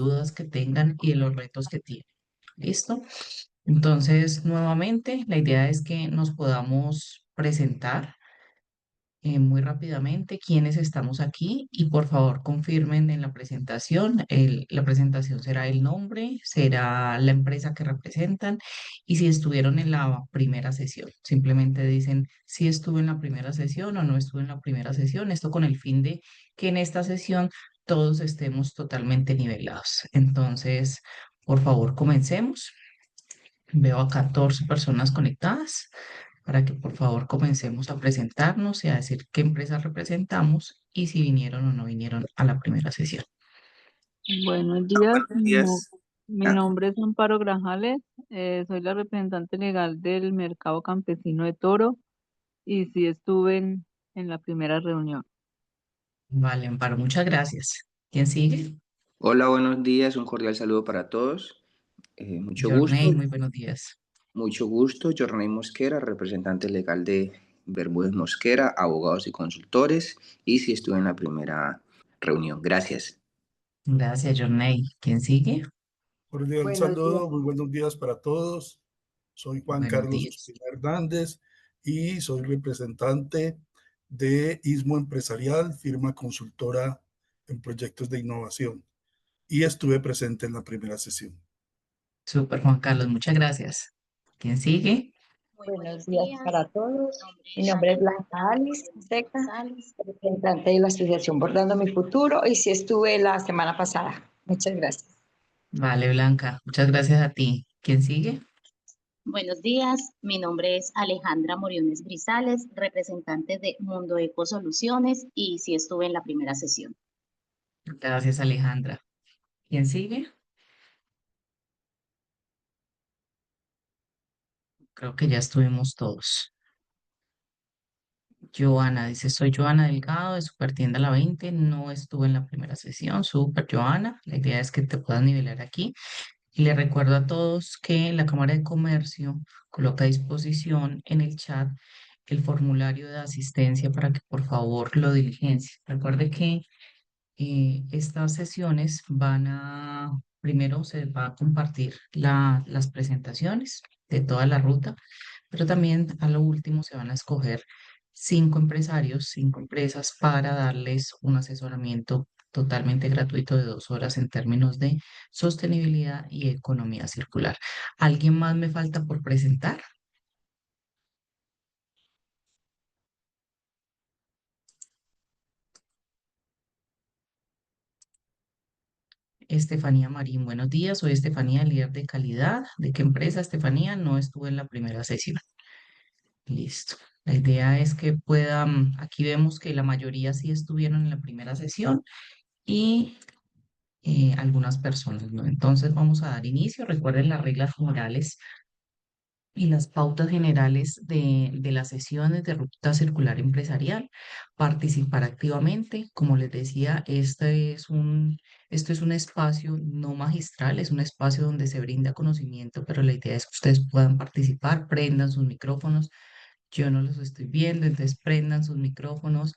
dudas que tengan y de los retos que tienen. ¿Listo? Entonces, nuevamente, la idea es que nos podamos presentar muy rápidamente quiénes estamos aquí y por favor confirmen en la presentación. La presentación será el nombre, será la empresa que representan y si estuvieron en la primera sesión. Simplemente dicen si estuve en la primera sesión o no estuve en la primera sesión. Esto con el fin de que en esta sesión todos estemos totalmente nivelados. Entonces, por favor, comencemos. Veo a 14 personas conectadas para que por favor comencemos a presentarnos y a decir qué empresas representamos y si vinieron o no vinieron a la primera sesión. Buenos días, Buenos días. mi nombre es Amparo Grajales, soy la representante legal del Mercado Campesino de Toro y sí estuve en la primera reunión. Vale, Amparo, muchas gracias. ¿Quién sigue? Hola, buenos días. Un cordial saludo para todos. Mucho gusto, Jorney, muy buenos días. mucho gusto. Jornay Mosquera, representante legal de Bermúdez Mosquera, abogados y consultores. Y sí estuve en la primera reunión. Gracias. Gracias, Jorney. ¿Quién sigue? Cordial Buenos días. saludo, muy buenos días para todos. Soy Juan Buenos Carlos días. Ospina Hernández y soy representante de Istmo Empresarial, firma consultora en proyectos de innovación. Y estuve presente en la primera sesión. Súper, Juan Carlos, muchas gracias. ¿Quién sigue? Buenos días para todos. Mi nombre es Blanca Alice Seca, representante de la Asociación Bordando Mi Futuro, y sí estuve la semana pasada. Muchas gracias. Vale, Blanca, muchas gracias a ti. ¿Quién sigue? Buenos días, mi nombre es Alejandra Moriones Grisales, representante de Mundo Eco Soluciones y sí estuve en la primera sesión. Gracias, Alejandra. ¿Quién sigue? Creo que ya estuvimos todos. Joana dice, soy Joana Delgado de Supertienda La 20, no estuve en la primera sesión. Super, Joana. La idea es que te puedas nivelar aquí. Y le recuerdo a todos que la Cámara de Comercio coloca a disposición en el chat el formulario de asistencia para que por favor lo diligencie. Recuerde que estas sesiones primero se va a compartir las presentaciones de toda la ruta, pero también a lo último se van a escoger 5 empresarios, 5 empresas para darles un asesoramiento totalmente gratuito de 2 horas en términos de sostenibilidad y economía circular. ¿Alguien más me falta por presentar? Estefanía Marín, buenos días. Soy Estefanía, líder de calidad. ¿De qué empresa, Estefanía? No estuve en la primera sesión. Listo. La idea es que puedan, aquí vemos que la mayoría sí estuvieron en la primera sesión y algunas personas no. Entonces vamos a dar inicio. Recuerden las reglas generales y las pautas generales de las sesiones de ruta circular empresarial, participar activamente. Como les decía, esto es un espacio no magistral, es un espacio donde se brinda conocimiento, pero la idea es que ustedes puedan participar, prendan sus micrófonos. Yo no los estoy viendo, entonces prendan sus micrófonos,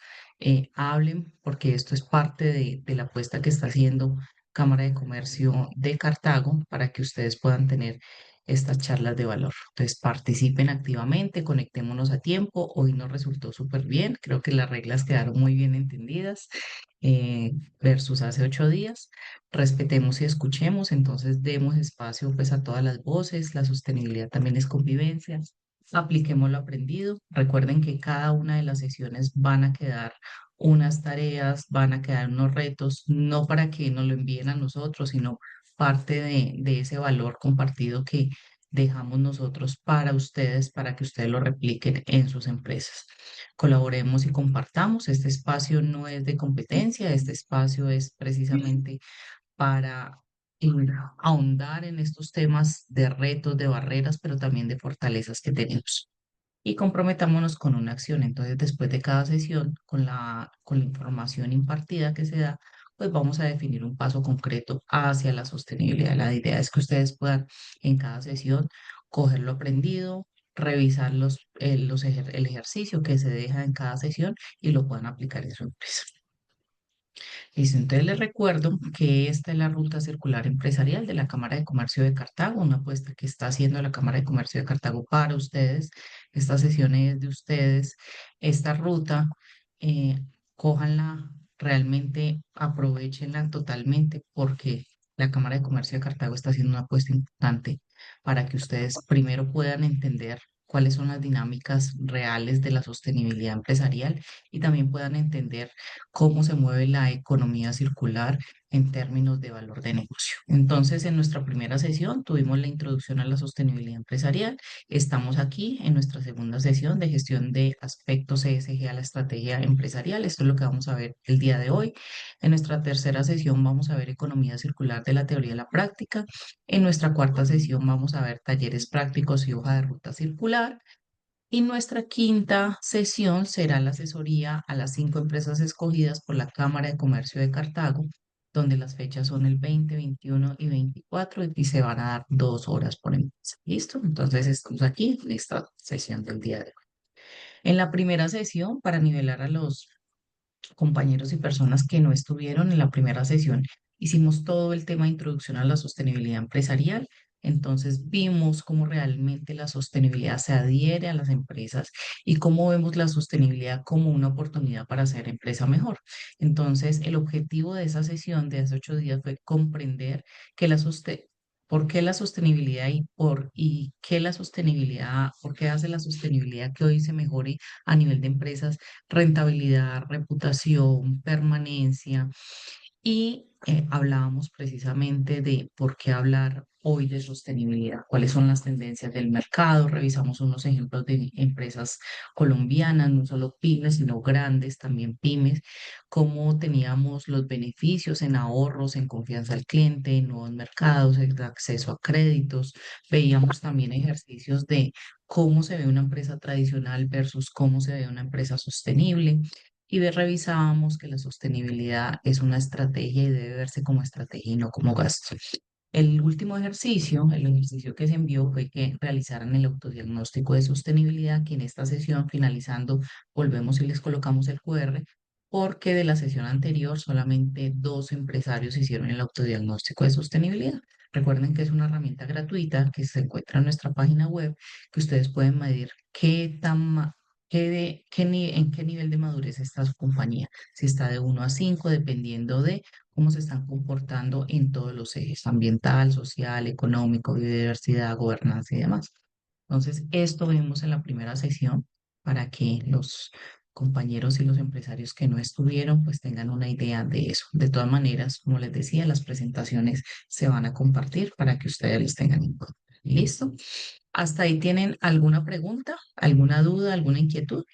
hablen, porque esto es parte de la apuesta que está haciendo Cámara de Comercio de Cartago para que ustedes puedan tener estas charlas de valor. Entonces participen activamente, conectémonos a tiempo. Hoy nos resultó súper bien, creo que las reglas quedaron muy bien entendidas eh, versus hace 8 días. Respetemos y escuchemos, entonces demos espacio pues a todas las voces, la sostenibilidad también es convivencia. Apliquemos lo aprendido. Recuerden que cada una de las sesiones van a quedar unas tareas, van a quedar unos retos, no para que nos lo envíen a nosotros, sino parte de ese valor compartido que dejamos nosotros para ustedes, para que ustedes lo repliquen en sus empresas. Colaboremos y compartamos. Este espacio no es de competencia, este espacio es precisamente para ahondar en estos temas de retos, de barreras, pero también de fortalezas que tenemos. Y comprometámonos con una acción. Entonces, después de cada sesión, con la información impartida que se da, pues vamos a definir un paso concreto hacia la sostenibilidad. La idea es que ustedes puedan en cada sesión coger lo aprendido, revisar el ejercicio que se deja en cada sesión y lo puedan aplicar en su empresa. Listo, entonces les recuerdo que esta es la ruta circular empresarial de la Cámara de Comercio de Cartago, una apuesta que está haciendo la Cámara de Comercio de Cartago para ustedes. Esta sesión es de ustedes. Esta ruta, eh, cójanla, realmente aprovechenla totalmente porque la Cámara de Comercio de Cartago está haciendo una apuesta importante para que ustedes primero puedan entender cuáles son las dinámicas reales de la sostenibilidad empresarial y también puedan entender cómo se mueve la economía circular en términos de valor de negocio. Entonces, en nuestra primera sesión tuvimos la introducción a la sostenibilidad empresarial. Estamos aquí en nuestra segunda sesión de gestión de aspectos ESG a la estrategia empresarial. Esto es lo que vamos a ver el día de hoy. En nuestra tercera sesión vamos a ver economía circular de la teoría a la práctica. En nuestra cuarta sesión vamos a ver talleres prácticos y hoja de ruta circular. Y nuestra quinta sesión será la asesoría a las 5 empresas escogidas por la Cámara de Comercio de Cartago, donde las fechas son el 20, 21 y 24 y se van a dar 2 horas por empresa. ¿Listo? Entonces estamos aquí en esta sesión del día de hoy. En la primera sesión, para nivelar a los compañeros y personas que no estuvieron en la primera sesión, hicimos todo el tema de introducción a la sostenibilidad empresarial. Entonces vimos cómo realmente la sostenibilidad se adhiere a las empresas y cómo vemos la sostenibilidad como una oportunidad para hacer empresa mejor. Entonces el objetivo de esa sesión de hace 8 días fue comprender que por qué la sostenibilidad y qué la sostenibilidad, por qué hace la sostenibilidad que hoy se mejore a nivel de empresas rentabilidad, reputación, permanencia. Y hablábamos precisamente de por qué hablar hoy de sostenibilidad, cuáles son las tendencias del mercado. Revisamos unos ejemplos de empresas colombianas, no solo pymes, sino grandes, también pymes, cómo teníamos los beneficios en ahorros, en confianza al cliente, en nuevos mercados, en acceso a créditos. Veíamos también ejercicios de cómo se ve una empresa tradicional versus cómo se ve una empresa sostenible. Revisábamos que la sostenibilidad es una estrategia y debe verse como estrategia y no como gasto. El último ejercicio, el ejercicio que se envió fue que realizaran el autodiagnóstico de sostenibilidad, que en esta sesión finalizando volvemos y les colocamos el QR, porque de la sesión anterior solamente 2 empresarios hicieron el autodiagnóstico de sostenibilidad. Recuerden que es una herramienta gratuita que se encuentra en nuestra página web, que ustedes pueden medir en qué nivel de madurez está su compañía, si está de 1 a 5, dependiendo de cómo se están comportando en todos los ejes, ambiental, social, económico, biodiversidad, gobernanza y demás. Entonces, esto vimos en la primera sesión para que los compañeros y los empresarios que no estuvieron pues tengan una idea de eso. De todas maneras, como les decía, las presentaciones se van a compartir para que ustedes las tengan en cuenta. ¿Listo? ¿Hasta ahí tienen alguna pregunta, alguna duda, alguna inquietud?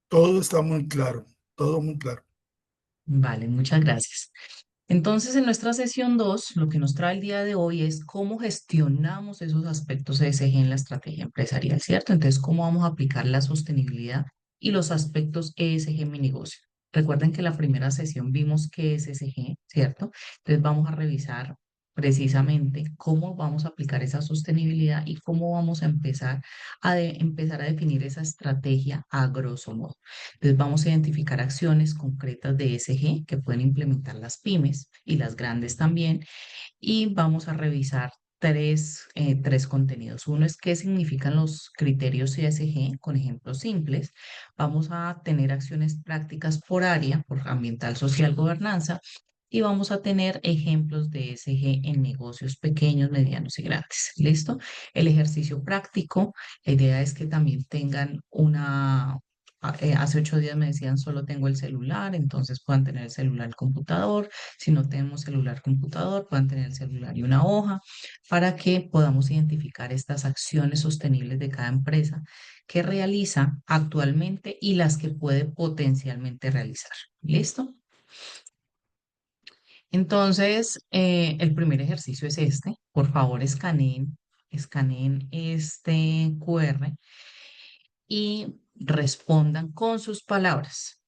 Todo está muy claro, todo muy claro. Vale, muchas gracias. Entonces, en nuestra sesión 2, lo que nos trae el día de hoy es cómo gestionamos esos aspectos ESG en la estrategia empresarial, ¿cierto? Entonces, cómo vamos a aplicar la sostenibilidad y los aspectos ESG en mi negocio. Recuerden que en la primera sesión vimos qué es ESG, ¿cierto? Entonces, vamos a revisar precisamente cómo vamos a aplicar esa sostenibilidad y cómo vamos a empezar a definir esa estrategia a grosso modo. Entonces vamos a identificar acciones concretas de ESG que pueden implementar las pymes y las grandes también. Y vamos a revisar tres contenidos. Uno es qué significan los criterios ESG con ejemplos simples. Vamos a tener acciones prácticas por área, por ambiental, social, gobernanza. Y vamos a tener ejemplos de ESG en negocios pequeños, medianos y grandes. ¿Listo? El ejercicio práctico, la idea es que también tengan hace 8 días me decían solo tengo el celular, entonces puedan tener el celular, el computador. Si no tenemos celular, computador, puedan tener el celular y una hoja para que podamos identificar estas acciones sostenibles de cada empresa que realiza actualmente y las que puede potencialmente realizar. ¿Listo? Entonces, el primer ejercicio es este. Por favor, escaneen este QR y respondan con sus palabras.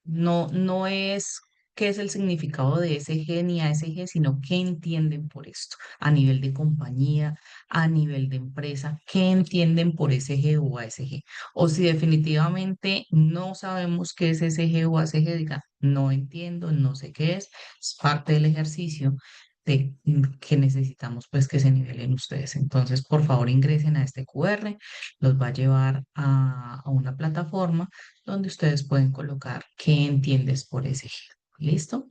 No es qué es el significado de ESG ni ASG, sino qué entienden por esto a nivel de compañía, a nivel de empresa, qué entienden por ESG o ASG. O si definitivamente no sabemos qué es ESG o ASG, diga, no entiendo, no sé qué es parte del ejercicio de que necesitamos pues que se nivelen ustedes. Entonces, por favor, ingresen a este QR, los va a llevar a una plataforma donde ustedes pueden colocar qué entiendes por ESG. ¿Listo?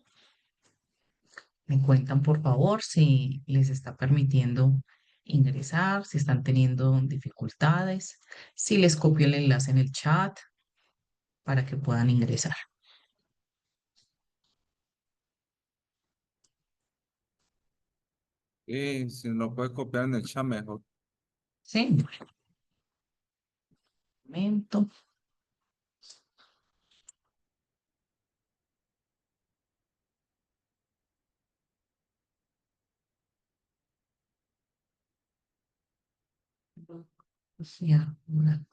Me cuentan, por favor, si les está permitiendo ingresar, si están teniendo dificultades, si les copio el enlace en el chat para que puedan ingresar. Y si lo puedes copiar en el chat mejor. Sí, bueno, un momento. Ya, una.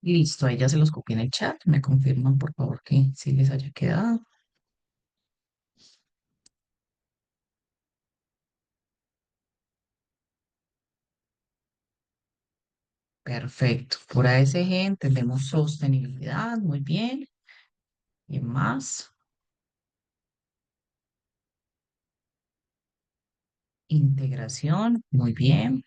Listo, ahí ya se los copié en el chat. Me confirman, por favor, que sí les haya quedado. Perfecto. Por ASG entendemos sostenibilidad, muy bien. ¿Y más? Integración, muy bien.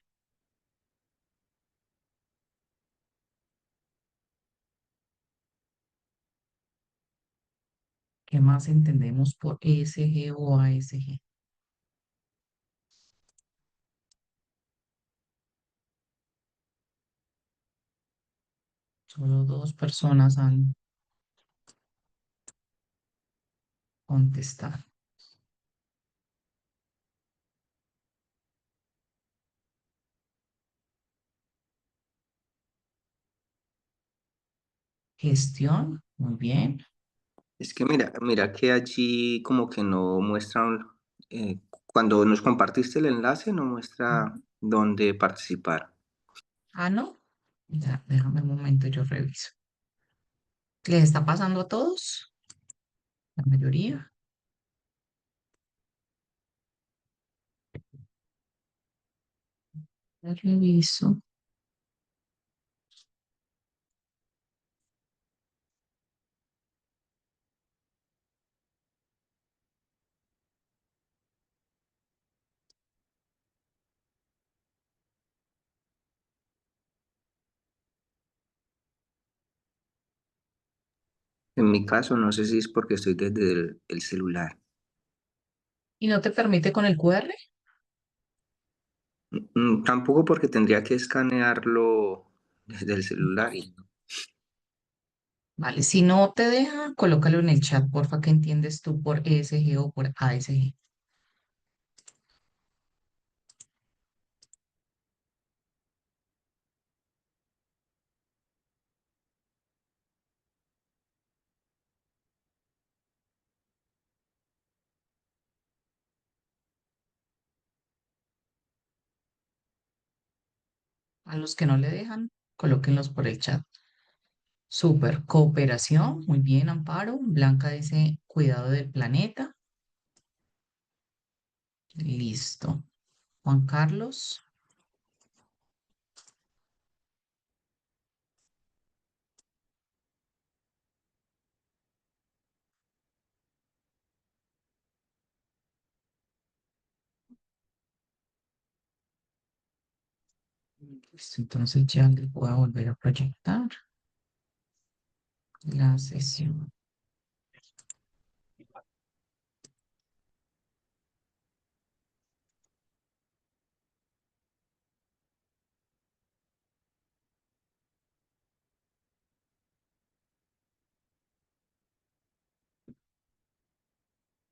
¿Qué más entendemos por ESG o ASG? Solo dos personas han contestado. Gestión, muy bien. Es que mira que allí como que no muestran, cuando nos compartiste el enlace, no muestra Ujú. dónde participar. Ah, no. Ya, déjame un momento, yo reviso. ¿Les está pasando a todos? La mayoría. Ya reviso. En mi caso, no sé si es porque estoy desde el celular. ¿Y no te permite con el QR? Tampoco porque tendría que escanearlo desde el celular. Vale, si no te deja, colócalo en el chat, porfa, ¿qué entiendes tú por ESG o por ASG? A los que no le dejan, colóquenlos por el chat. Súper. Cooperación, muy bien, Amparo. Blanca dice cuidado del planeta. Listo. Juan Carlos. Listo, entonces ya les voy a volver a proyectar la sesión.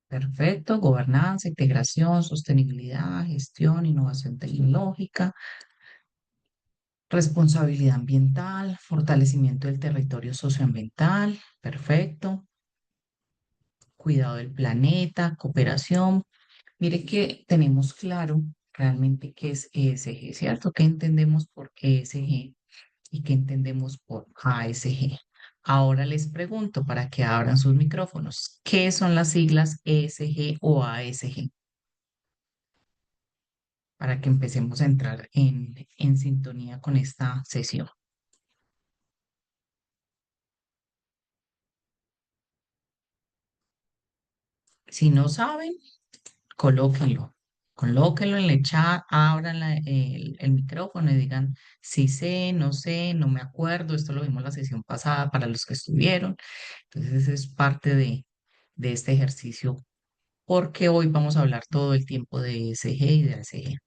Perfecto. Gobernanza, integración, sostenibilidad, gestión, innovación tecnológica, responsabilidad ambiental, fortalecimiento del territorio socioambiental. Perfecto. Cuidado del planeta, cooperación. Mire que tenemos claro realmente qué es ESG, ¿cierto? ¿Qué entendemos por ESG y qué entendemos por ASG? Ahora les pregunto para que abran sus micrófonos, ¿qué son las siglas ESG o ASG? Para que empecemos a entrar en sintonía con esta sesión. Si no saben, colóquenlo. Colóquenlo en el chat, abran el micrófono y digan si sé, no me acuerdo. Esto lo vimos la sesión pasada para los que estuvieron. Entonces es parte de este ejercicio porque hoy vamos a hablar todo el tiempo de ESG y de ASG.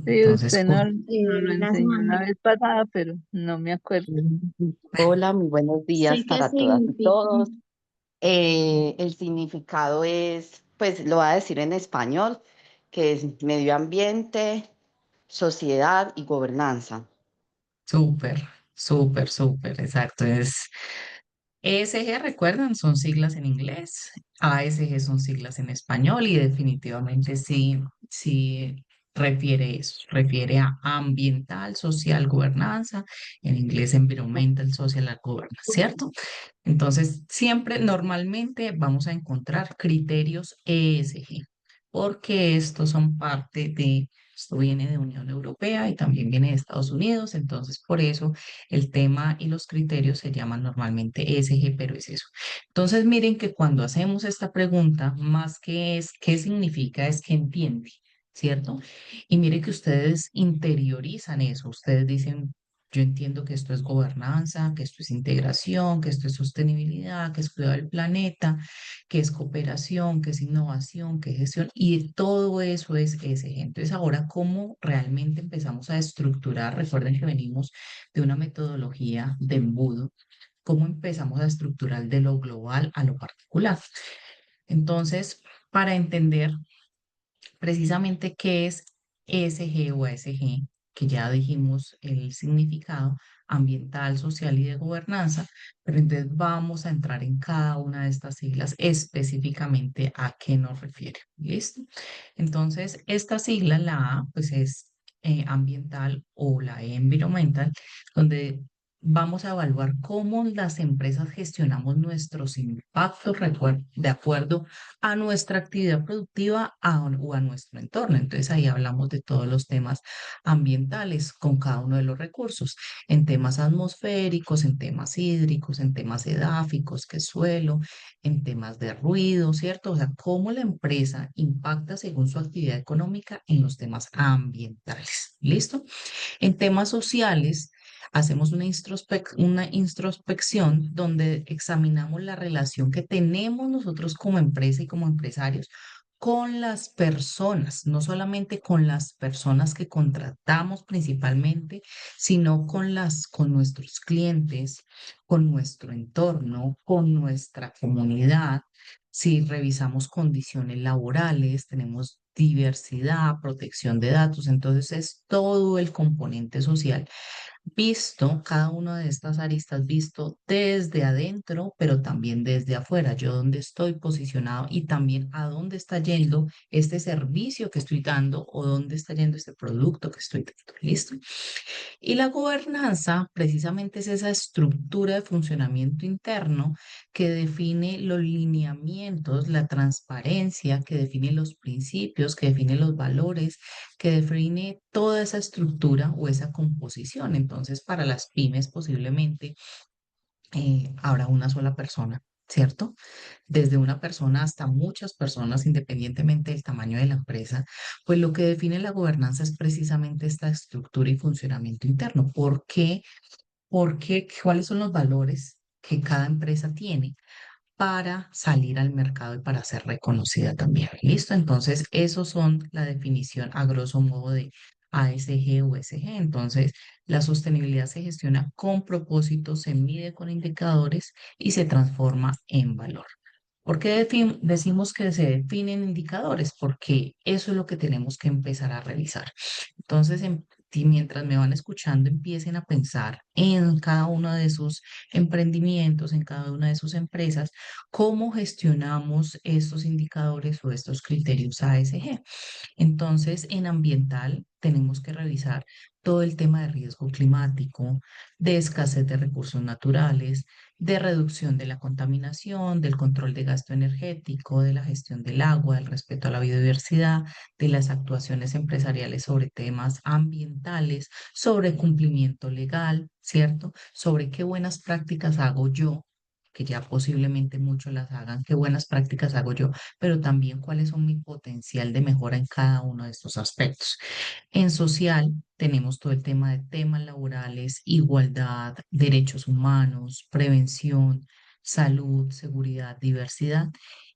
Sí, Entonces, usted nos lo Las enseñó la manos. vez pasada, pero no me acuerdo. Hola, muy buenos días Sí que para todas y significa. todos. El significado es, pues lo voy a decir en español, que es medio ambiente, sociedad y gobernanza. súper, súper, exacto. Es ESG, recuerdan, son siglas en inglés, ASG son siglas en español y definitivamente sí refiere eso, refiere a ambiental, social, gobernanza, en inglés environmental, social, and governance, ¿cierto? Entonces, siempre, normalmente vamos a encontrar criterios ESG, porque estos son parte esto viene de Unión Europea y también viene de Estados Unidos, entonces por eso el tema y los criterios se llaman normalmente ESG, pero es eso. Entonces, miren que cuando hacemos esta pregunta, más que es qué significa, es que entiende, ¿cierto? Y miren que ustedes interiorizan eso, ustedes dicen, yo entiendo que esto es gobernanza, que esto es integración, que esto es sostenibilidad, que es cuidado del planeta, que es cooperación, que es innovación, que es gestión, y todo eso es ESG. Entonces, ahora, ¿cómo realmente empezamos a estructurar? Recuerden que venimos de una metodología de embudo. ¿Cómo empezamos a estructurar de lo global a lo particular? Entonces, para entender precisamente qué es ESG o ASG, que ya dijimos el significado ambiental, social y de gobernanza, pero entonces vamos a entrar en cada una de estas siglas específicamente a qué nos refiere. ¿Listo? Entonces, esta sigla, la A, pues es ambiental o la E, environmental, donde vamos a evaluar cómo las empresas gestionamos nuestros impactos de acuerdo a nuestra actividad productiva o a nuestro entorno. Entonces ahí hablamos de todos los temas ambientales con cada uno de los recursos, en temas atmosféricos, en temas hídricos, en temas edáficos, que es suelo, en temas de ruido, ¿cierto? O sea, cómo la empresa impacta según su actividad económica en los temas ambientales. ¿Listo? En temas sociales, hacemos una introspección donde examinamos la relación que tenemos nosotros como empresa y como empresarios con las personas, no solamente con las personas que contratamos principalmente, sino con nuestros clientes, con nuestro entorno, con nuestra comunidad. Si revisamos condiciones laborales, tenemos diversidad, protección de datos, entonces es todo el componente social visto, cada una de estas aristas visto desde adentro, pero también desde afuera, yo dónde estoy posicionado y también a dónde está yendo este servicio que estoy dando o dónde está yendo este producto que estoy dando. ¿Listo? Y la gobernanza precisamente es esa estructura de funcionamiento interno que define los lineamientos, la transparencia, que define los principios, que define los valores, que define toda esa estructura o esa composición. Entonces, para las pymes posiblemente habrá una sola persona, ¿cierto? Desde una persona hasta muchas personas, independientemente del tamaño de la empresa, pues lo que define la gobernanza es precisamente esta estructura y funcionamiento interno. ¿Por qué? Porque, ¿cuáles son los valores que cada empresa tiene para salir al mercado y para ser reconocida también? ¿Listo? Entonces, esos son la definición a grosso modo de ASG o ESG. Entonces, la sostenibilidad se gestiona con propósito, se mide con indicadores y se transforma en valor. ¿Por qué decimos que se definen indicadores? Porque eso es lo que tenemos que empezar a revisar. Entonces, si mientras me van escuchando empiecen a pensar en cada uno de sus emprendimientos, en cada una de sus empresas, cómo gestionamos estos indicadores o estos criterios ASG. Entonces, en ambiental tenemos que revisar todo el tema de riesgo climático, de escasez de recursos naturales, de reducción de la contaminación, del control de gasto energético, de la gestión del agua, del respeto a la biodiversidad, de las actuaciones empresariales sobre temas ambientales, sobre cumplimiento legal, ¿cierto? Sobre qué buenas prácticas hago yo, que ya posiblemente muchos las hagan, qué buenas prácticas hago yo, pero también cuáles son mi potencial de mejora en cada uno de estos aspectos. En social tenemos todo el tema de temas laborales, igualdad, derechos humanos, prevención, salud, seguridad, diversidad.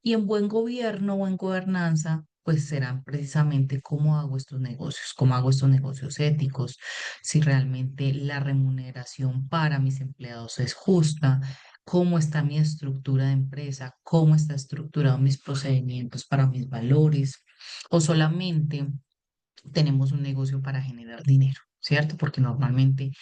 Y en buen gobierno o en gobernanza, pues serán precisamente cómo hago estos negocios, cómo hago estos negocios éticos, si realmente la remuneración para mis empleados es justa, cómo está mi estructura de empresa, cómo está estructurado mis procedimientos para mis valores, o solamente tenemos un negocio para generar dinero, ¿cierto? Porque normalmente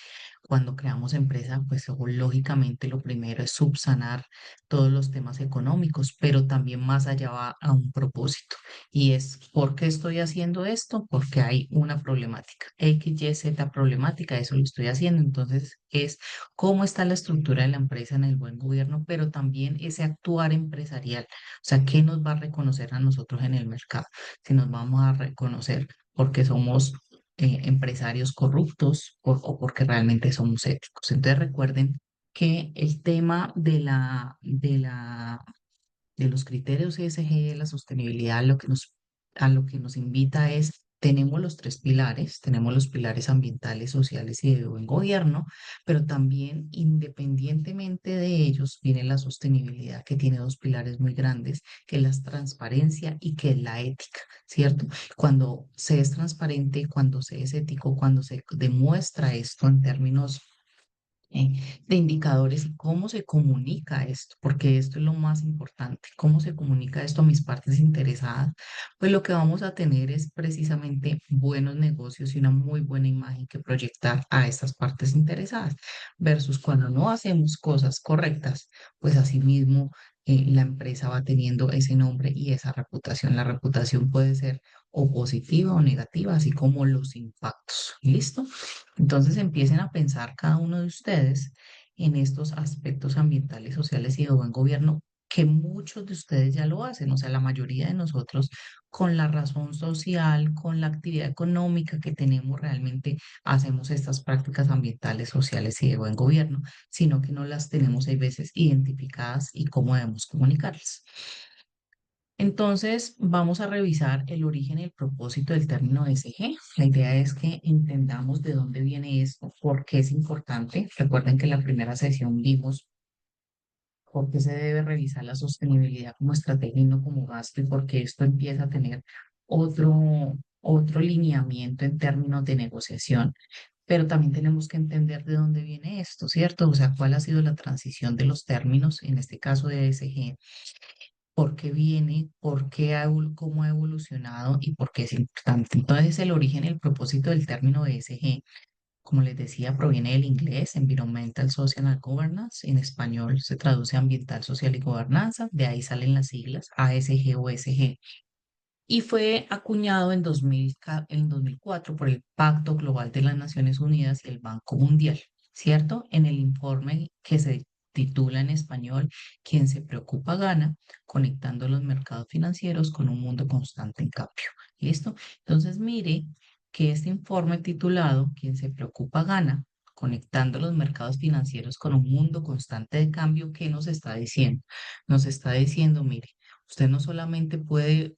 cuando creamos empresa, pues lógicamente lo primero es subsanar todos los temas económicos, pero también más allá va a un propósito. Y es, ¿por qué estoy haciendo esto? Porque hay una problemática, X, Y, Z problemática, eso lo estoy haciendo. Entonces es cómo está la estructura de la empresa en el buen gobierno, pero también ese actuar empresarial. O sea, ¿qué nos va a reconocer a nosotros en el mercado? Si nos vamos a reconocer porque somos empresarios corruptos o porque realmente somos éticos. Entonces recuerden que el tema de los criterios ESG, de la sostenibilidad, a lo que nos invita es, tenemos los tres pilares, tenemos los pilares ambientales, sociales y de buen gobierno, pero también independientemente de ellos viene la sostenibilidad que tiene dos pilares muy grandes, que es la transparencia y que es la ética, ¿cierto? Cuando se es transparente, cuando se es ético, cuando se demuestra esto en términos de indicadores y cómo se comunica esto, porque esto es lo más importante, cómo se comunica esto a mis partes interesadas, pues lo que vamos a tener es precisamente buenos negocios y una muy buena imagen que proyectar a estas partes interesadas, versus cuando no hacemos cosas correctas, pues asimismo la empresa va teniendo ese nombre y esa reputación. La reputación puede ser o positiva o negativa, así como los impactos. ¿Listo? Entonces empiecen a pensar cada uno de ustedes en estos aspectos ambientales, sociales y de buen gobierno, que muchos de ustedes ya lo hacen, o sea, la mayoría de nosotros con la razón social, con la actividad económica que tenemos, realmente hacemos estas prácticas ambientales, sociales y de buen gobierno, sino que no las tenemos hay veces identificadas y cómo debemos comunicarlas. Entonces, vamos a revisar el origen y el propósito del término ESG. La idea es que entendamos de dónde viene esto, por qué es importante. Recuerden que en la primera sesión vimos por qué se debe revisar la sostenibilidad como estrategia y no como gasto y por qué esto empieza a tener otro lineamiento en términos de negociación. Pero también tenemos que entender de dónde viene esto, ¿cierto? O sea, cuál ha sido la transición de los términos, en este caso de ESG, por qué viene, cómo ha evolucionado y por qué es importante. Entonces, el origen y el propósito del término ESG, como les decía, proviene del inglés, Environmental, Social and Governance. En español se traduce ambiental, social y gobernanza. De ahí salen las siglas ASG o ESG. Y fue acuñado en 2004 por el Pacto Global de las Naciones Unidas y el Banco Mundial, ¿cierto? En el informe que se titula en español, ¿Quién se preocupa gana? Conectando los mercados financieros con un mundo constante en cambio. ¿Listo? Entonces, mire que este informe titulado, ¿Quién se preocupa gana? Conectando los mercados financieros con un mundo constante de cambio, ¿qué nos está diciendo? Nos está diciendo, mire, usted no solamente puede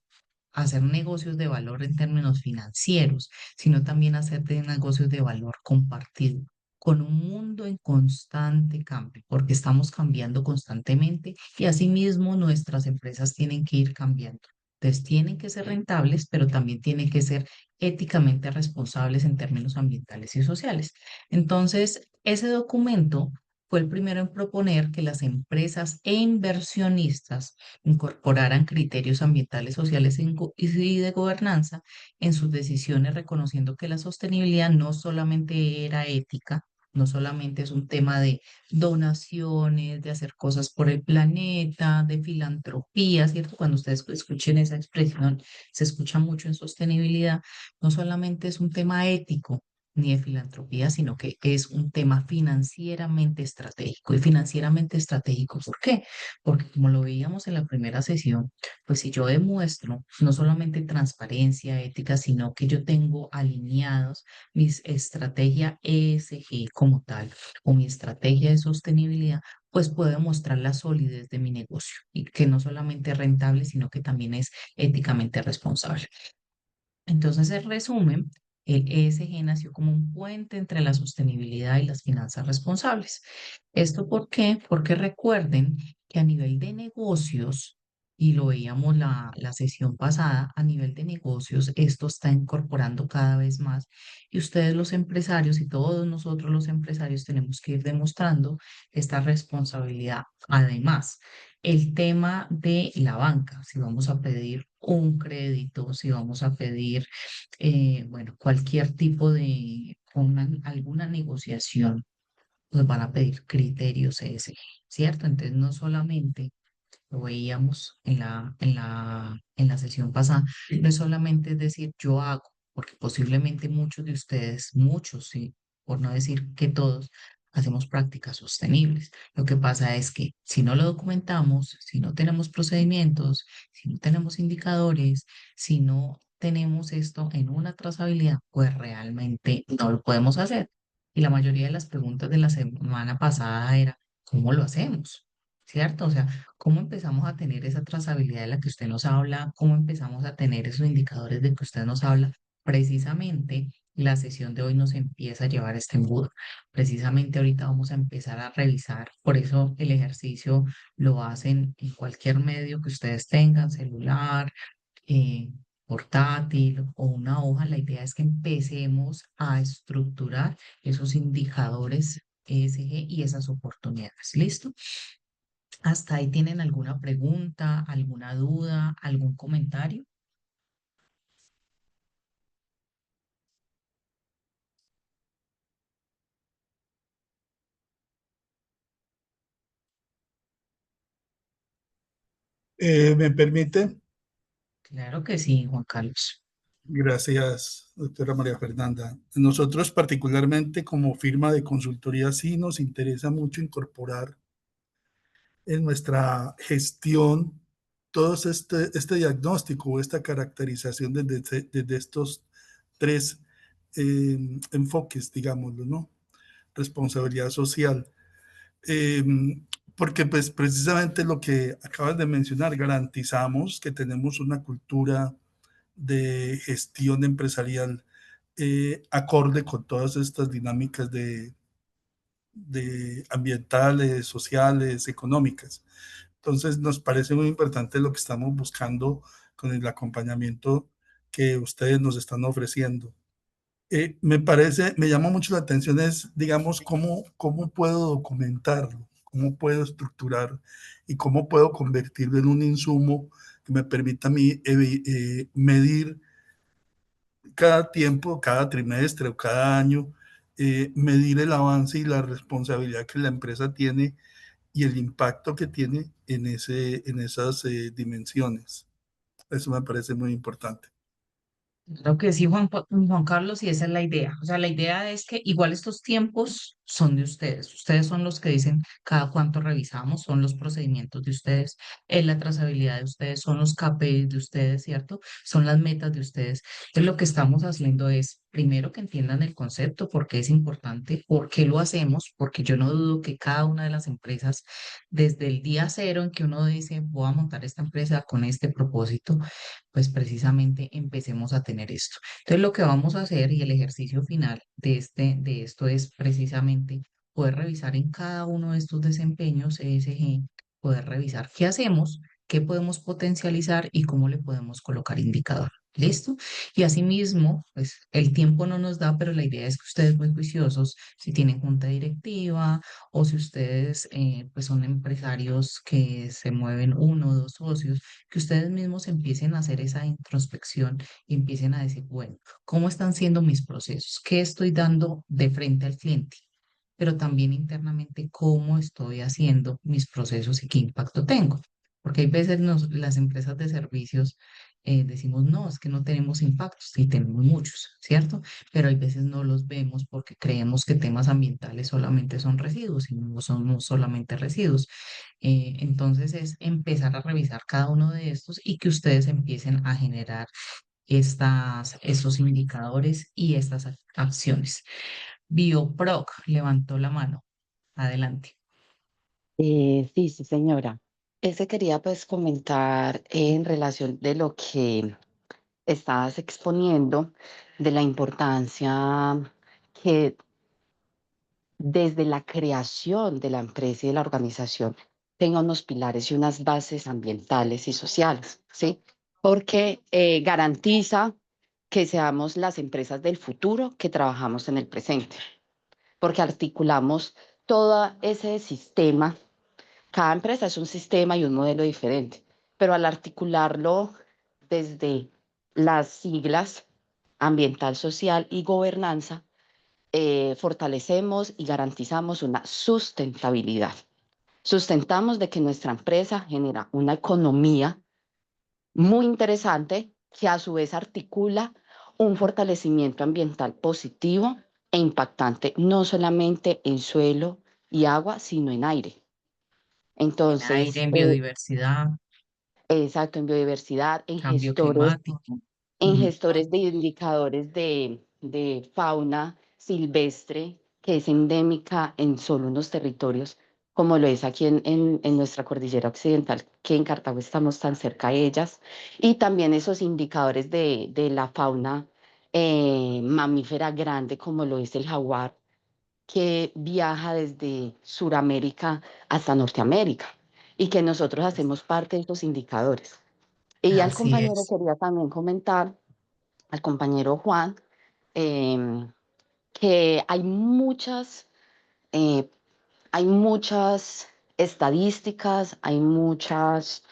hacer negocios de valor en términos financieros, sino también hacer de negocios de valor compartido, con un mundo en constante cambio, porque estamos cambiando constantemente y asimismo nuestras empresas tienen que ir cambiando. Entonces tienen que ser rentables, pero también tienen que ser éticamente responsables en términos ambientales y sociales. Entonces, ese documento fue el primero en proponer que las empresas e inversionistas incorporaran criterios ambientales, sociales y de gobernanza en sus decisiones, reconociendo que la sostenibilidad no solamente era ética, no solamente es un tema de donaciones, de hacer cosas por el planeta, de filantropía, ¿cierto? Cuando ustedes escuchen esa expresión, se escucha mucho en sostenibilidad, no solamente es un tema ético ni de filantropía, sino que es un tema financieramente estratégico. Y financieramente estratégico, ¿por qué? Porque como lo veíamos en la primera sesión, pues si yo demuestro no solamente transparencia, ética, sino que yo tengo alineados mis estrategia ESG como tal o mi estrategia de sostenibilidad, pues puedo demostrar la solidez de mi negocio y que no solamente es rentable, sino que también es éticamente responsable. Entonces, en resumen, el ESG nació como un puente entre la sostenibilidad y las finanzas responsables. ¿Esto por qué? Porque recuerden que a nivel de negocios, y lo veíamos la sesión pasada, a nivel de negocios esto está incorporando cada vez más y ustedes los empresarios y todos nosotros los empresarios tenemos que ir demostrando esta responsabilidad. Además, el tema de la banca, si vamos a pedir un crédito, si vamos a pedir, bueno, cualquier tipo de, alguna negociación, pues van a pedir criterios ESG, ¿cierto? Entonces, no solamente lo veíamos en la sesión pasada, no es solamente decir yo hago, porque posiblemente muchos de ustedes, muchos, sí, por no decir que todos, hacemos prácticas sostenibles. Lo que pasa es que si no lo documentamos, si no tenemos procedimientos, si no tenemos indicadores, si no tenemos esto en una trazabilidad, pues realmente no lo podemos hacer. Y la mayoría de las preguntas de la semana pasada era, ¿cómo lo hacemos? ¿Cierto? O sea, ¿cómo empezamos a tener esa trazabilidad de la que usted nos habla? ¿Cómo empezamos a tener esos indicadores de que usted nos habla? Precisamente la sesión de hoy nos empieza a llevar a este embudo. Precisamente ahorita vamos a empezar a revisar. Por eso el ejercicio lo hacen en cualquier medio que ustedes tengan, celular, eh, portátil o una hoja. La idea es que empecemos a estructurar esos indicadores ESG y esas oportunidades. ¿Listo? ¿Hasta ahí tienen alguna pregunta, alguna duda, algún comentario? ¿Me permite? Claro que sí, Juan Carlos. Gracias, doctora María Fernanda. Nosotros particularmente como firma de consultoría sí nos interesa mucho incorporar en nuestra gestión todo este diagnóstico, esta caracterización desde estos tres enfoques, digámoslo, ¿no? Responsabilidad social. Eh, Porque pues precisamente lo que acabas de mencionar, garantizamos que tenemos una cultura de gestión empresarial acorde con todas estas dinámicas de ambientales, sociales, económicas. Entonces, nos parece muy importante lo que estamos buscando con el acompañamiento que ustedes nos están ofreciendo. Me llama mucho la atención es, digamos, cómo puedo documentarlo, cómo puedo estructurar y cómo puedo convertirlo en un insumo que me permita a mí medir cada tiempo, cada trimestre o cada año, medir el avance y la responsabilidad que la empresa tiene y el impacto que tiene en esas dimensiones. Eso me parece muy importante. Creo que sí, Juan Carlos, y esa es la idea. O sea, la idea es que igual estos tiempos son de ustedes. Ustedes son los que dicen cada cuánto revisamos, son los procedimientos de ustedes, es la trazabilidad de ustedes, son los KPIs de ustedes, ¿cierto? Son las metas de ustedes. Entonces, lo que estamos haciendo es, primero, que entiendan el concepto, por qué es importante, por qué lo hacemos, porque yo no dudo que cada una de las empresas, desde el día cero en que uno dice, voy a montar esta empresa con este propósito, pues precisamente empecemos a tener esto. Entonces, lo que vamos a hacer y el ejercicio final de esto es precisamente poder revisar en cada uno de estos desempeños ESG, poder revisar qué hacemos, qué podemos potencializar y cómo le podemos colocar indicador. ¿Listo? Y asimismo, pues el tiempo no nos da, pero la idea es que ustedes muy juiciosos, si tienen junta directiva o si ustedes pues son empresarios que se mueven uno o dos socios, que ustedes mismos empiecen a hacer esa introspección y empiecen a decir, bueno, ¿cómo están siendo mis procesos? ¿Qué estoy dando de frente al cliente? Pero también internamente cómo estoy haciendo mis procesos y qué impacto tengo. Porque hay veces las empresas de servicios decimos, no, es que no tenemos impactos y tenemos muchos, ¿cierto? Pero hay veces no los vemos porque creemos que temas ambientales solamente son residuos y no son solamente residuos. Entonces es empezar a revisar cada uno de estos y que ustedes empiecen a generar estos indicadores y estas acciones. Bioproc levantó la mano. Adelante. Sí, sí, señora. Ese quería pues comentar en relación de lo que estabas exponiendo, de la importancia que desde la creación de la empresa y de la organización tenga unos pilares y unas bases ambientales y sociales, ¿sí? Porque garantiza que seamos las empresas del futuro que trabajamos en el presente, porque articulamos todo ese sistema. Cada empresa es un sistema y un modelo diferente, pero al articularlo desde las siglas ambiental, social y gobernanza, fortalecemos y garantizamos una sustentabilidad. Sustentamos de que nuestra empresa genera una economía muy interesante que a su vez articula un fortalecimiento ambiental positivo e impactante, no solamente en suelo y agua, sino en aire. En aire, Entonces, en biodiversidad, exacto, en biodiversidad, cambio climático. en Ujú. gestores de indicadores de fauna silvestre que es endémica en solo unos territorios, como lo es aquí en nuestra cordillera occidental, que en Cartago estamos tan cerca de ellas, y también esos indicadores de la fauna mamífera grande, como lo es el jaguar, que viaja desde Suramérica hasta Norteamérica, y que nosotros hacemos parte de esos indicadores. Y al Así compañero es. quería también comentar, al compañero Juan, em, que eh, hay muchas estadísticas, hay muchos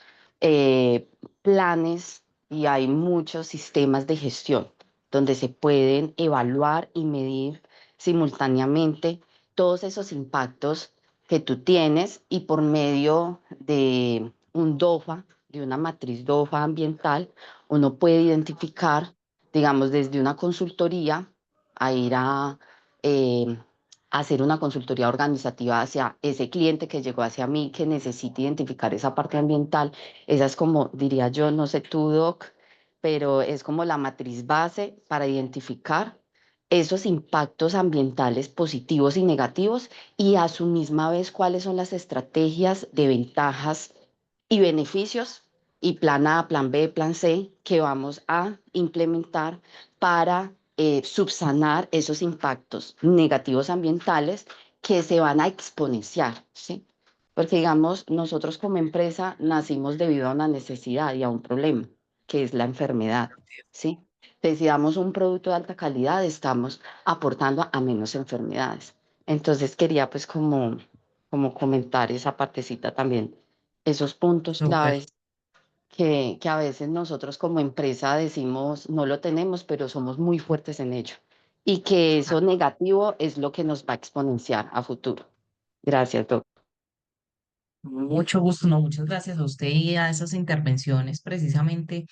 planes y hay muchos sistemas de gestión donde se pueden evaluar y medir simultáneamente todos esos impactos que tú tienes y por medio de un DOFA, de una matriz DOFA ambiental, uno puede identificar, digamos, desde una consultoría a ir a eh, hacer una consultoría organizativa hacia ese cliente que llegó hacia mí, que necesita identificar esa parte ambiental. Esa es como, diría yo, no sé tú, Doc, pero es como la matriz base para identificar esos impactos ambientales positivos y negativos y a su misma vez cuáles son las estrategias de ventajas y beneficios y plan A, plan B, plan C que vamos a implementar para subsanar esos impactos negativos ambientales que se van a exponenciar, ¿sí? Porque, digamos, nosotros como empresa nacimos debido a una necesidad y a un problema, que es la enfermedad, ¿sí? Entonces, si damos un producto de alta calidad, estamos aportando a menos enfermedades. Entonces, quería pues como comentar esa partecita también, esos puntos Súper. claves que a veces nosotros como empresa decimos no lo tenemos, pero somos muy fuertes en ello. Y que Ah, eso negativo es lo que nos va a exponenciar a futuro. Gracias, doctor. mucho gusto, no, muchas gracias a usted y a esas intervenciones. Precisamente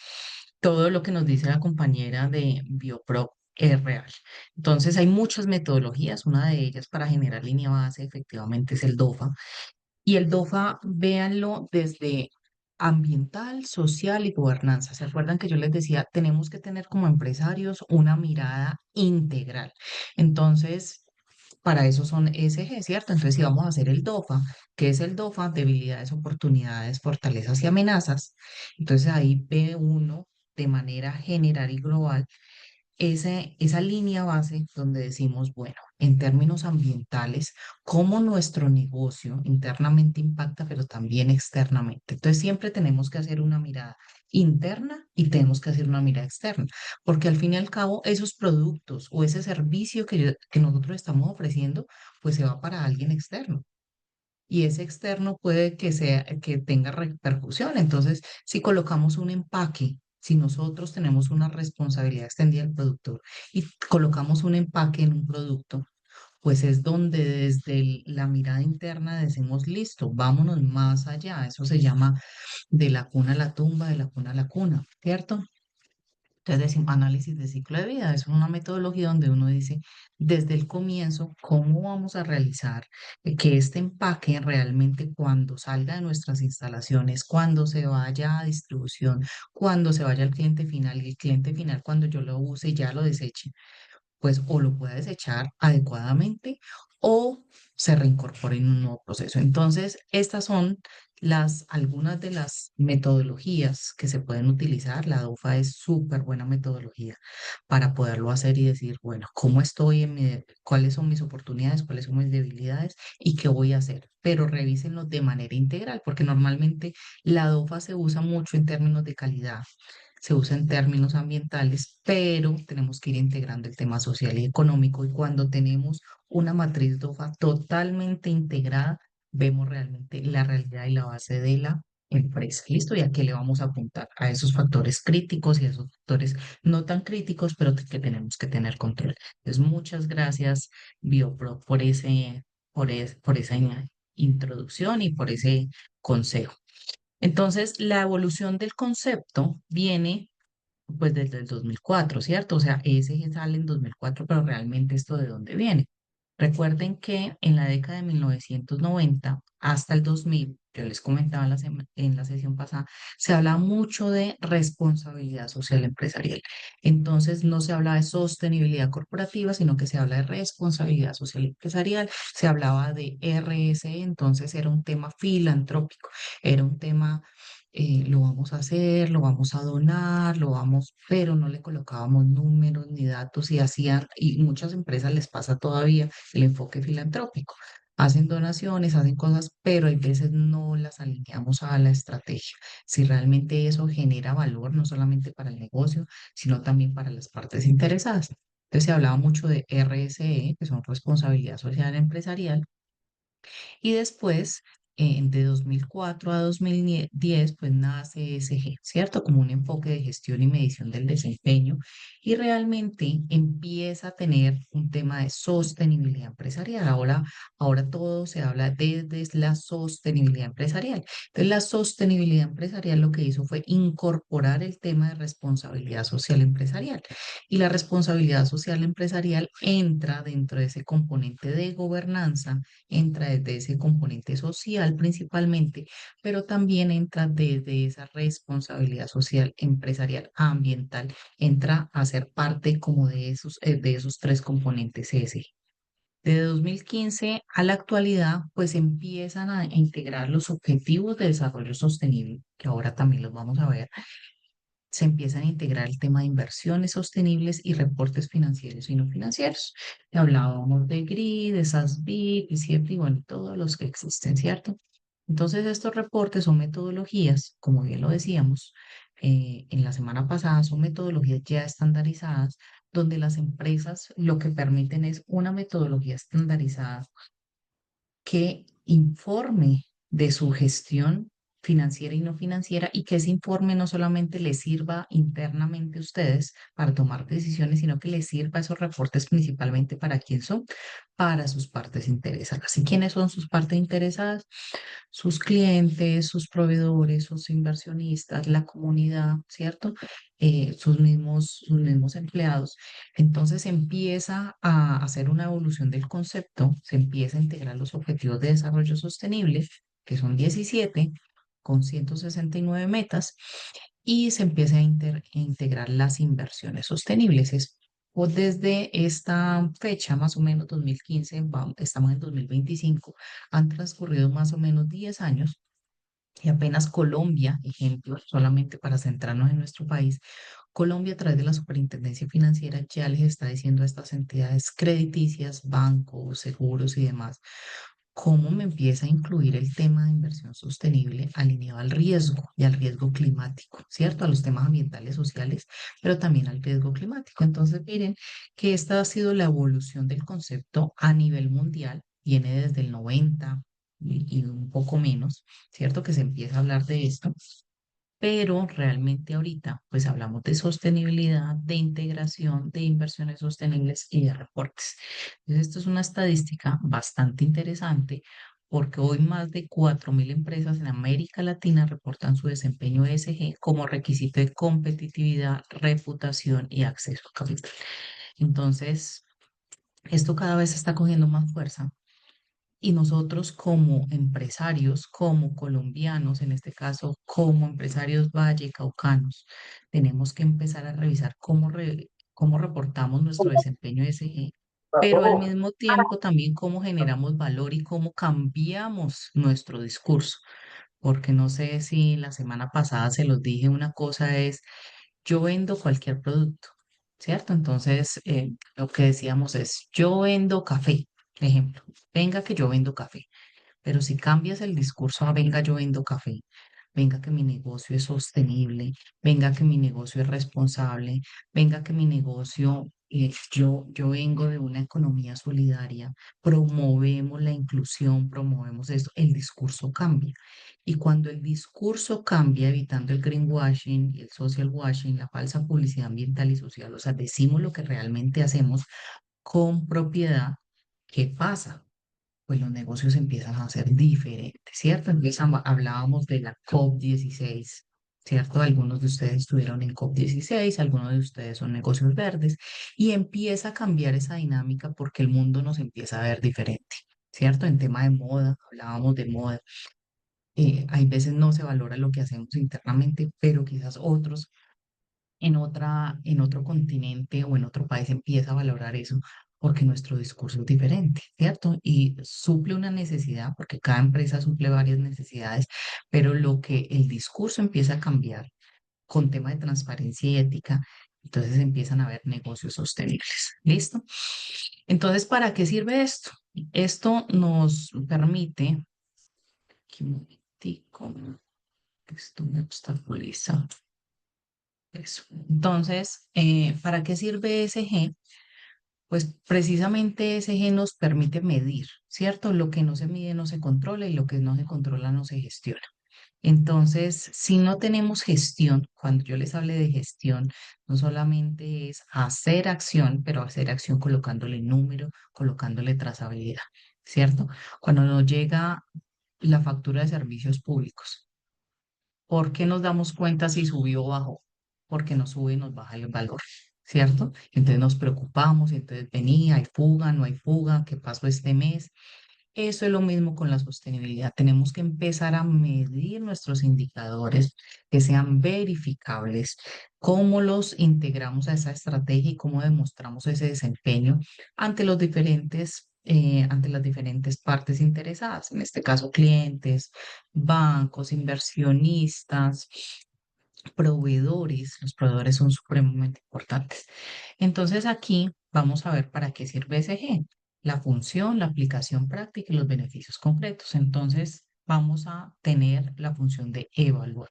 todo lo que nos dice la compañera de Biopro es real. Entonces, hay muchas metodologías. Una de ellas para generar línea base, efectivamente, es el DOFA. Y el DOFA, véanlo desde ambiental, social y gobernanza. ¿Se acuerdan que yo les decía, tenemos que tener como empresarios una mirada integral? Entonces, para eso son ESG, ¿cierto? Entonces, si vamos a hacer el DOFA, ¿qué es el DOFA? Debilidades, oportunidades, fortalezas y amenazas. Entonces, ahí ve uno de manera general y global esa línea base donde decimos, bueno, en términos ambientales, cómo nuestro negocio internamente impacta, pero también externamente. Entonces, siempre tenemos que hacer una mirada interna y tenemos que hacer una mirada externa, porque al fin y al cabo, esos productos o ese servicio que nosotros estamos ofreciendo, pues se va para alguien externo. Y ese externo puede que sea, que tenga repercusión. Entonces, si colocamos un empaque, si nosotros tenemos una responsabilidad extendida del productor y colocamos un empaque en un producto, pues es donde desde la mirada interna decimos, listo, vámonos más allá. Eso se llama de la cuna a la tumba, de la cuna a la cuna, ¿cierto? Entonces decimos análisis de ciclo de vida. Es una metodología donde uno dice desde el comienzo cómo vamos a realizar que este empaque realmente cuando salga de nuestras instalaciones, cuando se vaya a distribución, cuando se vaya al cliente final y el cliente final cuando yo lo use ya lo deseche, pues o lo pueda desechar adecuadamente o se reincorpore en un nuevo proceso. Entonces, estas son algunas de las metodologías que se pueden utilizar. La DOFA es súper buena metodología para poderlo hacer y decir, bueno, ¿cómo estoy cuáles son mis oportunidades, cuáles son mis debilidades y qué voy a hacer? Pero revísenlo de manera integral, porque normalmente la DOFA se usa mucho en términos de calidad, se usa en términos ambientales, pero tenemos que ir integrando el tema social y económico. Y cuando tenemos una matriz DOFA totalmente integrada, vemos realmente la realidad y la base de la empresa. ¿Listo? ¿Y a qué le vamos a apuntar? A esos factores críticos y a esos factores no tan críticos, pero que tenemos que tener control. Entonces, muchas gracias, Biopro, por esa introducción y por ese consejo. Entonces, la evolución del concepto viene pues desde el 2004, ¿cierto? O sea, ese sale en 2004, pero realmente esto de dónde viene. Recuerden que en la década de 1990 hasta el 2000, yo les comentaba en la sesión pasada, se hablaba mucho de responsabilidad social empresarial. Entonces no se hablaba de sostenibilidad corporativa, sino que se habla de responsabilidad social empresarial, se hablaba de RSE, entonces era un tema filantrópico, era un tema lo vamos a hacer, lo vamos a donar, pero no le colocábamos números ni datos y y muchas empresas les pasa todavía el enfoque filantrópico. Hacen donaciones, hacen cosas, pero hay veces no las alineamos a la estrategia. Si realmente eso genera valor, no solamente para el negocio, sino también para las partes interesadas. Entonces se hablaba mucho de RSE, que son responsabilidad social empresarial, y después, de 2004 a 2010, pues nace ESG, ¿cierto? Como un enfoque de gestión y medición del desempeño y realmente empieza a tener un tema de sostenibilidad empresarial. Ahora todo se habla desde la sostenibilidad empresarial. Entonces, la sostenibilidad empresarial lo que hizo fue incorporar el tema de responsabilidad social empresarial. Y la responsabilidad social empresarial entra dentro de ese componente de gobernanza, entra desde ese componente social principalmente, pero también entra desde esa responsabilidad social empresarial ambiental, entra a ser parte como de esos tres componentes ESG. De 2015 a la actualidad, pues empiezan a integrar los objetivos de desarrollo sostenible, que ahora también los vamos a ver. Se empiezan a integrar el tema de inversiones sostenibles y reportes financieros y no financieros. Hablábamos de GRI, de SASB, y bueno, todos los que existen, ¿cierto? Entonces, estos reportes son metodologías, como bien lo decíamos, en la semana pasada, son metodologías ya estandarizadas, donde las empresas lo que permiten es una metodología estandarizada que informe de su gestión financiera y no financiera y que ese informe no solamente les sirva internamente a ustedes para tomar decisiones, sino que les sirva esos reportes principalmente para quién son, para sus partes interesadas. ¿Y quiénes son sus partes interesadas? Sus clientes, sus proveedores, sus inversionistas, la comunidad, ¿cierto? Sus mismos empleados. Entonces se empieza a hacer una evolución del concepto, se empieza a integrar los objetivos de desarrollo sostenible, que son 17, con 169 metas, y se empieza a integrar las inversiones sostenibles. O desde esta fecha, más o menos 2015, estamos en 2025, han transcurrido más o menos 10 años y apenas Colombia, ejemplo, solamente para centrarnos en nuestro país, Colombia, a través de la Superintendencia Financiera, ya les está diciendo a estas entidades crediticias, bancos, seguros y demás, cómo me empieza a incluir el tema de inversión sostenible alineado al riesgo y al riesgo climático, ¿cierto? A los temas ambientales, sociales, pero también al riesgo climático. Entonces, miren que esta ha sido la evolución del concepto a nivel mundial, viene desde el 90 y un poco menos, ¿cierto? Que se empieza a hablar de esto, pero realmente ahorita pues hablamos de sostenibilidad, de integración, de inversiones sostenibles y de reportes. Entonces, esto es una estadística bastante interesante porque hoy más de 4.000 empresas en América Latina reportan su desempeño ESG como requisito de competitividad, reputación y acceso a capital. Entonces, esto cada vez está cogiendo más fuerza y nosotros como empresarios, como colombianos, en este caso como empresarios vallecaucanos, tenemos que empezar a revisar cómo reportamos nuestro desempeño ESG, pero al mismo tiempo también cómo generamos valor y cómo cambiamos nuestro discurso. Porque no sé si la semana pasada se los dije, una cosa es, yo vendo cualquier producto, ¿cierto? Entonces, lo que decíamos es, yo vendo café, ejemplo, venga que yo vendo café. Pero si cambias el discurso a venga, yo vendo café, venga que mi negocio es sostenible, venga que mi negocio es responsable, venga que mi negocio, yo vengo de una economía solidaria, promovemos la inclusión, promovemos esto, el discurso cambia. Y cuando el discurso cambia, evitando el greenwashing y el social washing, la falsa publicidad ambiental y social, o sea, decimos lo que realmente hacemos con propiedad, ¿qué pasa? Pues los negocios empiezan a ser diferentes, ¿cierto? Entonces hablábamos de la COP16, ¿cierto? Algunos de ustedes estuvieron en COP16, algunos de ustedes son negocios verdes, y empieza a cambiar esa dinámica porque el mundo nos empieza a ver diferente, ¿cierto? En tema de moda, hablábamos de moda. Hay veces no se valora lo que hacemos internamente, pero quizás otros en otro continente o en otro país empieza a valorar eso porque nuestro discurso es diferente, ¿cierto? Y suple una necesidad, porque cada empresa suple varias necesidades, pero lo que el discurso empieza a cambiar con tema de transparencia y ética, entonces empiezan a haber negocios sostenibles. ¿Listo? Entonces, ¿para qué sirve esto? Esto nos permite, aquí un momentico, que esto me obstaculiza. Eso. Entonces, ¿para qué sirve ESG? Pues precisamente ESG nos permite medir, ¿cierto? Lo que no se mide no se controla y lo que no se controla no se gestiona. Entonces, si no tenemos gestión, cuando yo les hable de gestión, no solamente es hacer acción, pero hacer acción colocándole número, colocándole trazabilidad, ¿cierto? Cuando nos llega la factura de servicios públicos, ¿por qué nos damos cuenta si subió o bajó? Porque nos sube y nos baja el valor, ¿cierto? Entonces nos preocupamos, entonces venía, hay fuga, no hay fuga, ¿qué pasó este mes? Eso es lo mismo con la sostenibilidad. Tenemos que empezar a medir nuestros indicadores que sean verificables, cómo los integramos a esa estrategia y cómo demostramos ese desempeño ante los ante las diferentes partes interesadas, en este caso clientes, bancos, inversionistas, proveedores. Los proveedores son supremamente importantes. Entonces aquí vamos a ver para qué sirve ESG, la función, la aplicación práctica y los beneficios concretos. Entonces vamos a tener la función de evaluar.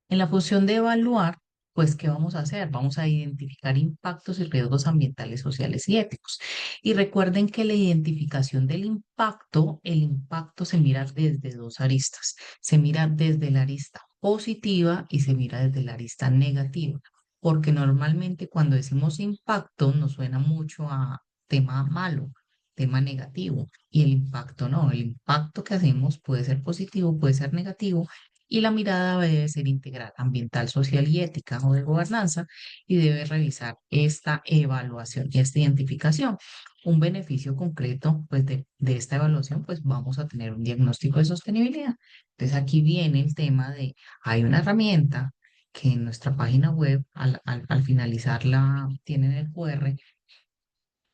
En la función de evaluar, pues, ¿qué vamos a hacer? Vamos a identificar impactos y riesgos ambientales, sociales y éticos. Y recuerden que la identificación del impacto, el impacto se mira desde dos aristas. Se mira desde la arista positiva y se mira desde la arista negativa. Porque normalmente cuando decimos impacto nos suena mucho a tema malo, tema negativo. Y el impacto no, el impacto que hacemos puede ser positivo, puede ser negativo y la mirada debe ser integral, ambiental, social y ética o de gobernanza y debe revisar esta evaluación y esta identificación. Un beneficio concreto pues, de esta evaluación, pues vamos a tener un diagnóstico de sostenibilidad. Entonces aquí viene el tema de, hay una herramienta que en nuestra página web, al finalizarla, tienen el QR,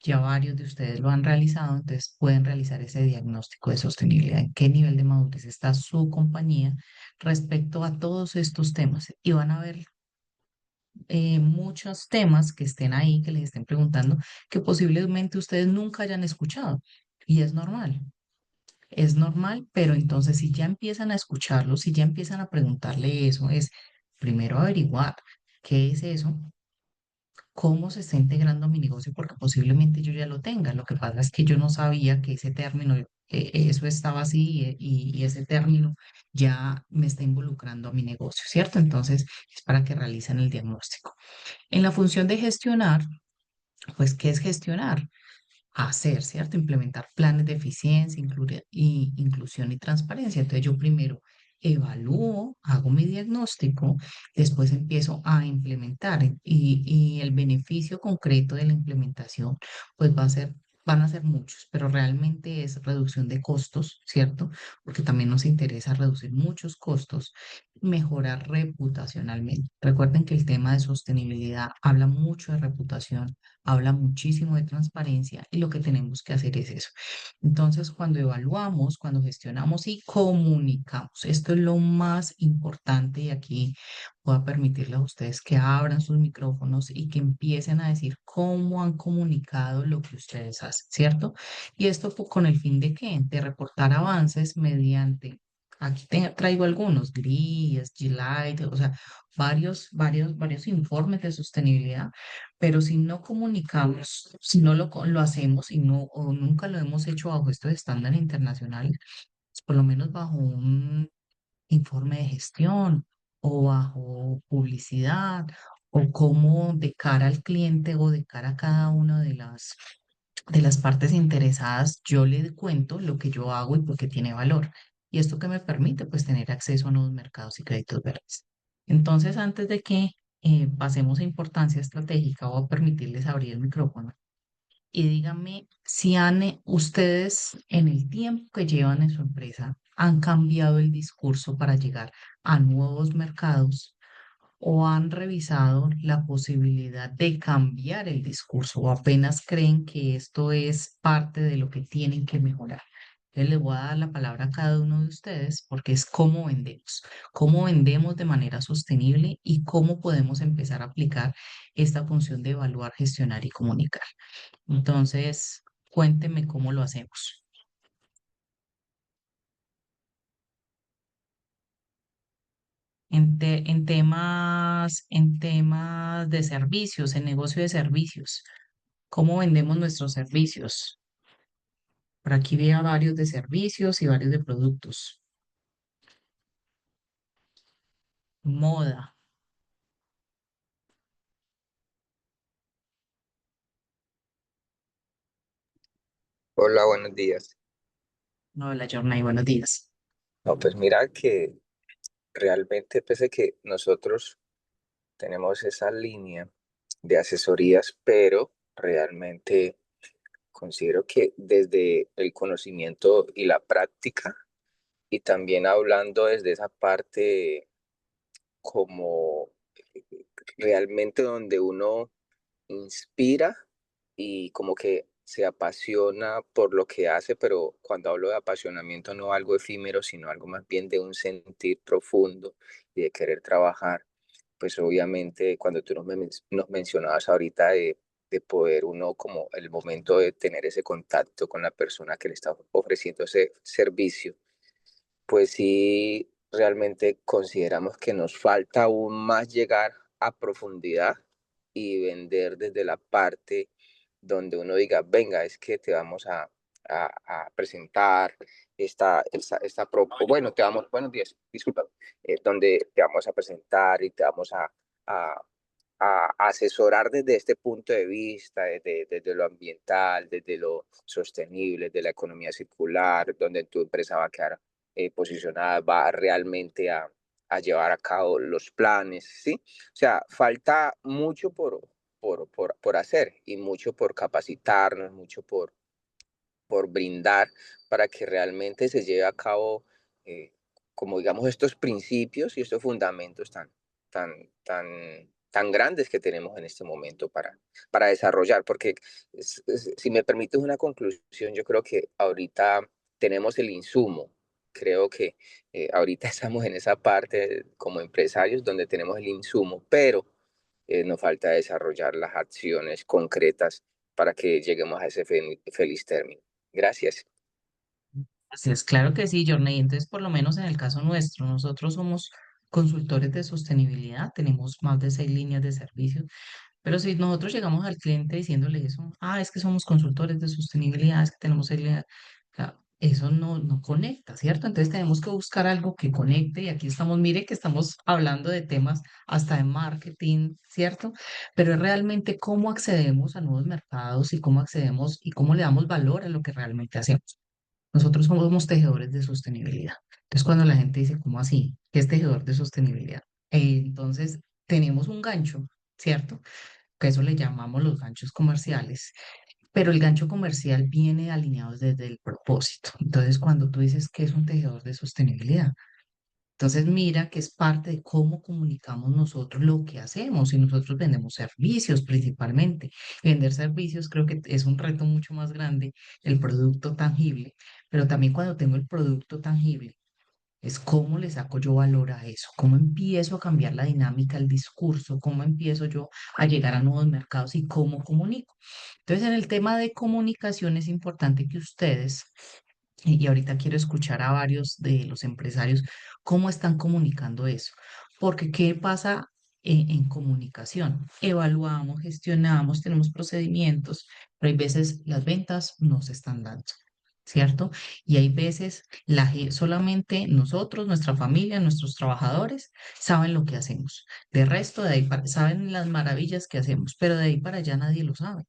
ya varios de ustedes lo han realizado, entonces pueden realizar ese diagnóstico de sostenibilidad, en qué nivel de madurez está su compañía respecto a todos estos temas y van a ver muchos temas que estén ahí, que les estén preguntando, que posiblemente ustedes nunca hayan escuchado. Y es normal. Es normal, pero entonces si ya empiezan a escucharlo, si ya empiezan a preguntarle eso, es primero averiguar qué es eso, cómo se está integrando a mi negocio, porque posiblemente yo ya lo tenga. Lo que pasa es que yo no sabía que ese término, eso estaba así y ese término ya me está involucrando a mi negocio, ¿cierto? Entonces es para que realicen el diagnóstico. En la función de gestionar, pues, ¿qué es gestionar? Hacer, ¿cierto? Implementar planes de eficiencia, inclusión y transparencia. Entonces yo primero evalúo, hago mi diagnóstico, después empiezo a implementar y el beneficio concreto de la implementación pues van a ser muchos, pero realmente es reducción de costos, ¿cierto? Porque también nos interesa reducir muchos costos, mejorar reputacionalmente. Recuerden que el tema de sostenibilidad habla mucho de reputación, habla muchísimo de transparencia y lo que tenemos que hacer es eso. Entonces, cuando evaluamos, cuando gestionamos y comunicamos, esto es lo más importante y aquí voy a permitirles a ustedes que abran sus micrófonos y que empiecen a decir cómo han comunicado lo que ustedes hacen, ¿cierto? Y esto con el fin de qué? De reportar avances mediante, aquí traigo algunos, GRI, SG o sea, varios informes de sostenibilidad, pero si no comunicamos, si no lo hacemos y no, o nunca lo hemos hecho bajo estos estándares internacionales, pues por lo menos bajo un informe de gestión o bajo publicidad o como de cara al cliente o de cara a cada una de las partes interesadas, yo le cuento lo que yo hago y por qué tiene valor. Y esto que me permite, pues, tener acceso a nuevos mercados y créditos verdes. Entonces, antes de que pasemos a importancia estratégica, voy a permitirles abrir el micrófono y díganme si ustedes en el tiempo que llevan en su empresa han cambiado el discurso para llegar a nuevos mercados o han revisado la posibilidad de cambiar el discurso o apenas creen que esto es parte de lo que tienen que mejorar. Entonces les voy a dar la palabra a cada uno de ustedes porque es cómo vendemos de manera sostenible y cómo podemos empezar a aplicar esta función de evaluar, gestionar y comunicar. Entonces, cuéntenme cómo lo hacemos. En temas de servicios, en negocio de servicios, ¿cómo vendemos nuestros servicios? Por aquí veo varios de servicios y varios de productos. Moda. Hola, buenos días. Hola, Jornay, buenos días. No, pues mira que realmente pese que nosotros tenemos esa línea de asesorías, pero realmente considero que desde el conocimiento y la práctica, y también hablando desde esa parte como realmente donde uno inspira y como que se apasiona por lo que hace, pero cuando hablo de apasionamiento no algo efímero, sino algo más bien de un sentir profundo y de querer trabajar. Pues obviamente cuando tú nos mencionabas ahorita de poder uno como el momento de tener ese contacto con la persona que le está ofreciendo ese servicio, pues sí, realmente consideramos que nos falta aún más llegar a profundidad y vender desde la parte donde uno diga, venga, es que te vamos a presentar bueno, te vamos, buenos días, disculpa, donde te vamos a presentar y te vamos a, a asesorar desde este punto de vista, desde lo ambiental, desde lo sostenible, de la economía circular, donde tu empresa va a quedar posicionada, va realmente a llevar a cabo los planes, ¿sí? O sea, falta mucho por hacer y mucho por capacitarnos, mucho por brindar para que realmente se lleve a cabo, como digamos, estos principios y estos fundamentos tan grandes que tenemos en este momento para desarrollar. Porque si me permites una conclusión, yo creo que ahorita tenemos el insumo. Creo que ahorita estamos en esa parte como empresarios donde tenemos el insumo, pero nos falta desarrollar las acciones concretas para que lleguemos a ese feliz término. Gracias. Así es, claro que sí, Journey. Entonces, por lo menos en el caso nuestro, nosotros somos consultores de sostenibilidad, tenemos más de 6 líneas de servicios, pero si nosotros llegamos al cliente diciéndole eso, es que somos consultores de sostenibilidad, es que tenemos 6 líneas, eso no conecta, ¿cierto? Entonces tenemos que buscar algo que conecte y aquí estamos, mire que estamos hablando de temas hasta de marketing, ¿cierto? Pero es realmente cómo accedemos a nuevos mercados y cómo accedemos y cómo le damos valor a lo que realmente hacemos. Nosotros somos tejedores de sostenibilidad. Entonces, cuando la gente dice, ¿cómo así? ¿Qué es tejedor de sostenibilidad? Entonces, tenemos un gancho, ¿cierto? Que eso le llamamos los ganchos comerciales, pero el gancho comercial viene alineado desde el propósito. Entonces, cuando tú dices que es un tejedor de sostenibilidad, entonces mira que es parte de cómo comunicamos nosotros lo que hacemos y nosotros vendemos servicios principalmente. Vender servicios creo que es un reto mucho más grande, el producto tangible, pero también cuando tengo el producto tangible, es cómo le saco yo valor a eso, cómo empiezo a cambiar la dinámica, el discurso, cómo empiezo yo a llegar a nuevos mercados y cómo comunico. Entonces, en el tema de comunicación es importante que ustedes, y ahorita quiero escuchar a varios de los empresarios, cómo están comunicando eso. Porque, ¿qué pasa en comunicación? Evaluamos, gestionamos, tenemos procedimientos, pero hay veces las ventas no se están dando. ¿Cierto? Y hay veces solamente nosotros, nuestra familia, nuestros trabajadores saben lo que hacemos. De resto, de ahí saben las maravillas que hacemos, pero de ahí para allá nadie lo sabe,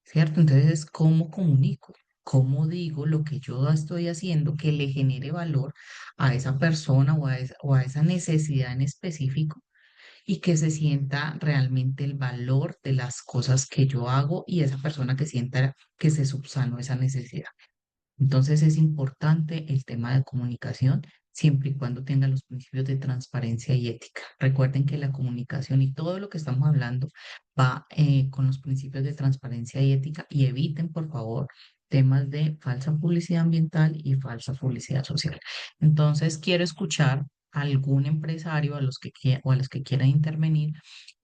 ¿cierto? Entonces, ¿cómo comunico? ¿Cómo digo lo que yo estoy haciendo que le genere valor a esa persona o a esa necesidad en específico y que se sienta realmente el valor de las cosas que yo hago y esa persona que sienta que se subsanó esa necesidad? Entonces es importante el tema de comunicación siempre y cuando tenga los principios de transparencia y ética. Recuerden que la comunicación y todo lo que estamos hablando va con los principios de transparencia y ética y eviten, por favor, temas de falsa publicidad ambiental y falsa publicidad social. Entonces quiero escuchar a algún empresario o a los que quieran intervenir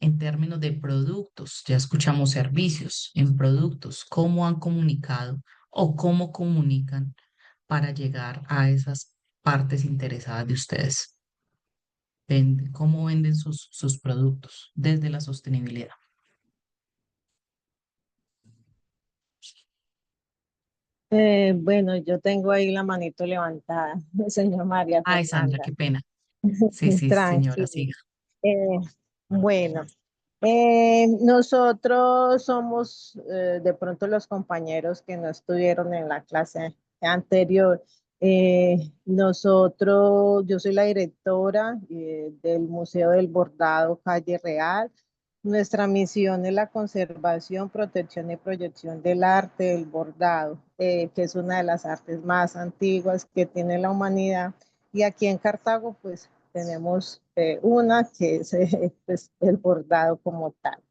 en términos de productos. Ya escuchamos servicios en productos, cómo han comunicado o cómo comunican para llegar a esas partes interesadas de ustedes. ¿Cómo venden sus productos desde la sostenibilidad? Bueno, yo tengo ahí la manito levantada, señor María Ay, Sandra, Fernanda. qué pena. Sí, sí, señora, Tranquilo. siga. Eh, bueno, nosotros somos de pronto los compañeros que no estuvieron en la clase anterior. Yo soy la directora del Museo del Bordado Calle Real. Nuestra misión es la conservación, protección y proyección del arte del bordado, que es una de las artes más antiguas que tiene la humanidad. Y aquí en Cartago, pues tenemos una que es pues, el bordado como tal.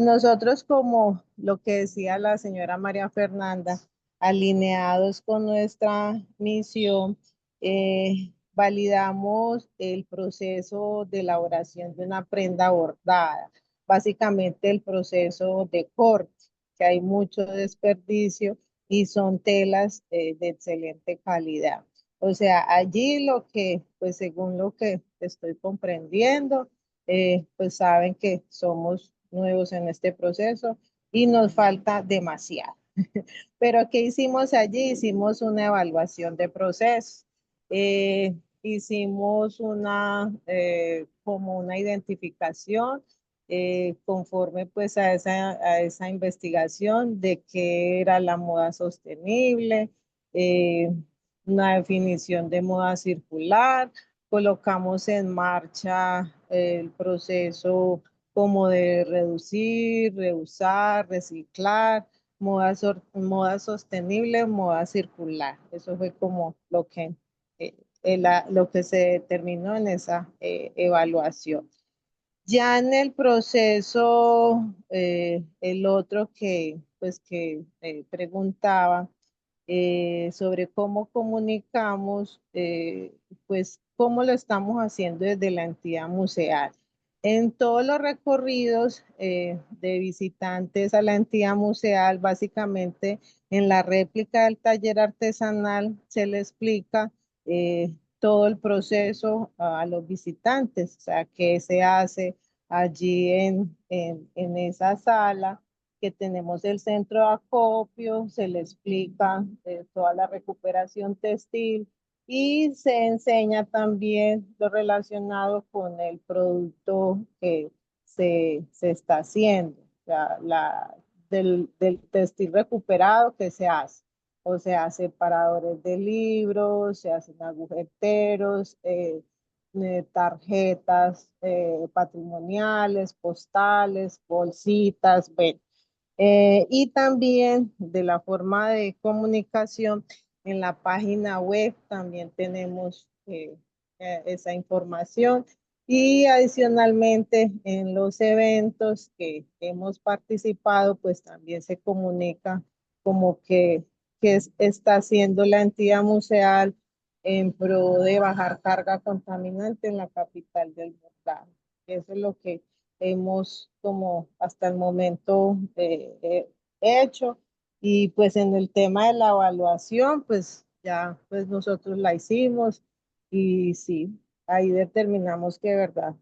Nosotros, como lo que decía la señora María Fernanda, alineados con nuestra misión, validamos el proceso de elaboración de una prenda bordada, básicamente el proceso de corte, que hay mucho desperdicio y son telas de excelente calidad. O sea, allí lo que, pues según lo que estoy comprendiendo, pues saben que somos nuevos en este proceso y nos falta demasiado. Pero ¿qué hicimos allí? Hicimos una evaluación de proceso. Hicimos como una identificación conforme pues a esa investigación de qué era la moda sostenible, eh, una definición de moda circular, colocamos en marcha el proceso como de reducir, reusar, reciclar, moda sostenible, moda circular. Eso fue como lo que se determinó en esa evaluación. Ya en el proceso, el otro que preguntaba sobre cómo comunicamos, pues cómo lo estamos haciendo desde la entidad museal. En todos los recorridos de visitantes a la entidad museal, básicamente en la réplica del taller artesanal se le explica todo el proceso a los visitantes, o sea, qué se hace allí en esa sala, que tenemos el centro de acopio, se le explica toda la recuperación textil, y se enseña también lo relacionado con el producto que se está haciendo, o sea, del textil recuperado que se hace. O sea, separadores de libros, se hacen agujeteros, tarjetas patrimoniales, postales, bolsitas, bueno. Y también de la forma de comunicación, en la página web también tenemos esa información, y adicionalmente en los eventos que hemos participado, pues también se comunica como que está haciendo la entidad museal en pro de bajar carga contaminante en la capital del bordado. Eso es lo que hemos como hasta el momento hecho. Y pues en el tema de la evaluación, pues ya pues nosotros la hicimos, y sí, ahí determinamos que de verdad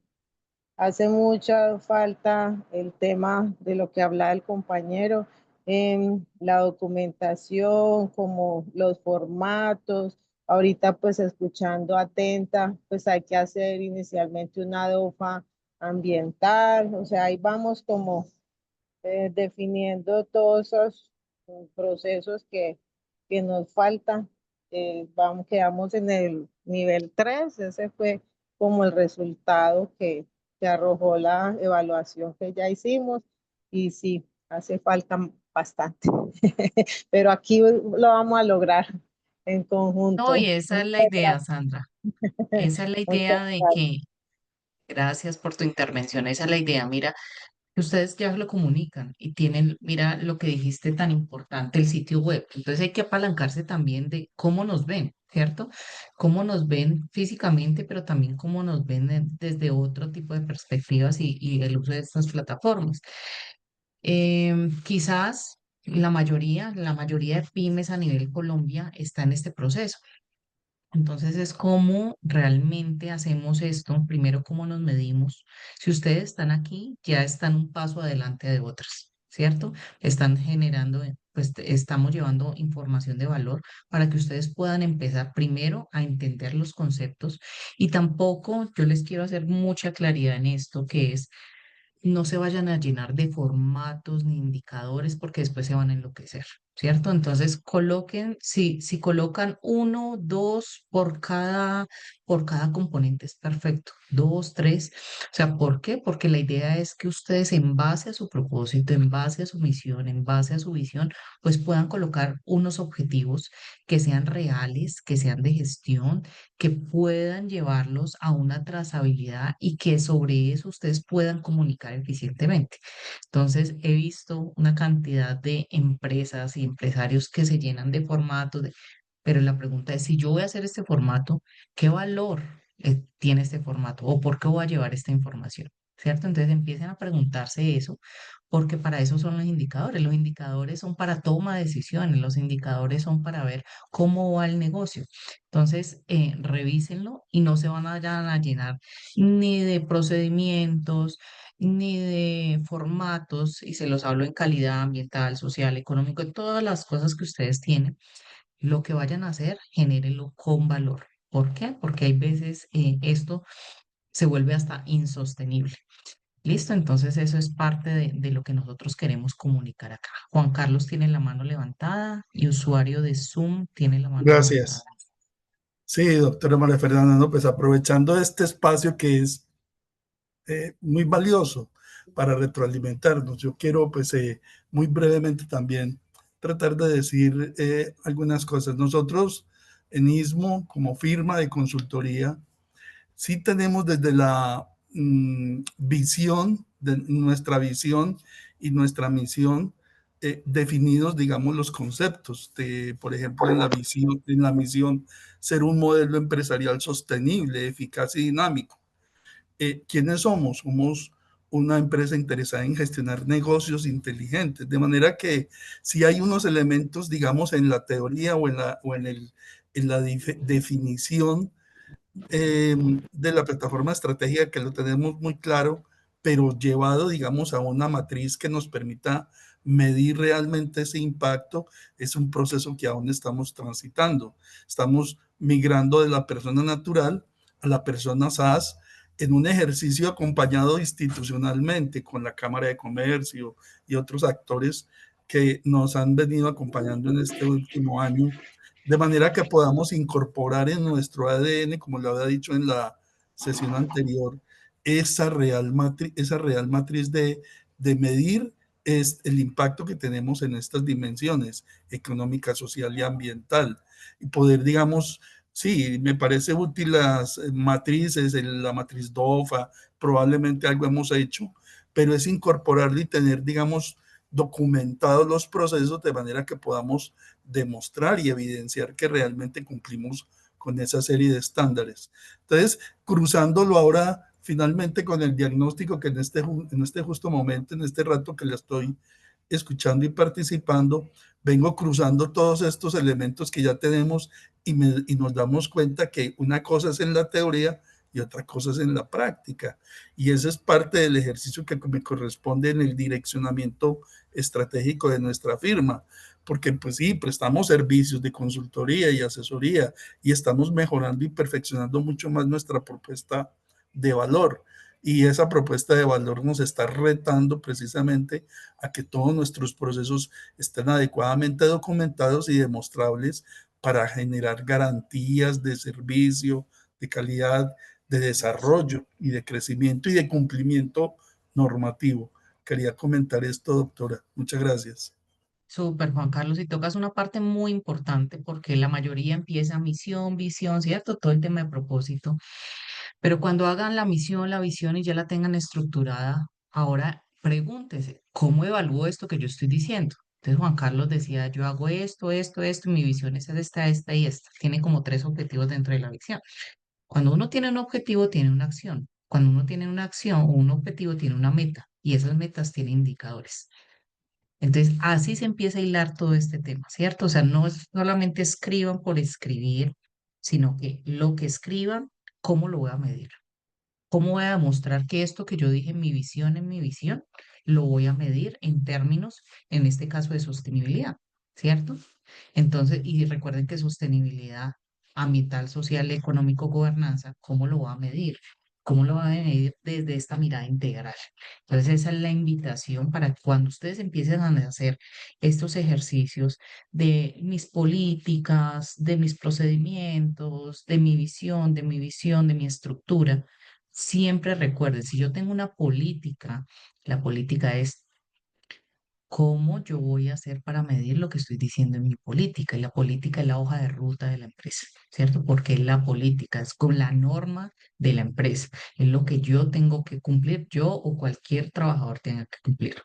hace mucha falta el tema de lo que hablaba el compañero en la documentación, como los formatos. Ahorita pues escuchando atenta, pues hay que hacer inicialmente una DOFA ambiental, o sea, ahí vamos como definiendo todos esos procesos que nos faltan. Quedamos en el nivel 3, ese fue como el resultado que arrojó la evaluación que ya hicimos, y sí, hace falta bastante, pero aquí lo vamos a lograr en No, y conjunto. esa es la Muchas idea, Sandra. gracias. Esa es la Muchas idea de gracias. que, gracias por tu intervención, esa es la idea. Mira, que ustedes ya lo comunican y tienen, mira lo que dijiste tan importante, el sitio web. Entonces hay que apalancarse también de cómo nos ven, ¿cierto? Cómo nos ven físicamente, pero también cómo nos ven desde otro tipo de perspectivas y el uso de estas plataformas. Quizás la mayoría de pymes a nivel Colombia está en este proceso. Entonces es cómo realmente hacemos esto, primero cómo nos medimos. Si ustedes están aquí, ya están un paso adelante de otras, ¿cierto? Están generando, pues estamos llevando información de valor para que ustedes puedan empezar primero a entender los conceptos, y tampoco yo les quiero hacer mucha claridad en esto, que es no se vayan a llenar de formatos ni indicadores porque después se van a enloquecer, ¿cierto? Entonces coloquen, si colocan uno, dos por cada componente es perfecto, dos, tres. O sea, ¿por qué? Porque la idea es que ustedes en base a su propósito, en base a su misión, en base a su visión, pues puedan colocar unos objetivos que sean reales, que sean de gestión, que puedan llevarlos a una trazabilidad y que sobre eso ustedes puedan comunicar eficientemente. Entonces, he visto una cantidad de empresas y empresarios que se llenan de formatos, pero la pregunta es, si yo voy a hacer este formato, ¿qué valor tiene este formato? ¿O por qué voy a llevar esta información? ¿Cierto? Entonces empiecen a preguntarse eso, porque para eso son los indicadores. Los indicadores son para toma de decisiones, los indicadores son para ver cómo va el negocio. Entonces, revísenlo y no se van a llenar ni de procedimientos, ni de formatos, y se los hablo en calidad ambiental, social, económico, todas las cosas que ustedes tienen. Lo que vayan a hacer, genérenlo con valor. ¿Por qué? Porque hay veces esto se vuelve hasta insostenible. Listo, entonces eso es parte de lo que nosotros queremos comunicar acá. Juan Carlos tiene la mano levantada y usuario de Zoom tiene la mano levantada. Gracias. Sí, doctora María Fernanda, no, pues aprovechando este espacio que es muy valioso para retroalimentarnos, yo quiero pues muy brevemente también tratar de decir algunas cosas. Nosotros en ISMO, como firma de consultoría, sí tenemos desde la visión, de nuestra visión y nuestra misión, definidos, digamos, los conceptos de, por ejemplo, en la misión, ser un modelo empresarial sostenible, eficaz y dinámico. ¿quiénes somos? Somos una empresa interesada en gestionar negocios inteligentes, de manera que si hay unos elementos, digamos, en la teoría en la definición de la plataforma estratégica que lo tenemos muy claro, pero llevado, digamos, a una matriz que nos permita medir realmente ese impacto, es un proceso que aún estamos transitando. Estamos migrando de la persona natural a la persona SaaS en un ejercicio acompañado institucionalmente con la Cámara de Comercio y otros actores que nos han venido acompañando en este último año, de manera que podamos incorporar en nuestro ADN, como lo había dicho en la sesión anterior, esa real matriz de medir el impacto que tenemos en estas dimensiones económica, social y ambiental. Y poder, digamos, sí, me parece útil las matrices, la matriz DOFA, probablemente algo hemos hecho, pero es incorporarlo y tener, digamos, documentados los procesos de manera que podamos demostrar y evidenciar que realmente cumplimos con esa serie de estándares. Entonces, cruzándolo ahora finalmente con el diagnóstico que en este justo momento, en este rato que le estoy escuchando y participando, vengo cruzando todos estos elementos que ya tenemos y nos damos cuenta que una cosa es en la teoría y otra cosa es en la práctica. Y ese es parte del ejercicio que me corresponde en el direccionamiento estratégico de nuestra firma, porque pues sí, prestamos servicios de consultoría y asesoría y estamos mejorando y perfeccionando mucho más nuestra propuesta de valor. Y esa propuesta de valor nos está retando precisamente a que todos nuestros procesos estén adecuadamente documentados y demostrables para generar garantías de servicio, de calidad, de desarrollo y de crecimiento y de cumplimiento normativo. Quería comentar esto, doctora. Muchas gracias. Súper, Juan Carlos, y tocas una parte muy importante porque la mayoría empieza misión, visión, ¿cierto? Todo el tema de propósito. Pero cuando hagan la misión, la visión y ya la tengan estructurada, ahora pregúntese, ¿cómo evalúo esto que yo estoy diciendo? Entonces Juan Carlos decía, yo hago esto, y mi visión es esta y esta. Tiene como tres objetivos dentro de la visión. Cuando uno tiene un objetivo, tiene una acción. Cuando uno tiene una acción o un objetivo, tiene una meta. Y esas metas tienen indicadores. Entonces, así se empieza a hilar todo este tema, ¿cierto? O sea, no es solamente escriban por escribir, sino que lo que escriban, ¿cómo lo voy a medir? ¿Cómo voy a demostrar que esto que yo dije en mi visión, lo voy a medir en términos, en este caso, de sostenibilidad, ¿cierto? Entonces, y recuerden que sostenibilidad ambiental, social, económico, gobernanza, ¿cómo lo va a medir? ¿Cómo lo va a medir desde esta mirada integral? Entonces, esa es la invitación para que cuando ustedes empiecen a hacer estos ejercicios de mis políticas, de mis procedimientos, de mi visión, de mi estructura, siempre recuerden, si yo tengo una política, la política es cómo yo voy a hacer para medir lo que estoy diciendo en mi política. Y la política es la hoja de ruta de la empresa, ¿cierto? Porque la política es con la norma de la empresa. Es lo que yo tengo que cumplir, yo o cualquier trabajador tenga que cumplir.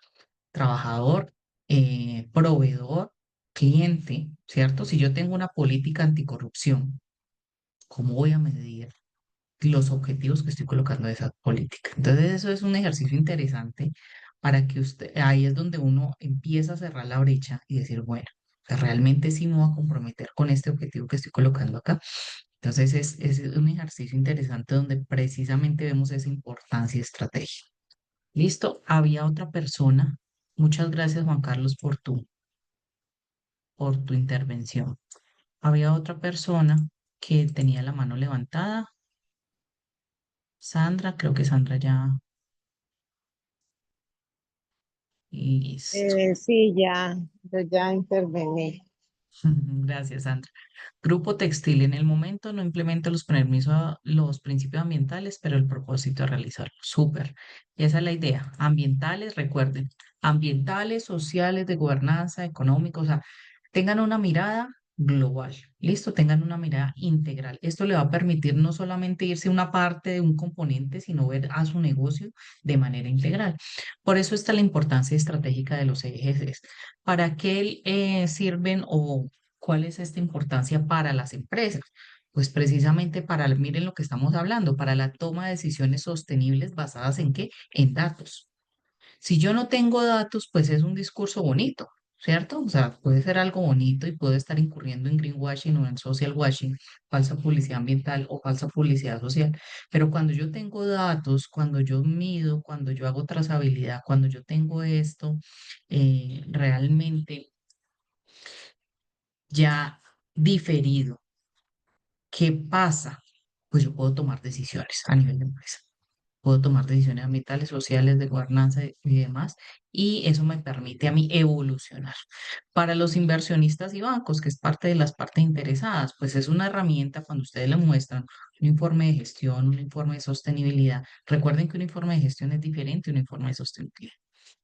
Trabajador, proveedor, cliente, ¿cierto? Si yo tengo una política anticorrupción, ¿cómo voy a medir los objetivos que estoy colocando de esa política? Entonces, eso es un ejercicio interesante para que usted, ahí es donde uno empieza a cerrar la brecha y decir, bueno, o sea, realmente sí me voy a comprometer con este objetivo que estoy colocando acá. Entonces, es un ejercicio interesante donde precisamente vemos esa importancia y estrategia. Listo, había otra persona. Muchas gracias, Juan Carlos, por tu intervención. Había otra persona que tenía la mano levantada. Sandra, creo que Sandra ya. Listo. Sí, yo ya intervení. Gracias, Sandra. Grupo Textil en el momento no implementa los principios ambientales, pero el propósito es realizarlo. Súper. Y esa es la idea. Ambientales, recuerden, ambientales, sociales, de gobernanza, económicos, o sea, tengan una mirada global. Listo, tengan una mirada integral. Esto le va a permitir no solamente irse a una parte de un componente, sino ver a su negocio de manera integral. Por eso está la importancia estratégica de los ejes. ¿Para qué sirven o cuál es esta importancia para las empresas? Pues precisamente miren lo que estamos hablando, para la toma de decisiones sostenibles basadas ¿en qué? En datos. Si yo no tengo datos, pues es un discurso bonito, ¿cierto? O sea, puede ser algo bonito y puedo estar incurriendo en greenwashing o en social washing, falsa publicidad ambiental o falsa publicidad social. Pero cuando yo tengo datos, cuando yo mido, cuando yo hago trazabilidad, cuando yo tengo esto, realmente ya diferido, ¿qué pasa? Pues yo puedo tomar decisiones a nivel de empresa. Puedo tomar decisiones ambientales, sociales, de gobernanza y demás, y eso me permite a mí evolucionar. Para los inversionistas y bancos, que es parte de las partes interesadas, pues es una herramienta cuando ustedes le muestran un informe de gestión, un informe de sostenibilidad. Recuerden que un informe de gestión es diferente a un informe de sostenibilidad.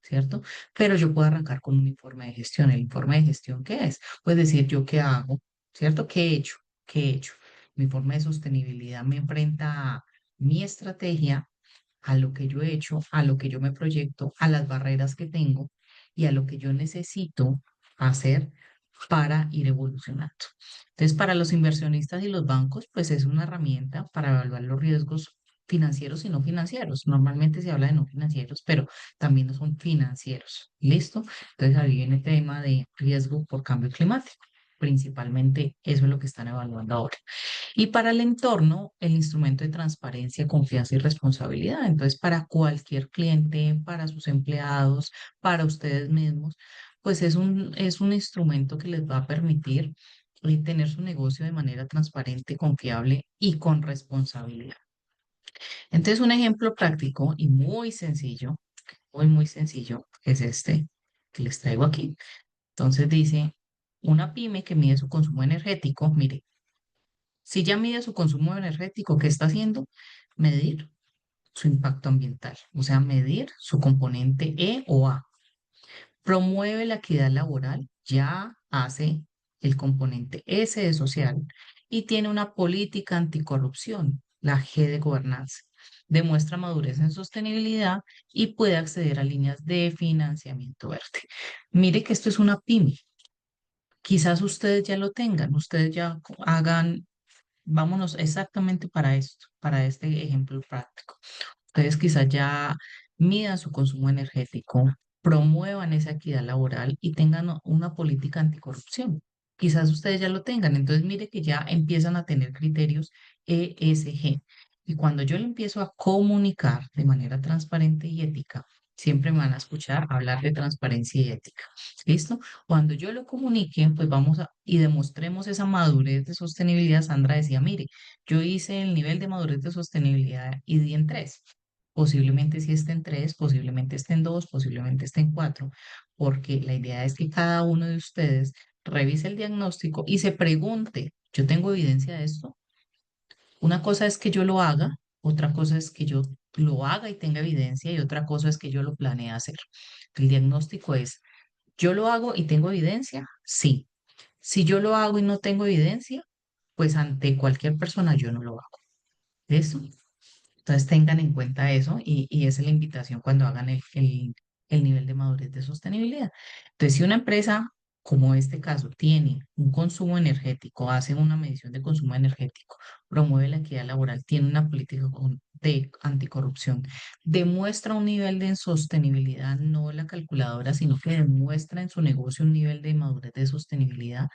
¿Cierto? Pero yo puedo arrancar con un informe de gestión. ¿El informe de gestión qué es? Pues decir yo qué hago, ¿cierto? ¿Qué he hecho? ¿Qué he hecho? Mi informe de sostenibilidad me enfrenta a mi estrategia, a lo que yo he hecho, a lo que yo me proyecto, a las barreras que tengo y a lo que yo necesito hacer para ir evolucionando. Entonces, para los inversionistas y los bancos, pues es una herramienta para evaluar los riesgos financieros y no financieros. Normalmente se habla de no financieros, pero también no son financieros. ¿Listo? Entonces, ahí viene el tema de riesgo por cambio climático. Principalmente eso es lo que están evaluando ahora. Y para el entorno, el instrumento de transparencia, confianza y responsabilidad. Entonces, para cualquier cliente, para sus empleados, para ustedes mismos, pues es un instrumento que les va a permitir tener su negocio de manera transparente, confiable y con responsabilidad. Entonces, un ejemplo práctico y muy sencillo, es este que les traigo aquí. Entonces dice, una pyme que mide su consumo energético, mire, si ya mide su consumo energético, ¿qué está haciendo? Medir su impacto ambiental, o sea, medir su componente E o A. Promueve la equidad laboral, ya hace el componente S de social y tiene una política anticorrupción, la G de gobernanza. Demuestra madurez en sostenibilidad y puede acceder a líneas de financiamiento verde. Mire que esto es una pyme. Quizás ustedes ya lo tengan, ustedes ya hagan. Vámonos exactamente para esto, para este ejemplo práctico. Ustedes quizás ya midan su consumo energético, promuevan esa equidad laboral y tengan una política anticorrupción. Quizás ustedes ya lo tengan. Entonces, mire que ya empiezan a tener criterios ESG. Y cuando yo le empiezo a comunicar de manera transparente y ética, siempre me van a escuchar hablar de transparencia y ética. ¿Listo? Cuando yo lo comunique, pues y demostremos esa madurez de sostenibilidad. Sandra decía, mire, yo hice el nivel de madurez de sostenibilidad y di en 3. Posiblemente si esté en 3, posiblemente esté en 2, posiblemente esté en 4, porque la idea es que cada uno de ustedes revise el diagnóstico y se pregunte, ¿yo tengo evidencia de esto? Una cosa es que yo lo haga, otra cosa es que yo lo haga y tenga evidencia y otra cosa es que yo lo planee hacer. El diagnóstico es, ¿yo lo hago y tengo evidencia? Sí. Si yo lo hago y no tengo evidencia, pues ante cualquier persona yo no lo hago. ¿Eso? Entonces tengan en cuenta eso y esa es la invitación cuando hagan el nivel de madurez de sostenibilidad. Entonces, si una empresa, como este caso, tiene un consumo energético, hace una medición de consumo energético, promueve la equidad laboral, tiene una política de anticorrupción, demuestra un nivel de sostenibilidad, no la calculadora, sino que demuestra en su negocio un nivel de madurez de sostenibilidad,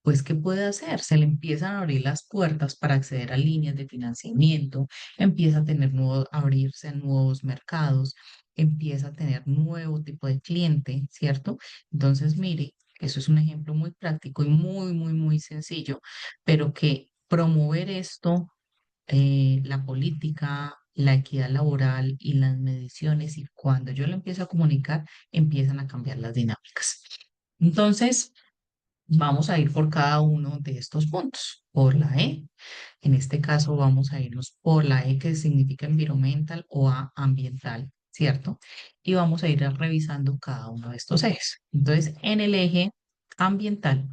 pues, ¿qué puede hacer? Se le empiezan a abrir las puertas para acceder a líneas de financiamiento, empieza a tener abrirse a nuevos mercados, empieza a tener nuevo tipo de cliente, ¿cierto? Entonces, mire, eso es un ejemplo muy práctico y muy sencillo, pero que promover esto, la política, la equidad laboral y las mediciones, y cuando yo lo empiezo a comunicar, empiezan a cambiar las dinámicas. Entonces, vamos a ir por cada uno de estos puntos, por la E. En este caso vamos a irnos por la E, que significa environmental, o A, ambiental, ¿cierto? Y vamos a ir revisando cada uno de estos ejes. Entonces, en el eje ambiental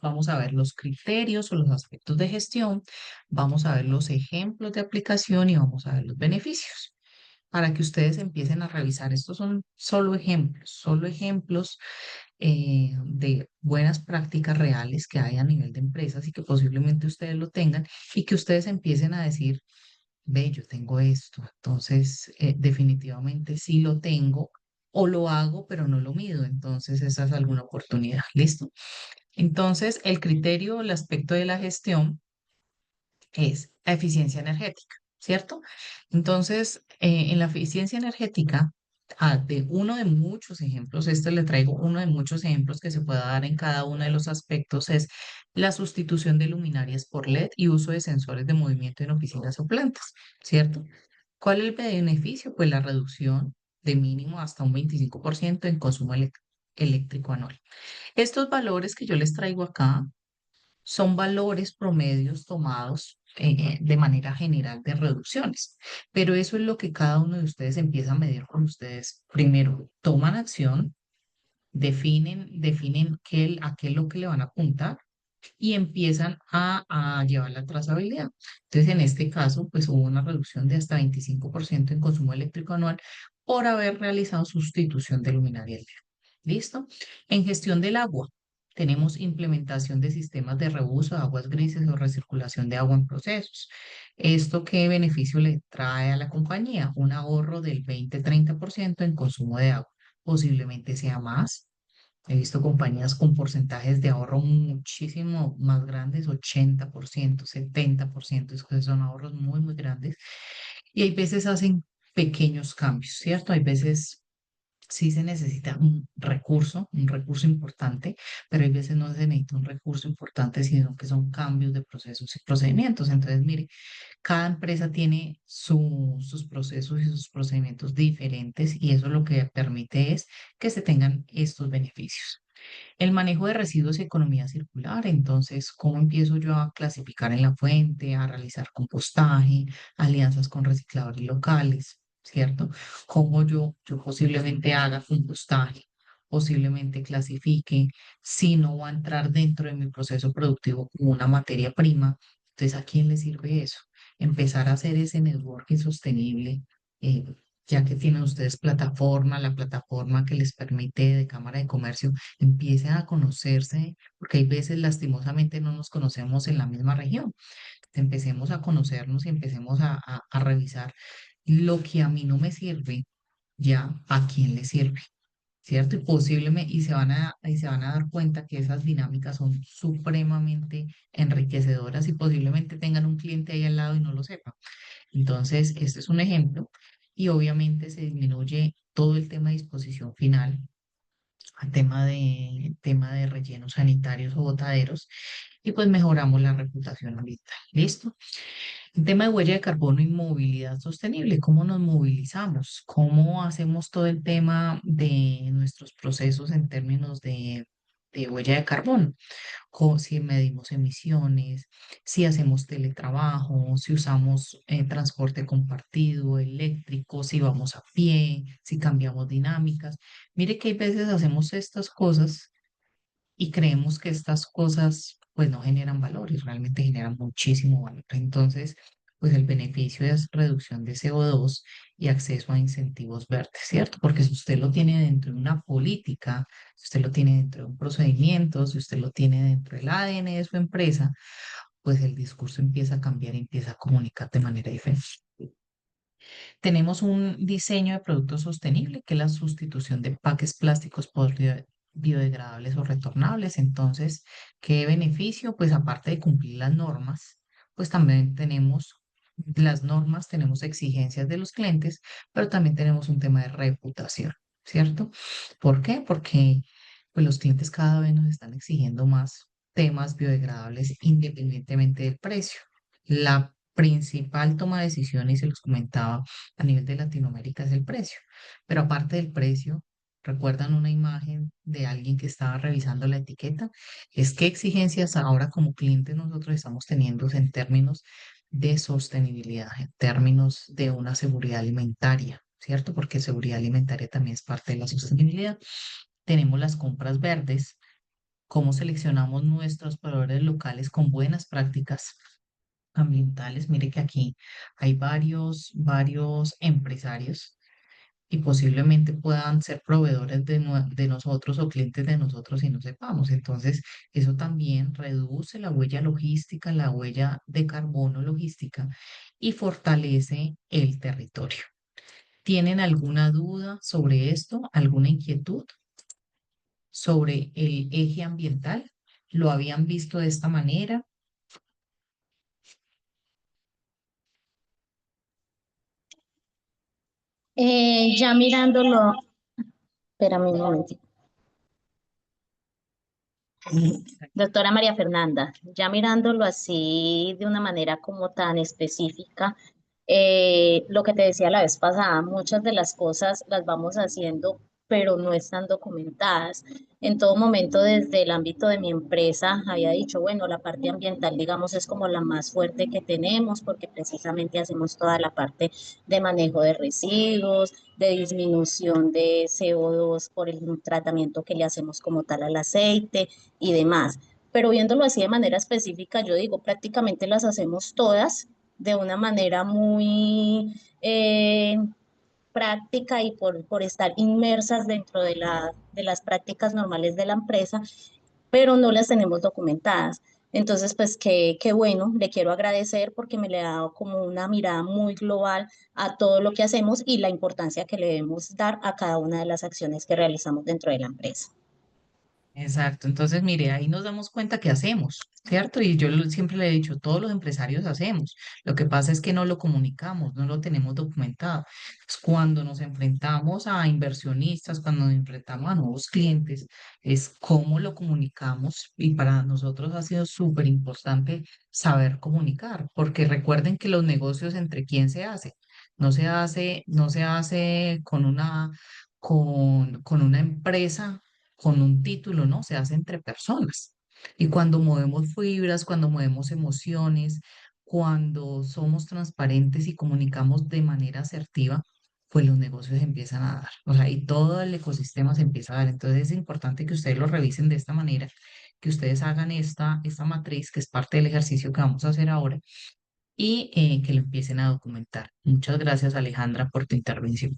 vamos a ver los criterios o los aspectos de gestión, vamos a ver los ejemplos de aplicación y vamos a ver los beneficios. Para que ustedes empiecen a revisar, estos son solo ejemplos de buenas prácticas reales que hay a nivel de empresas y que posiblemente ustedes lo tengan y que ustedes empiecen a decir, ve, yo tengo esto, entonces definitivamente sí lo tengo o lo hago, pero no lo mido, entonces esa es alguna oportunidad, ¿listo? Entonces, el criterio, el aspecto de la gestión es la eficiencia energética, ¿cierto? Entonces, en la eficiencia energética, de uno de muchos ejemplos, este le traigo uno de muchos ejemplos que se pueda dar en cada uno de los aspectos, es la sustitución de luminarias por LED y uso de sensores de movimiento en oficinas o plantas, ¿cierto? ¿Cuál es el beneficio? Pues la reducción de mínimo hasta un 25% en consumo eléctrico anual. Estos valores que yo les traigo acá son valores promedios tomados de manera general de reducciones, pero eso es lo que cada uno de ustedes empieza a medir con ustedes. Primero, toman acción, definen a qué es lo que le van a apuntar y empiezan a llevar la trazabilidad. Entonces, en este caso, pues hubo una reducción de hasta 25% en consumo eléctrico anual por haber realizado sustitución de luminaria LED. ¿Listo? En gestión del agua, tenemos implementación de sistemas de reuso de aguas grises o recirculación de agua en procesos. ¿Esto qué beneficio le trae a la compañía? Un ahorro del 20-30% en consumo de agua. Posiblemente sea más. He visto compañías con porcentajes de ahorro muchísimo más grandes, 80%, 70%, esos son ahorros muy, muy grandes. Y hay veces hacen pequeños cambios, ¿cierto? Hay veces sí se necesita un recurso importante, pero hay veces no se necesita un recurso importante, sino que son cambios de procesos y procedimientos. Entonces, mire, cada empresa tiene sus procesos y sus procedimientos diferentes y eso lo que permite es que se tengan estos beneficios. El manejo de residuos y economía circular, entonces, ¿cómo empiezo yo a clasificar en la fuente, a realizar compostaje, alianzas con recicladores locales, ¿cierto? ¿Cómo yo posiblemente haga compostaje, posiblemente clasifique, si no va a entrar dentro de mi proceso productivo como una materia prima? Entonces, ¿a quién le sirve eso? Empezar a hacer ese networking sostenible. eh, ya que tienen ustedes plataforma, la plataforma que les permite de Cámara de Comercio empiecen a conocerse, porque hay veces lastimosamente no nos conocemos en la misma región. Empecemos a conocernos y empecemos a revisar lo que a mí no me sirve, ya a quién le sirve, ¿cierto? Y posiblemente, y se van a dar cuenta que esas dinámicas son supremamente enriquecedoras y posiblemente tengan un cliente ahí al lado y no lo sepa. Entonces, este es un ejemplo y obviamente se disminuye todo el tema de disposición final al tema de rellenos sanitarios o botaderos y pues mejoramos la reputación ahorita. ¿Listo? El tema de huella de carbono y movilidad sostenible, ¿cómo nos movilizamos? ¿Cómo hacemos todo el tema de nuestros procesos en términos de huella de carbono? Si medimos emisiones, si hacemos teletrabajo, si usamos transporte compartido, eléctrico, si vamos a pie, si cambiamos dinámicas. Mire que hay veces hacemos estas cosas y creemos que estas cosas pues no generan valor y realmente generan muchísimo valor. Entonces, pues el beneficio es reducción de CO2 y acceso a incentivos verdes, ¿cierto? Porque si usted lo tiene dentro de una política, si usted lo tiene dentro de un procedimiento, si usted lo tiene dentro del ADN de su empresa, pues el discurso empieza a cambiar y empieza a comunicar de manera diferente. Tenemos un diseño de producto sostenible, que es la sustitución de empaques plásticos por biodegradables o retornables. Entonces, ¿qué beneficio? Pues aparte de cumplir las normas, pues también tenemos las normas, tenemos exigencias de los clientes, pero también tenemos un tema de reputación, ¿cierto? ¿Por qué? Porque pues, los clientes cada vez nos están exigiendo más temas biodegradables independientemente del precio. La principal toma de decisiones, y se los comentaba, a nivel de Latinoamérica es el precio. Pero aparte del precio, ¿recuerdan una imagen de alguien que estaba revisando la etiqueta? Es qué exigencias ahora como clientes nosotros estamos teniendo en términos de sostenibilidad, en términos de una seguridad alimentaria, ¿cierto? Porque seguridad alimentaria también es parte de la sostenibilidad. Tenemos las compras verdes, cómo seleccionamos nuestros proveedores locales con buenas prácticas ambientales. Mire que aquí hay varios empresarios y posiblemente puedan ser proveedores de nosotros o clientes de nosotros y no sepamos. Entonces, eso también reduce la huella logística, la huella de carbono logística y fortalece el territorio. ¿Tienen alguna duda sobre esto? ¿Alguna inquietud sobre el eje ambiental? ¿Lo habían visto de esta manera? Ya mirándolo, espérame un momentito. Doctora María Fernanda, ya mirándolo así de una manera como tan específica, lo que te decía la vez pasada, muchas de las cosas las vamos haciendo, pero no están documentadas. En todo momento, desde el ámbito de mi empresa, había dicho, bueno, la parte ambiental, digamos, es como la más fuerte que tenemos, porque precisamente hacemos toda la parte de manejo de residuos, de disminución de CO2 por el tratamiento que le hacemos como tal al aceite y demás. Pero viéndolo así de manera específica, yo digo, prácticamente las hacemos todas de una manera muy práctica y por estar inmersas dentro de las prácticas normales de la empresa, pero no las tenemos documentadas. Entonces, pues qué bueno, le quiero agradecer porque me le ha dado como una mirada muy global a todo lo que hacemos y la importancia que le debemos dar a cada una de las acciones que realizamos dentro de la empresa. Exacto, entonces mire, ahí nos damos cuenta que hacemos, ¿cierto? Y yo siempre le he dicho, todos los empresarios hacemos. Lo que pasa es que no lo comunicamos, no lo tenemos documentado. Pues cuando nos enfrentamos a inversionistas, cuando nos enfrentamos a nuevos clientes, es cómo lo comunicamos y para nosotros ha sido súper importante saber comunicar, porque recuerden que los negocios entre quién se hace. No se hace con una empresa con un título, ¿no? Se hace entre personas. Y cuando movemos fibras, cuando movemos emociones, cuando somos transparentes y comunicamos de manera asertiva, pues los negocios empiezan a dar. O sea, y todo el ecosistema se empieza a dar. Entonces es importante que ustedes lo revisen de esta manera, que ustedes hagan esta matriz, que es parte del ejercicio que vamos a hacer ahora, y que lo empiecen a documentar. Muchas gracias, Alejandra, por tu intervención.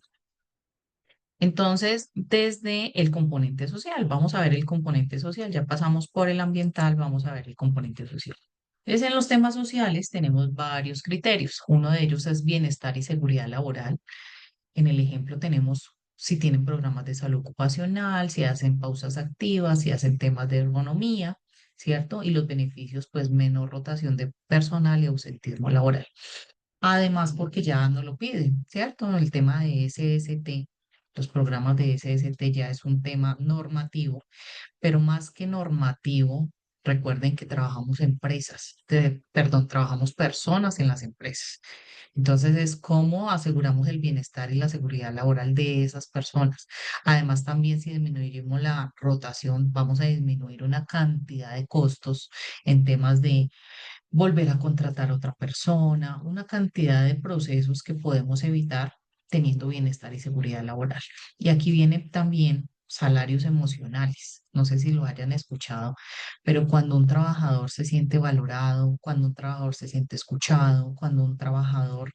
Entonces, desde el componente social, vamos a ver el componente social, ya pasamos por el ambiental, vamos a ver el componente social. Entonces, en los temas sociales tenemos varios criterios. Uno de ellos es bienestar y seguridad laboral. En el ejemplo tenemos si tienen programas de salud ocupacional, si hacen pausas activas, si hacen temas de ergonomía, ¿cierto? Y los beneficios, pues menor rotación de personal y ausentismo laboral. Además, porque ya no lo piden, ¿cierto? El tema de SST, los programas de SST ya es un tema normativo, pero más que normativo, recuerden que trabajamos empresas, perdón, trabajamos personas en las empresas. Entonces es cómo aseguramos el bienestar y la seguridad laboral de esas personas. Además, también si disminuimos la rotación, vamos a disminuir una cantidad de costos en temas de volver a contratar a otra persona, una cantidad de procesos que podemos evitar teniendo bienestar y seguridad laboral. Y aquí vienen también salarios emocionales. No sé si lo hayan escuchado, pero cuando un trabajador se siente valorado, cuando un trabajador se siente escuchado, cuando un trabajador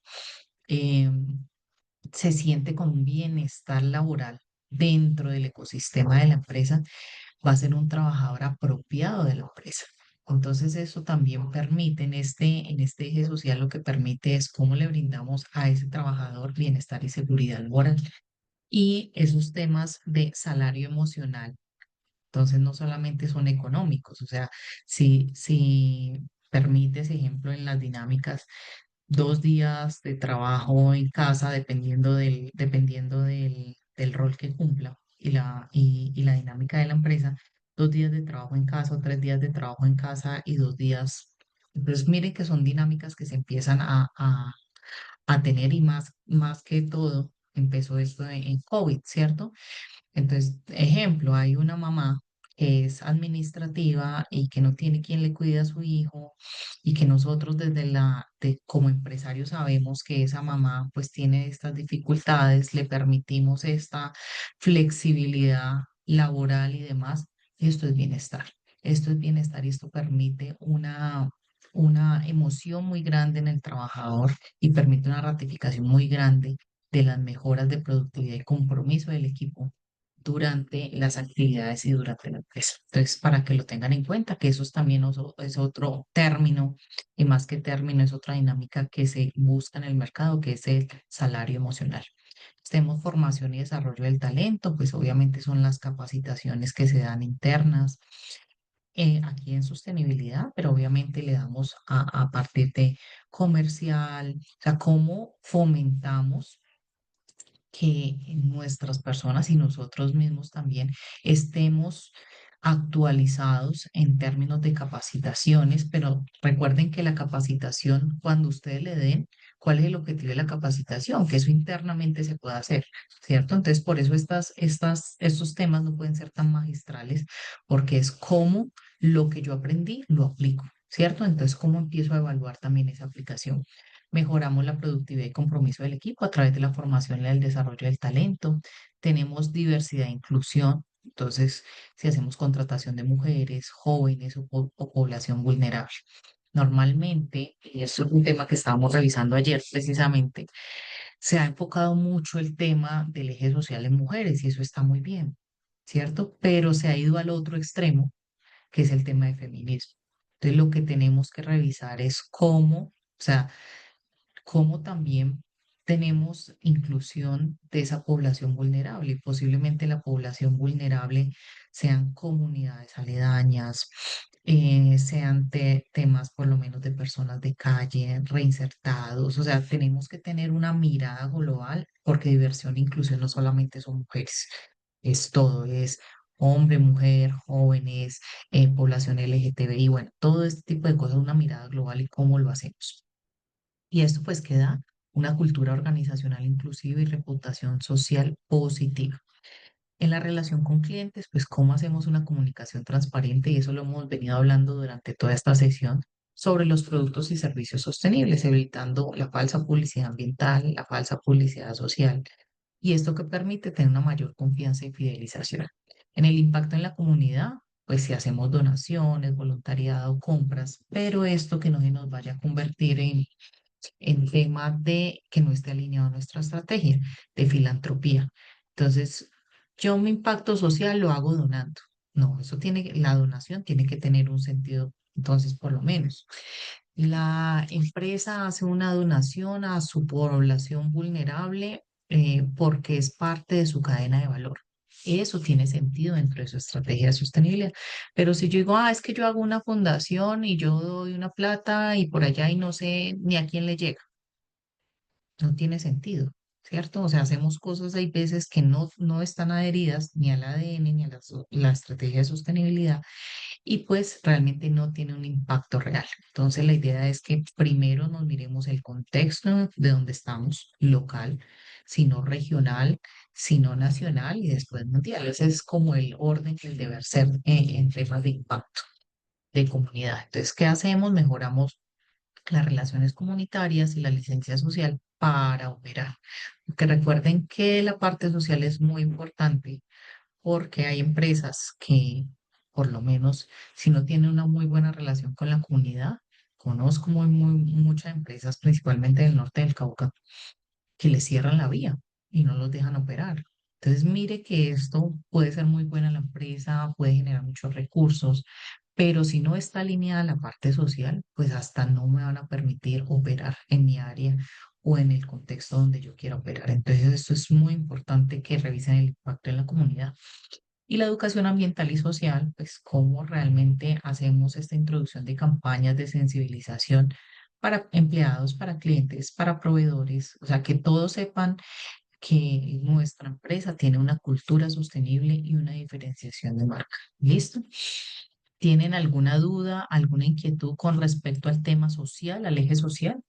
eh, se siente con un bienestar laboral dentro del ecosistema de la empresa, va a ser un trabajador apropiado de la empresa. Entonces eso también permite en este eje social lo que permite es cómo le brindamos a ese trabajador bienestar y seguridad laboral y esos temas de salario emocional. Entonces no solamente son económicos, o sea, si permites ejemplo en las dinámicas 2 días de trabajo en casa, dependiendo del rol que cumpla y la dinámica de la empresa, 2 días de trabajo en casa, o 3 días de trabajo en casa y 2 días. Entonces, miren que son dinámicas que se empiezan a tener y más que todo, empezó esto en COVID, ¿cierto? Entonces, ejemplo, hay una mamá que es administrativa y que no tiene quien le cuide a su hijo y que nosotros como empresarios sabemos que esa mamá pues tiene estas dificultades, le permitimos esta flexibilidad laboral y demás. Esto es bienestar. Esto es bienestar y esto permite una emoción muy grande en el trabajador y permite una ratificación muy grande de las mejoras de productividad y compromiso del equipo durante las actividades y durante la empresa. Entonces, para que lo tengan en cuenta, que eso es también es otro término, y más que término, es otra dinámica que se busca en el mercado, que es el salario emocional. Tenemos formación y desarrollo del talento, pues obviamente son las capacitaciones que se dan internas aquí en sostenibilidad, pero obviamente le damos a partir de comercial, o sea, cómo fomentamos que nuestras personas y nosotros mismos también estemos actualizados en términos de capacitaciones, pero recuerden que la capacitación, cuando ustedes le den, ¿cuál es el objetivo de la capacitación? Que eso internamente se pueda hacer, ¿cierto? Entonces, por eso estos temas no pueden ser tan magistrales, porque es cómo lo que yo aprendí lo aplico, ¿cierto? Entonces, ¿cómo empiezo a evaluar también esa aplicación? Mejoramos la productividad y compromiso del equipo a través de la formación y el desarrollo del talento. Tenemos diversidad e inclusión. Entonces, si hacemos contratación de mujeres, jóvenes o población vulnerable. Normalmente, y esto es un tema que estábamos revisando ayer precisamente, se ha enfocado mucho el tema del eje social en mujeres y eso está muy bien, ¿cierto? Pero se ha ido al otro extremo, que es el tema de feminismo. Entonces, lo que tenemos que revisar es cómo, o sea, cómo también tenemos inclusión de esa población vulnerable. Y posiblemente la población vulnerable sean comunidades aledañas, sean temas por lo menos de personas de calle, reinsertados. O sea, tenemos que tener una mirada global porque diversión e inclusión no solamente son mujeres, es todo, es hombre, mujer, jóvenes, población LGTBI, bueno, todo este tipo de cosas, una mirada global y cómo lo hacemos. Y esto pues queda una cultura organizacional inclusiva y reputación social positiva. En la relación con clientes, pues cómo hacemos una comunicación transparente, y eso lo hemos venido hablando durante toda esta sesión, sobre los productos y servicios sostenibles, evitando la falsa publicidad ambiental, la falsa publicidad social, y esto que permite tener una mayor confianza y fidelización. En el impacto en la comunidad, pues si hacemos donaciones, voluntariado, compras, pero esto que no se nos vaya a convertir en temas de que no esté alineado a nuestra estrategia de filantropía. Entonces, yo mi impacto social lo hago donando. No, la donación tiene que tener un sentido. Entonces, por lo menos, la empresa hace una donación a su población vulnerable porque es parte de su cadena de valor. Eso tiene sentido dentro de su estrategia de sostenibilidad. Pero si yo digo, es que yo hago una fundación y yo doy una plata y por allá y no sé ni a quién le llega, no tiene sentido, ¿cierto? O sea, hacemos cosas, hay veces que no están adheridas ni al ADN ni a la estrategia de sostenibilidad y pues realmente no tiene un impacto real. Entonces, la idea es que primero nos miremos el contexto de donde estamos, local, sino regional, sino nacional y después mundial. Ese es como el orden, el deber ser en temas de impacto de comunidad. Entonces, ¿qué hacemos? Mejoramos las relaciones comunitarias y la licencia social para operar. Porque recuerden que la parte social es muy importante porque hay empresas que, por lo menos, si no tienen una muy buena relación con la comunidad, conozco muchas empresas, principalmente del norte del Cauca, que les cierran la vía y no los dejan operar. Entonces, mire que esto puede ser muy buena la empresa, puede generar muchos recursos, pero si no está alineada la parte social, pues hasta no me van a permitir operar en mi área o en el contexto donde yo quiera operar. Entonces, esto es muy importante que revisen el impacto en la comunidad. Y la educación ambiental y social, pues cómo realmente hacemos esta introducción de campañas de sensibilización para empleados, para clientes, para proveedores, o sea, que todos sepan que nuestra empresa tiene una cultura sostenible y una diferenciación de marca. ¿Listo? ¿Tienen alguna duda, alguna inquietud con respecto al tema social, al eje social?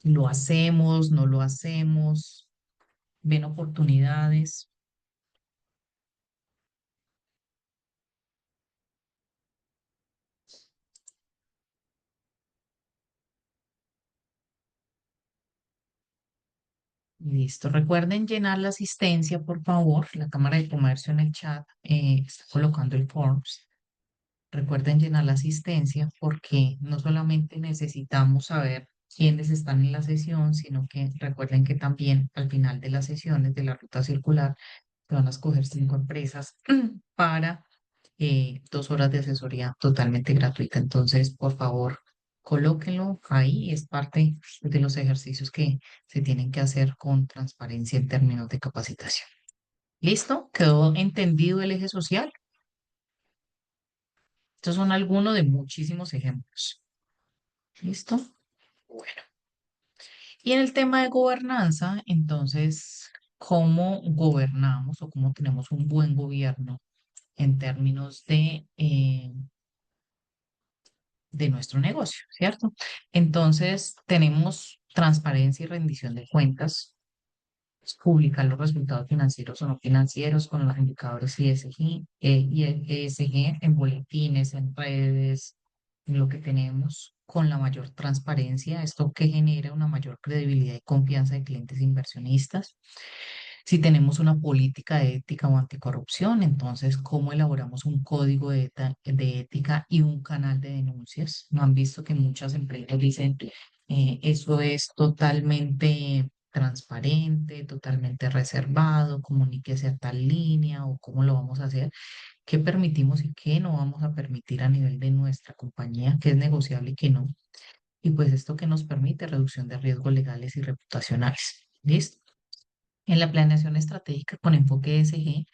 ¿Lo hacemos, no lo hacemos? ¿Ven oportunidades? Listo. Recuerden llenar la asistencia, por favor. La Cámara de Comercio en el chat está colocando el forms. Recuerden llenar la asistencia porque no solamente necesitamos saber quienes están en la sesión, sino que recuerden que también al final de las sesiones de la ruta circular se van a escoger 5 empresas para 2 horas de asesoría totalmente gratuita. Entonces, por favor, colóquenlo ahí. Es parte de los ejercicios que se tienen que hacer con transparencia en términos de capacitación. ¿Listo? ¿Quedó entendido el eje social? Estos son algunos de muchísimos ejemplos. ¿Listo? Bueno. Y en el tema de gobernanza, entonces, ¿cómo gobernamos o cómo tenemos un buen gobierno en términos de nuestro negocio, ¿cierto? Entonces, tenemos transparencia y rendición de cuentas, publicar los resultados financieros o no financieros con los indicadores ESG, y ESG en boletines, en redes, en lo que tenemos con la mayor transparencia, esto que genera una mayor credibilidad y confianza de clientes e inversionistas. Si tenemos una política de ética o anticorrupción, entonces, ¿cómo elaboramos un código de ética y un canal de denuncias? ¿No han visto que muchas empresas dicen, eso es totalmente transparente, totalmente reservado, comuníquese a tal línea o cómo lo vamos a hacer? ¿Qué permitimos y qué no vamos a permitir a nivel de nuestra compañía, qué es negociable y qué no? Y pues esto que nos permite reducción de riesgos legales y reputacionales. ¿Listo? En la planeación estratégica con enfoque ESG,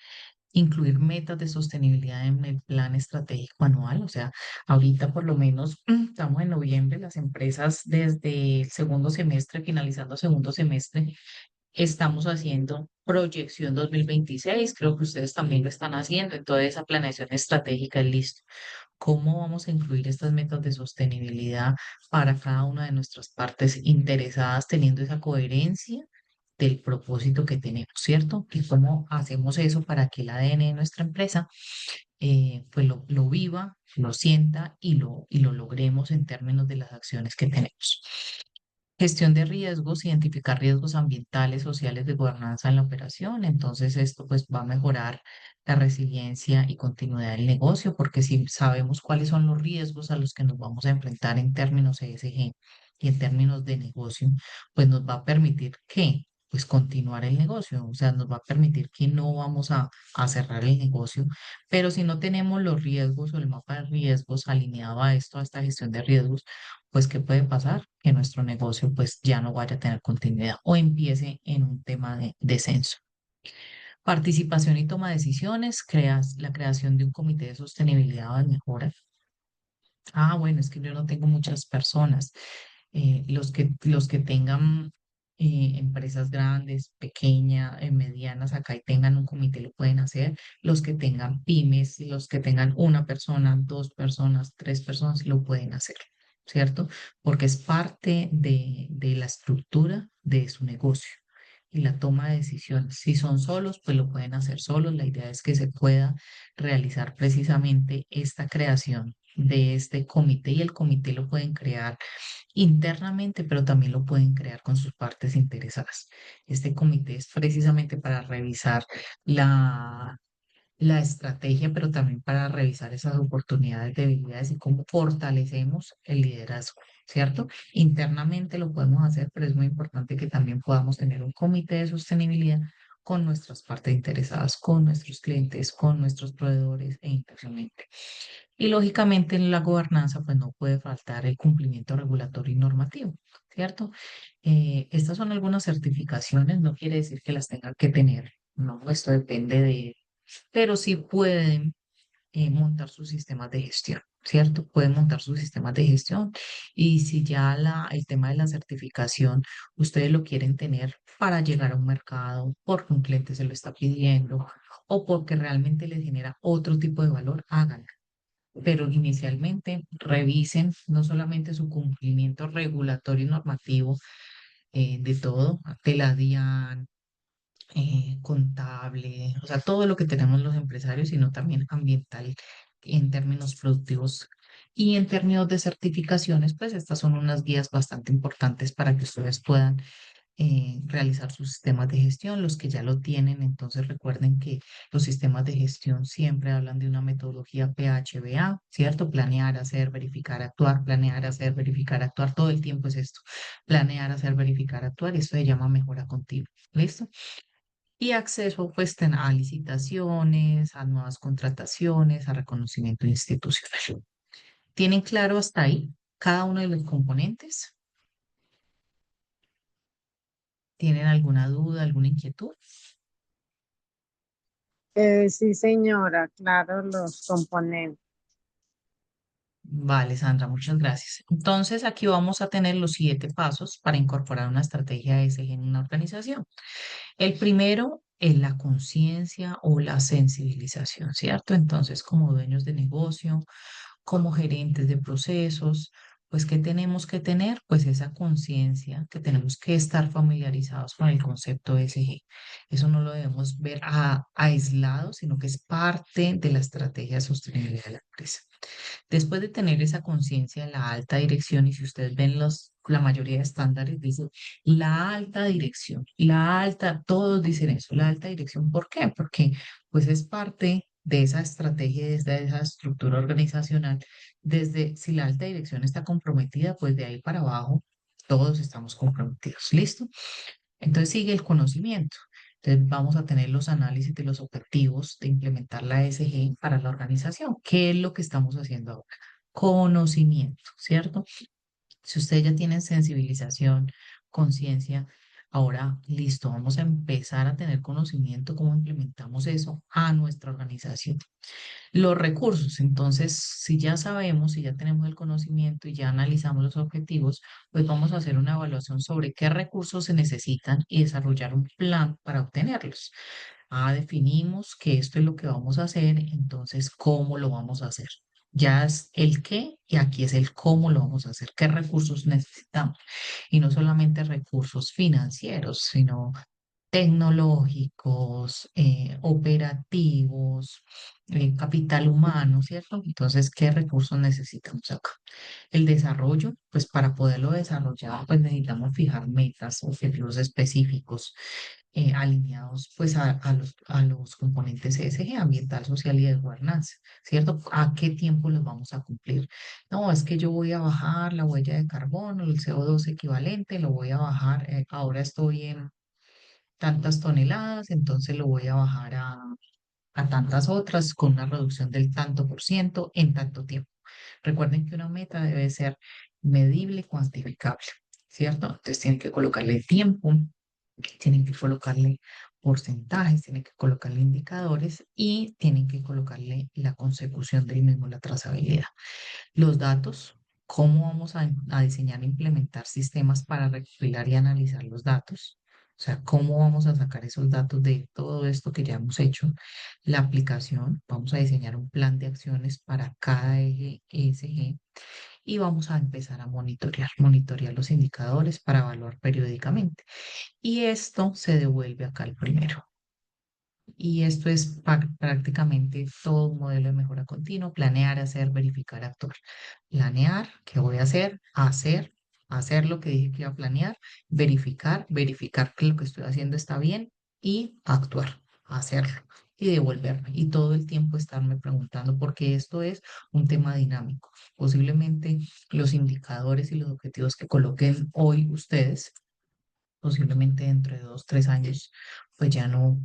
incluir metas de sostenibilidad en el plan estratégico anual. O sea, ahorita por lo menos estamos en noviembre, las empresas desde el segundo semestre, finalizando segundo semestre, estamos haciendo proyección 2026. Creo que ustedes también lo están haciendo. Entonces, esa planeación estratégica es listo. ¿Cómo vamos a incluir estas metas de sostenibilidad para cada una de nuestras partes interesadas, teniendo esa coherencia del propósito que tenemos, ¿cierto? Y cómo hacemos eso para que el ADN de nuestra empresa pues lo viva, lo sienta y lo logremos en términos de las acciones que tenemos. Gestión de riesgos, identificar riesgos ambientales, sociales, de gobernanza en la operación. Entonces, esto pues va a mejorar la resiliencia y continuidad del negocio, porque si sabemos cuáles son los riesgos a los que nos vamos a enfrentar en términos ESG y en términos de negocio, pues nos va a permitir que pues continuar el negocio, o sea, nos va a permitir que no vamos a cerrar el negocio, pero si no tenemos los riesgos o el mapa de riesgos alineado a esto, a esta gestión de riesgos, pues ¿qué puede pasar? Que nuestro negocio pues ya no vaya a tener continuidad o empiece en un tema de descenso. Participación y toma de decisiones, la creación de un comité de sostenibilidad o de mejora. Ah, bueno, es que yo no tengo muchas personas. Los que tengan empresas grandes, pequeñas, medianas, acá y tengan un comité lo pueden hacer. Los que tengan pymes, los que tengan una persona, 2 personas, 3 personas, lo pueden hacer, ¿cierto? Porque es parte de la estructura de su negocio y la toma de decisiones. Si son solos, pues lo pueden hacer solos. La idea es que se pueda realizar precisamente esta creación de este comité, y el comité lo pueden crear internamente, pero también lo pueden crear con sus partes interesadas. Este comité es precisamente para revisar la estrategia, pero también para revisar esas oportunidades, debilidades y cómo fortalecemos el liderazgo, ¿cierto? Internamente lo podemos hacer, pero es muy importante que también podamos tener un comité de sostenibilidad con nuestras partes interesadas, con nuestros clientes, con nuestros proveedores e internamente. Y lógicamente en la gobernanza pues no puede faltar el cumplimiento regulatorio y normativo, ¿cierto? Estas son algunas certificaciones, no quiere decir que las tengan que tener, no, esto depende pero sí pueden montar sus sistemas de gestión, ¿cierto? Pueden montar sus sistemas de gestión, y si ya el tema de la certificación ustedes lo quieren tener para llegar a un mercado, porque un cliente se lo está pidiendo o porque realmente les genera otro tipo de valor, háganlo. Pero inicialmente revisen no solamente su cumplimiento regulatorio y normativo, de todo, de la DIAN, contable, o sea, todo lo que tenemos los empresarios, sino también ambiental en términos productivos. Y en términos de certificaciones, pues estas son unas guías bastante importantes para que ustedes puedan realizar sus sistemas de gestión, los que ya lo tienen. Entonces recuerden que los sistemas de gestión siempre hablan de una metodología PHBA, ¿cierto? Planear, hacer, verificar, actuar, planear, hacer, verificar, actuar, todo el tiempo es esto. Planear, hacer, verificar, actuar, esto se llama mejora continua, ¿listo? Y acceso pues a licitaciones, a nuevas contrataciones, a reconocimiento institucional. ¿Tienen claro hasta ahí cada uno de los componentes? ¿Tienen alguna duda, alguna inquietud? Sí, señora, claro, los componentes. Vale, Sandra, muchas gracias. Entonces, aquí vamos a tener los 7 pasos para incorporar una estrategia ESG en una organización. El primero es la conciencia o la sensibilización, ¿cierto? Entonces, como dueños de negocio, como gerentes de procesos, pues ¿qué tenemos que tener? Pues esa conciencia que tenemos que estar familiarizados con el concepto ESG. Eso no lo debemos ver aislado, sino que es parte de la estrategia de sostenibilidad de la empresa. Después de tener esa conciencia en la alta dirección, y si ustedes ven la mayoría de estándares, dice la alta dirección, la alta, todos dicen eso, la alta dirección. ¿Por qué? Porque pues es parte de esa estrategia, desde esa estructura organizacional, desde si la alta dirección está comprometida, pues de ahí para abajo todos estamos comprometidos. ¿Listo? Entonces sigue el conocimiento. Entonces vamos a tener los análisis de los objetivos de implementar la ESG para la organización. ¿Qué es lo que estamos haciendo ahora? Conocimiento, ¿cierto? Si ustedes ya tienen sensibilización, conciencia, ahora listo, vamos a empezar a tener conocimiento cómo implementamos eso a nuestra organización. Los recursos, entonces, si ya sabemos, si ya tenemos el conocimiento y ya analizamos los objetivos, pues vamos a hacer una evaluación sobre qué recursos se necesitan y desarrollar un plan para obtenerlos. Definimos que esto es lo que vamos a hacer, entonces, ¿cómo lo vamos a hacer? Ya es el qué y aquí es el cómo lo vamos a hacer, qué recursos necesitamos. Y no solamente recursos financieros, sino tecnológicos, operativos, capital humano, ¿cierto? Entonces, ¿qué recursos necesitamos acá? El desarrollo, pues para poderlo desarrollar, pues necesitamos fijar metas, objetivos específicos, alineados pues a los componentes ESG, ambiental, social y de gobernanza, ¿cierto? ¿A qué tiempo los vamos a cumplir? No, es que yo voy a bajar la huella de carbono, el CO2 equivalente, lo voy a bajar, ahora estoy en tantas toneladas, entonces lo voy a bajar a tantas otras con una reducción del tanto por ciento en tanto tiempo. Recuerden que una meta debe ser medible, cuantificable, ¿cierto? Entonces tienen que colocarle tiempo, tienen que colocarle porcentajes, tienen que colocarle indicadores y tienen que colocarle la consecución del mismo, la trazabilidad. Los datos, cómo vamos a diseñar e implementar sistemas para recopilar y analizar los datos. O sea, cómo vamos a sacar esos datos de todo esto que ya hemos hecho. La aplicación, vamos a diseñar un plan de acciones para cada eje ESG y vamos a empezar a monitorear los indicadores para evaluar periódicamente. Y esto se devuelve acá al primero. Y esto es prácticamente todo un modelo de mejora continua: planear, hacer, verificar, actuar. Planear, ¿qué voy a hacer? Hacer lo que dije que iba a planear, verificar que lo que estoy haciendo está bien y actuar, hacerlo y devolverme. Y todo el tiempo estarme preguntando, porque esto es un tema dinámico. Posiblemente los indicadores y los objetivos que coloquen hoy ustedes, posiblemente dentro de 2, 3 años, pues ya no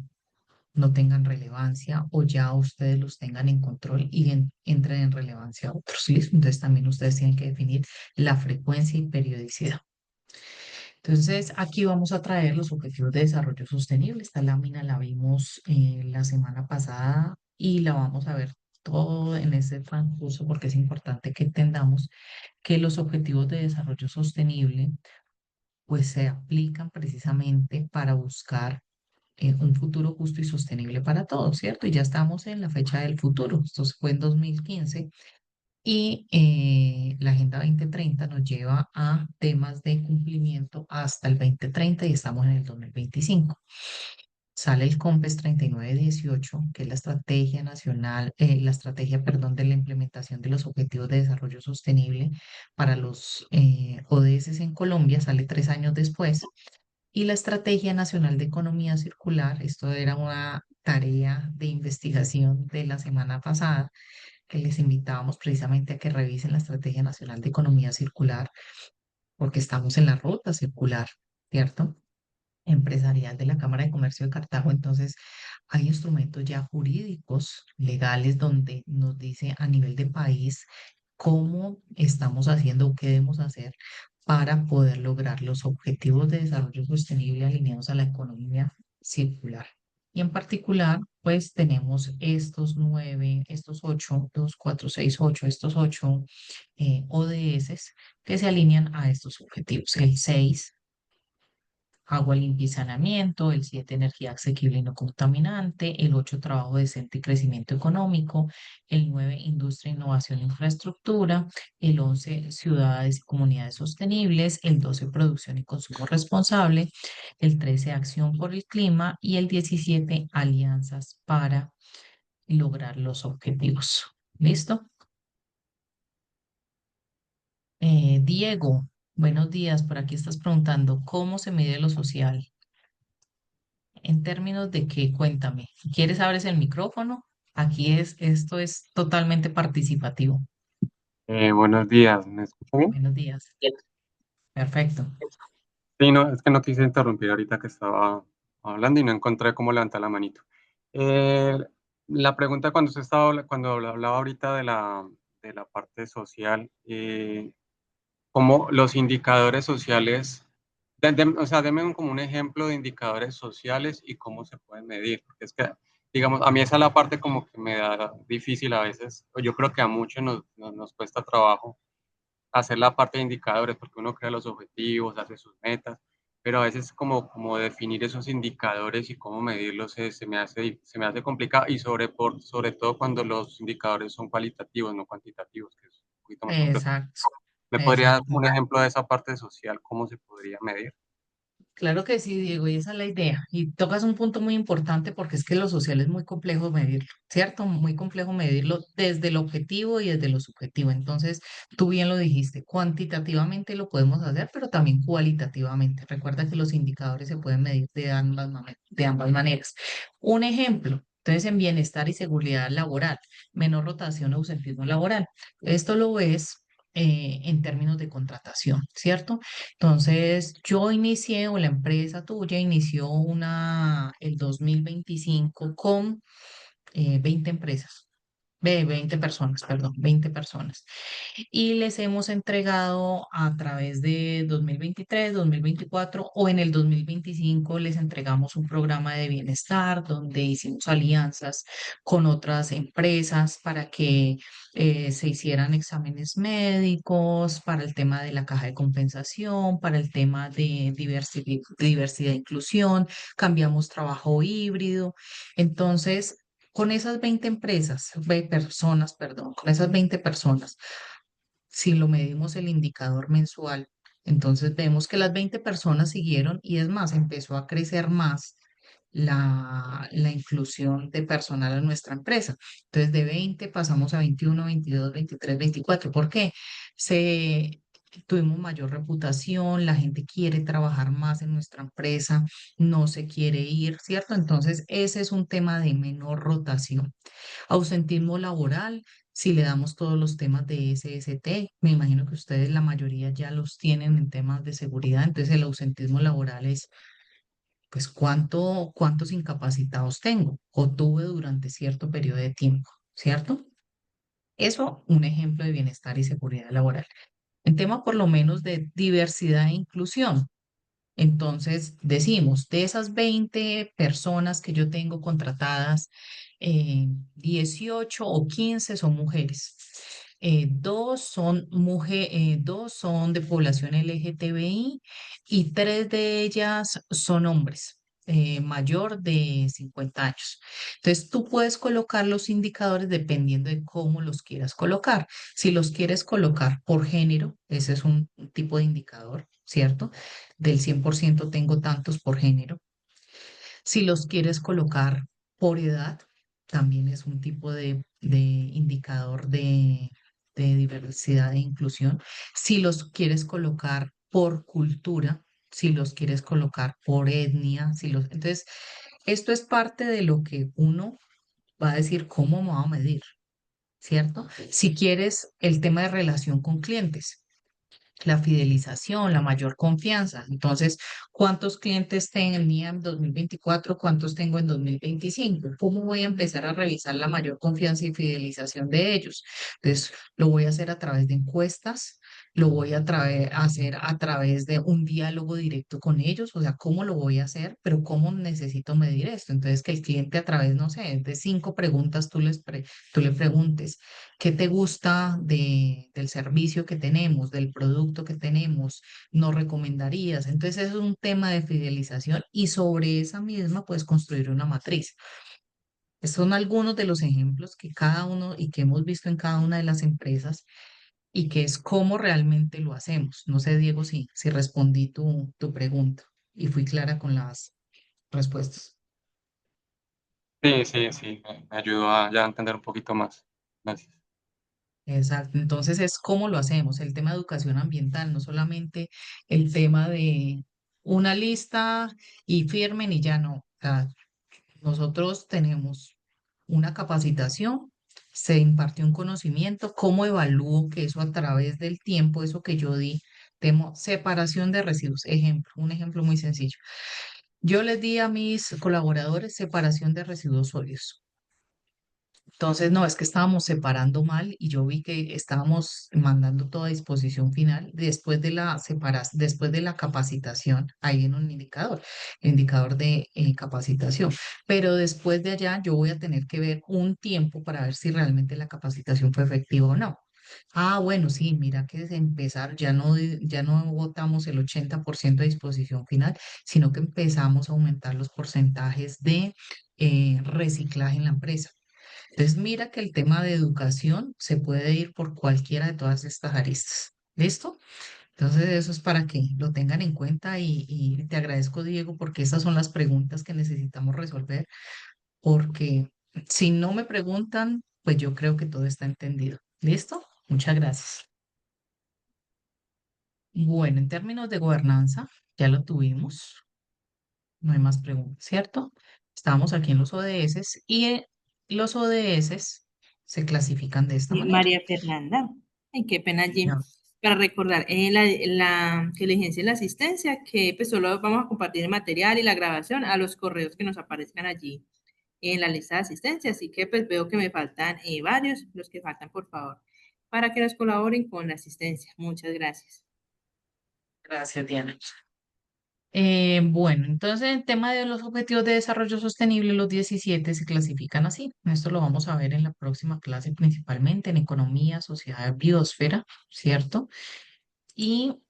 tengan relevancia o ya ustedes los tengan en control y entren en relevancia a otros. ¿Listo? Entonces también ustedes tienen que definir la frecuencia y periodicidad. Entonces aquí vamos a traer los objetivos de desarrollo sostenible. Esta lámina la vimos la semana pasada y la vamos a ver todo en ese transcurso, porque es importante que entendamos que los objetivos de desarrollo sostenible pues se aplican precisamente para buscar un futuro justo y sostenible para todos, ¿cierto? Y ya estamos en la fecha del futuro. Esto fue en 2015 y la Agenda 2030 nos lleva a temas de cumplimiento hasta el 2030 y estamos en el 2025. Sale el COMPES 3918, que es la estrategia nacional, la estrategia, perdón, de la implementación de los Objetivos de Desarrollo Sostenible para los ODS en Colombia, sale 3 años después. y la Estrategia Nacional de Economía Circular. Esto era una tarea de investigación de la semana pasada, que les invitábamos precisamente a que revisen la Estrategia Nacional de Economía Circular, porque estamos en la ruta circular, ¿cierto? Empresarial de la Cámara de Comercio de Cartago. Entonces, hay instrumentos ya jurídicos, legales, donde nos dice a nivel de país cómo estamos haciendo o qué debemos hacer para poder lograr los objetivos de desarrollo sostenible alineados a la economía circular. Y en particular, pues tenemos estos 9, estos 8, 2, 4, 6, 8, estos 8 ODS que se alinean a estos objetivos. El 6, agua limpia y saneamiento; el 7, energía asequible y no contaminante; el 8, trabajo decente y crecimiento económico; el 9, industria, innovación e infraestructura; el 11, ciudades y comunidades sostenibles; el 12, producción y consumo responsable; el 13, acción por el clima; y el 17, alianzas para lograr los objetivos. ¿Listo? Diego, buenos días. Por aquí estás preguntando, ¿cómo se mide lo social? En términos de qué, cuéntame. Si quieres, abres el micrófono. Esto es totalmente participativo. Buenos días, ¿me escucha bien? Buenos días. Perfecto. Sí, no, es que no quise interrumpir ahorita que estaba hablando y no encontré cómo levantar la manito. Eh, la pregunta cuando cuando hablaba ahorita de la parte social, cómo los indicadores sociales, o sea, denme como un ejemplo de indicadores sociales y cómo se pueden medir, porque es que, digamos, a mí esa es la parte como que me da difícil a veces, o yo creo que a muchos nos cuesta trabajo hacer la parte de indicadores, porque uno crea los objetivos, hace sus metas, pero a veces como definir esos indicadores y cómo medirlos se me hace complicado, y sobre todo cuando los indicadores son cualitativos, no cuantitativos, que es un poquito más complejo. Exacto. ¿Me podría dar Exacto. un ejemplo de esa parte social? ¿Cómo se podría medir? Claro que sí, Diego, y esa es la idea. Y tocas un punto muy importante porque es que lo social es muy complejo medirlo, ¿cierto? Muy complejo medirlo desde el objetivo y desde lo subjetivo. Entonces, tú bien lo dijiste, cuantitativamente lo podemos hacer, pero también cualitativamente. Recuerda que los indicadores se pueden medir de ambas maneras. Un ejemplo, entonces, en bienestar y seguridad laboral, menor rotación o ausentismo laboral. Esto lo ves en términos de contratación, ¿cierto? Entonces, yo inicié, o la empresa tuya inició el 2025 con 20 empresas, 20 personas, perdón, 20 personas. Y les hemos entregado a través de 2023, 2024 o en el 2025 les entregamos un programa de bienestar donde hicimos alianzas con otras empresas para que se hicieran exámenes médicos, para el tema de la caja de compensación, para el tema de diversidad e inclusión, cambiamos trabajo híbrido. Entonces, con esas 20 empresas, personas, perdón, con esas 20 personas, si lo medimos el indicador mensual, entonces vemos que las 20 personas siguieron y es más, empezó a crecer más la inclusión de personal a nuestra empresa. Entonces de 20 pasamos a 21, 22, 23, 24. ¿Por qué? Se, tuvimos mayor reputación, la gente quiere trabajar más en nuestra empresa, no se quiere ir, ¿cierto? Entonces ese es un tema de menor rotación. Ausentismo laboral, si le damos todos los temas de SST, me imagino que ustedes la mayoría ya los tienen en temas de seguridad, entonces el ausentismo laboral es, pues, cuántos incapacitados tengo o tuve durante cierto periodo de tiempo, ¿cierto? Eso, un ejemplo de bienestar y seguridad laboral. En tema por lo menos de diversidad e inclusión. Entonces, decimos, de esas 20 personas que yo tengo contratadas, 18 o 15 son mujeres. Dos son de población LGTBI y tres de ellas son hombres. Mayor de 50 años. Entonces, tú puedes colocar los indicadores dependiendo de cómo los quieras colocar. Si los quieres colocar por género, ese es un tipo de indicador, ¿cierto? Del 100% tengo tantos por género. Si los quieres colocar por edad, también es un tipo de indicador de diversidad e inclusión. Si los quieres colocar por cultura, si los quieres colocar por etnia, entonces, esto es parte de lo que uno va a decir cómo me va a medir, ¿cierto? Si quieres el tema de relación con clientes, la fidelización, la mayor confianza. Entonces, ¿cuántos clientes tenía en 2024? ¿Cuántos tengo en 2025? ¿Cómo voy a empezar a revisar la mayor confianza y fidelización de ellos? Entonces, lo voy a hacer a través de encuestas, lo voy a hacer a través de un diálogo directo con ellos, o sea, ¿cómo lo voy a hacer? Pero ¿cómo necesito medir esto? Entonces, que el cliente a través, no sé, de 5 preguntas tú le preguntes. ¿Qué te gusta del servicio que tenemos, del producto que tenemos? ¿Nos recomendarías? Entonces, es un tema de fidelización y sobre esa misma puedes construir una matriz. Estos son algunos de los ejemplos que cada uno y que hemos visto en cada una de las empresas y que es cómo realmente lo hacemos. No sé, Diego, si respondí tu pregunta y fui clara con las respuestas. Sí, me ayudó a ya entender un poquito más. Gracias. Exacto, entonces es cómo lo hacemos, el tema de educación ambiental, no solamente el tema de una lista y firmen y ya no. O sea, nosotros tenemos una capacitación, se impartió un conocimiento, cómo evalúo que eso a través del tiempo, eso que yo di, separación de residuos, un ejemplo muy sencillo. Yo les di a mis colaboradores separación de residuos sólidos. Entonces, no, es que estábamos separando mal y yo vi que estábamos mandando toda disposición final después de después de la capacitación. Ahí viene un indicador, el indicador de capacitación. Pero después de allá yo voy a tener que ver un tiempo para ver si realmente la capacitación fue efectiva o no. Ah, bueno, sí, mira que desde empezar ya no votamos el 80% de disposición final, sino que empezamos a aumentar los porcentajes de reciclaje en la empresa. Entonces, mira que el tema de educación se puede ir por cualquiera de todas estas aristas. ¿Listo? Entonces, eso es para que lo tengan en cuenta y te agradezco, Diego, porque esas son las preguntas que necesitamos resolver, porque si no me preguntan, pues yo creo que todo está entendido. ¿Listo? Muchas gracias. Bueno, en términos de gobernanza, ya lo tuvimos. No hay más preguntas, ¿cierto? Estamos aquí en los ODS y los ODS se clasifican de esta manera. María Fernanda, ay, qué pena, Jim. Ya. Para recordar, la inteligencia y la asistencia, que pues solo vamos a compartir el material y la grabación a los correos que nos aparezcan allí en la lista de asistencia. Así que pues veo que me faltan varios, los que faltan, por favor, para que nos colaboren con la asistencia. Muchas gracias. Gracias, Diana. Bueno, entonces el tema de los objetivos de desarrollo sostenible, los 17 se clasifican así. Esto lo vamos a ver en la próxima clase, principalmente en economía, sociedad, biosfera, ¿cierto? Y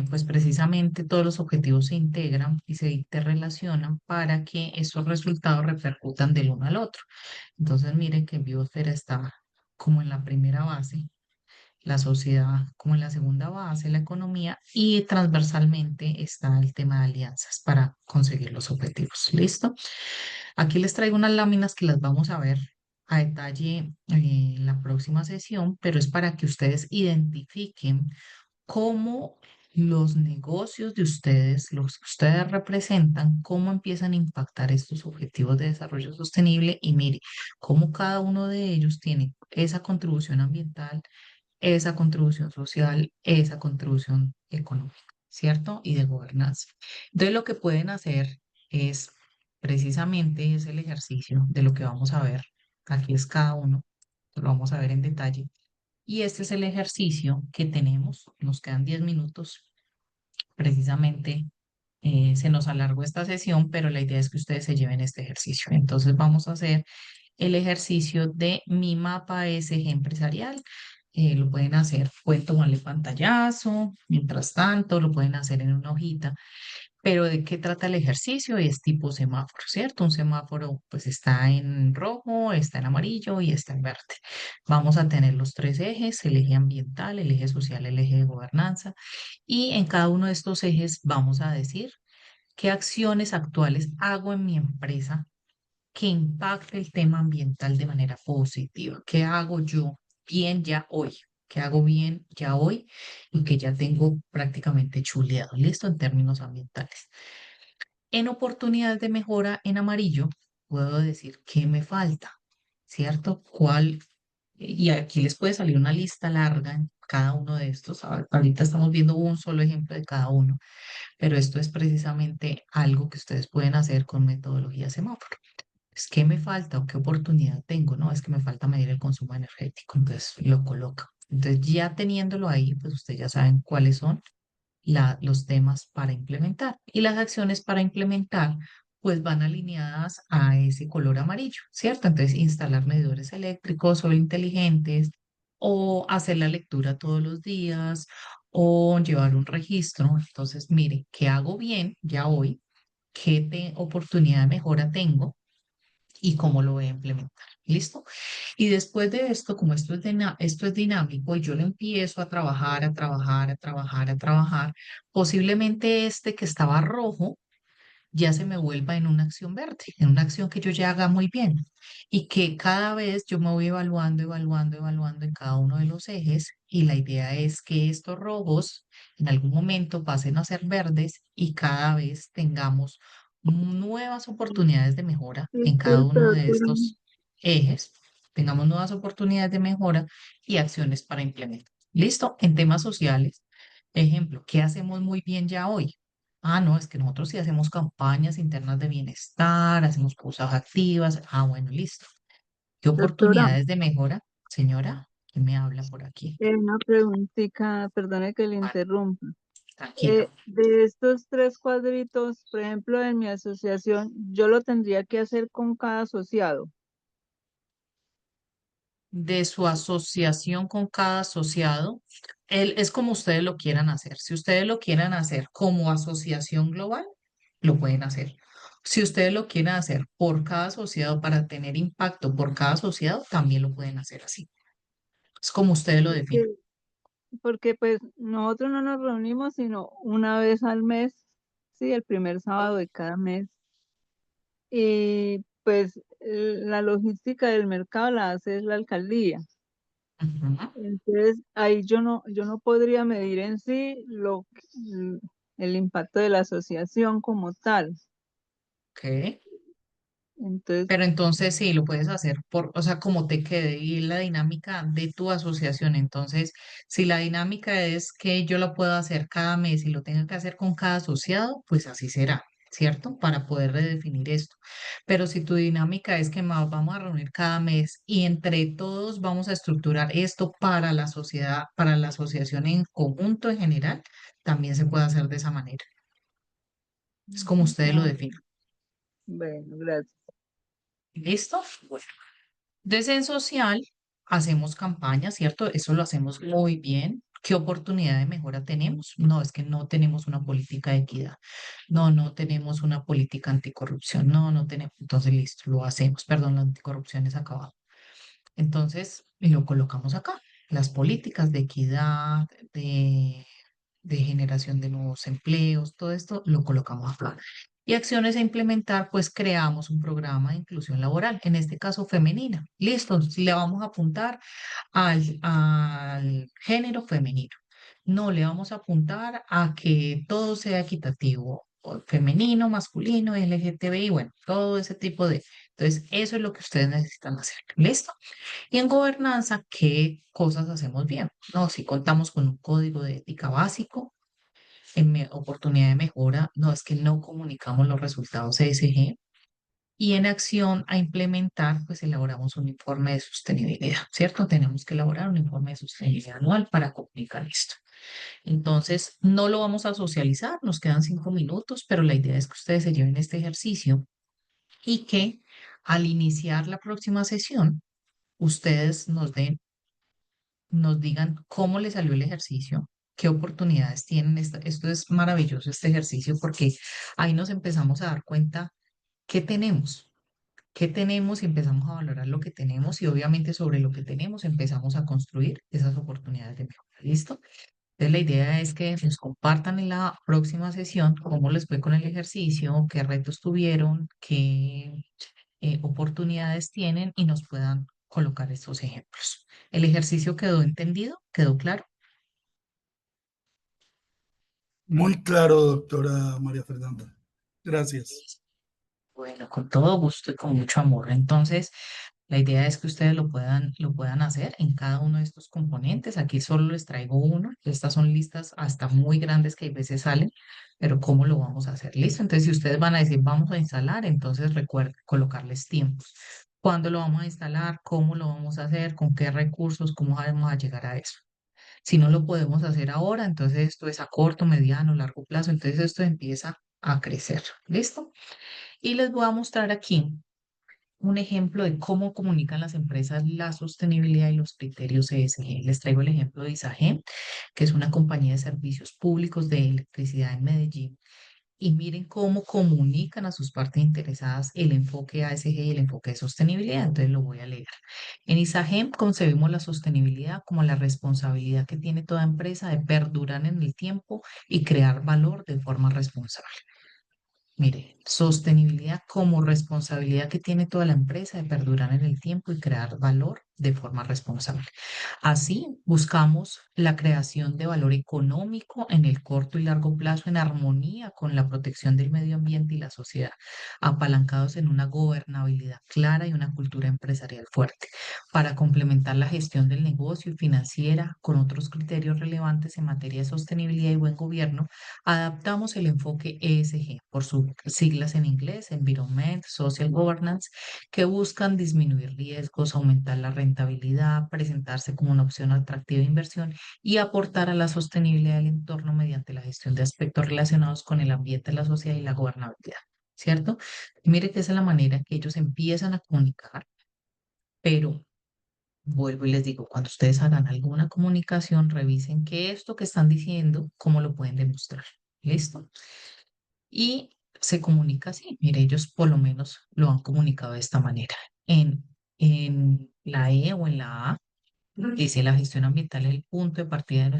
pues precisamente todos los objetivos se integran y se interrelacionan para que esos resultados repercutan del uno al otro. Entonces miren que biosfera está como en la primera base, la sociedad como en la segunda base, la economía, y transversalmente está el tema de alianzas para conseguir los objetivos. ¿Listo? Aquí les traigo unas láminas que las vamos a ver a detalle en la próxima sesión, pero es para que ustedes identifiquen cómo los negocios de ustedes, los que ustedes representan, cómo empiezan a impactar estos objetivos de desarrollo sostenible y mire cómo cada uno de ellos tiene esa contribución ambiental, esa contribución social, esa contribución económica, ¿cierto? Y de gobernanza. Entonces, lo que pueden hacer es precisamente es el ejercicio de lo que vamos a ver. Aquí es cada uno, lo vamos a ver en detalle. Y este es el ejercicio que tenemos. Nos quedan 10 minutos. Precisamente se nos alargó esta sesión, pero la idea es que ustedes se lleven este ejercicio. Entonces, vamos a hacer el ejercicio de mi mapa SG empresarial. Lo pueden hacer, pueden tomarle pantallazo, mientras tanto, lo pueden hacer en una hojita. Pero ¿de qué trata el ejercicio? Es tipo semáforo, ¿cierto? Un semáforo pues está en rojo, está en amarillo y está en verde. Vamos a tener los 3 ejes, el eje ambiental, el eje social, el eje de gobernanza. Y en cada uno de estos ejes vamos a decir qué acciones actuales hago en mi empresa que impacte el tema ambiental de manera positiva. ¿Qué hago yo bien ya hoy? qué hago bien ya hoy y que ya tengo prácticamente chuleado, listo, en términos ambientales. En oportunidades de mejora en amarillo, puedo decir qué me falta, ¿cierto? Y aquí les puede salir una lista larga en cada uno de estos. Ahorita estamos viendo un solo ejemplo de cada uno, pero esto es precisamente algo que ustedes pueden hacer con metodología semáforo. Es qué me falta o qué oportunidad tengo, ¿no? Es que me falta medir el consumo energético, entonces lo coloca. Entonces ya teniéndolo ahí, pues ustedes ya saben cuáles son los temas para implementar. Y las acciones para implementar, pues van alineadas a ese color amarillo, ¿cierto? Entonces, instalar medidores eléctricos o inteligentes, o hacer la lectura todos los días, o llevar un registro. Entonces, mire, ¿qué hago bien ya hoy? ¿Qué oportunidad de mejora tengo? Y cómo lo voy a implementar. ¿Listo? Y después de esto, como esto es dinámico y yo le empiezo a trabajar, a trabajar, a trabajar, a trabajar, posiblemente este que estaba rojo ya se me vuelva en una acción verde, en una acción que yo ya haga muy bien y que cada vez yo me voy evaluando, evaluando, evaluando en cada uno de los ejes y la idea es que estos rojos en algún momento pasen a ser verdes y cada vez tengamos nuevas oportunidades de mejora en cada Disculpe, uno de doctora. estos ejes, tengamos nuevas oportunidades de mejora y acciones para implementar. ¿Listo? En temas sociales, ejemplo, ¿qué hacemos muy bien ya hoy? Ah, no, es que nosotros sí hacemos campañas internas de bienestar, hacemos cosas activas. Ah, bueno, listo. ¿Qué Doctora, oportunidades de mejora, señora? ¿Quién me habla por aquí? una preguntita, perdone que le Vale, interrumpa. tranquila. De estos 3 cuadritos, por ejemplo, en mi asociación, yo lo tendría que hacer con cada asociado. De su asociación con cada asociado, es como ustedes lo quieran hacer. Si ustedes lo quieren hacer como asociación global, lo pueden hacer. Si ustedes lo quieren hacer por cada asociado para tener impacto por cada asociado, también lo pueden hacer así. Es como ustedes lo definen. Porque pues nosotros no nos reunimos sino una vez al mes, sí, el primer sábado de cada mes. Y pues la logística del mercado la hace la alcaldía. Ujú. Entonces ahí yo no podría medir en sí el impacto de la asociación como tal. Ok. Entonces, Pero entonces sí, lo puedes hacer o sea, como te quede y la dinámica de tu asociación. Entonces, si la dinámica es que yo lo puedo hacer cada mes y lo tenga que hacer con cada asociado, pues así será, ¿cierto? Para poder redefinir esto. Pero si tu dinámica es que vamos a reunir cada mes y entre todos vamos a estructurar esto para la sociedad, para la asociación en conjunto en general, también se puede hacer de esa manera. Es como ustedes lo ah, definen. bueno, gracias. ¿Listo? Bueno. Entonces, en social hacemos campañas, ¿cierto? Eso lo hacemos muy bien. ¿Qué oportunidad de mejora tenemos? No, es que no tenemos una política de equidad. No, no tenemos una política anticorrupción. No, no tenemos. Entonces, listo, lo hacemos. Perdón, la anticorrupción es acabado. Entonces, lo colocamos acá. Las políticas de equidad, de generación de nuevos empleos, todo esto lo colocamos acá. Y acciones a implementar, pues creamos un programa de inclusión laboral, en este caso femenina. Listo, le vamos a apuntar al género femenino. No le vamos a apuntar a que todo sea equitativo, o femenino, masculino, LGTBI, bueno, todo ese tipo de... Entonces, eso es lo que ustedes necesitan hacer. ¿Listo? Y en gobernanza, ¿qué cosas hacemos bien? No, si contamos con un código de ética básico, en oportunidad de mejora, no es que no comunicamos los resultados ESG y en acción a implementar, pues elaboramos un informe de sostenibilidad, ¿cierto? Tenemos que elaborar un informe de sostenibilidad anual para comunicar esto. Entonces, no lo vamos a socializar, nos quedan 5 minutos, pero la idea es que ustedes se lleven este ejercicio y que al iniciar la próxima sesión, ustedes nos digan cómo les salió el ejercicio, qué oportunidades tienen. Esto es maravilloso, este ejercicio, porque ahí nos empezamos a dar cuenta qué tenemos y empezamos a valorar lo que tenemos y obviamente sobre lo que tenemos empezamos a construir esas oportunidades de mejora. ¿Listo? Entonces la idea es que nos compartan en la próxima sesión cómo les fue con el ejercicio, qué retos tuvieron, qué oportunidades tienen y nos puedan colocar estos ejemplos. ¿El ejercicio quedó entendido? ¿Quedó claro? Muy claro, doctora María Fernanda. Gracias. Bueno, con todo gusto y con mucho amor. Entonces, la idea es que ustedes lo puedan hacer en cada uno de estos componentes. Aquí solo les traigo uno. Estas son listas hasta muy grandes que a veces salen, pero ¿cómo lo vamos a hacer? ¿Listo? Entonces, si ustedes van a decir, vamos a instalar, entonces recuerden colocarles tiempos. ¿Cuándo lo vamos a instalar? ¿Cómo lo vamos a hacer? ¿Con qué recursos? ¿Cómo vamos a llegar a eso? Si no lo podemos hacer ahora, entonces esto es a corto, mediano, largo plazo. Entonces, esto empieza a crecer. ¿Listo? Y les voy a mostrar aquí un ejemplo de cómo comunican las empresas la sostenibilidad y los criterios ESG. Les traigo el ejemplo de ISAGEM, que es una compañía de servicios públicos de electricidad en Medellín. Y miren cómo comunican a sus partes interesadas el enfoque ASG y el enfoque de sostenibilidad. Entonces lo voy a leer. En ISAGEM concebimos la sostenibilidad como la responsabilidad que tiene toda empresa de perdurar en el tiempo y crear valor de forma responsable. Mire, sostenibilidad como responsabilidad que tiene toda la empresa de perdurar en el tiempo y crear valor de forma responsable. Así, buscamos la creación de valor económico en el corto y largo plazo en armonía con la protección del medio ambiente y la sociedad, apalancados en una gobernabilidad clara y una cultura empresarial fuerte, para complementar la gestión del negocio y financiera con otros criterios relevantes en materia de sostenibilidad y buen gobierno. Adaptamos el enfoque ESG, por sus siglas en inglés, Environment, Social Governance, que buscan disminuir riesgos, aumentar la rentabilidad, presentarse como una opción atractiva de inversión y aportar a la sostenibilidad del entorno mediante la gestión de aspectos relacionados con el ambiente, la sociedad y la gobernabilidad, ¿cierto? Mire que esa es la manera que ellos empiezan a comunicar, pero vuelvo y les digo, cuando ustedes hagan alguna comunicación, revisen que esto que están diciendo, cómo lo pueden demostrar. ¿Listo? Y se comunica así. Mire, ellos por lo menos lo han comunicado de esta manera. En la E o en la A, dice la gestión ambiental es el punto de partida de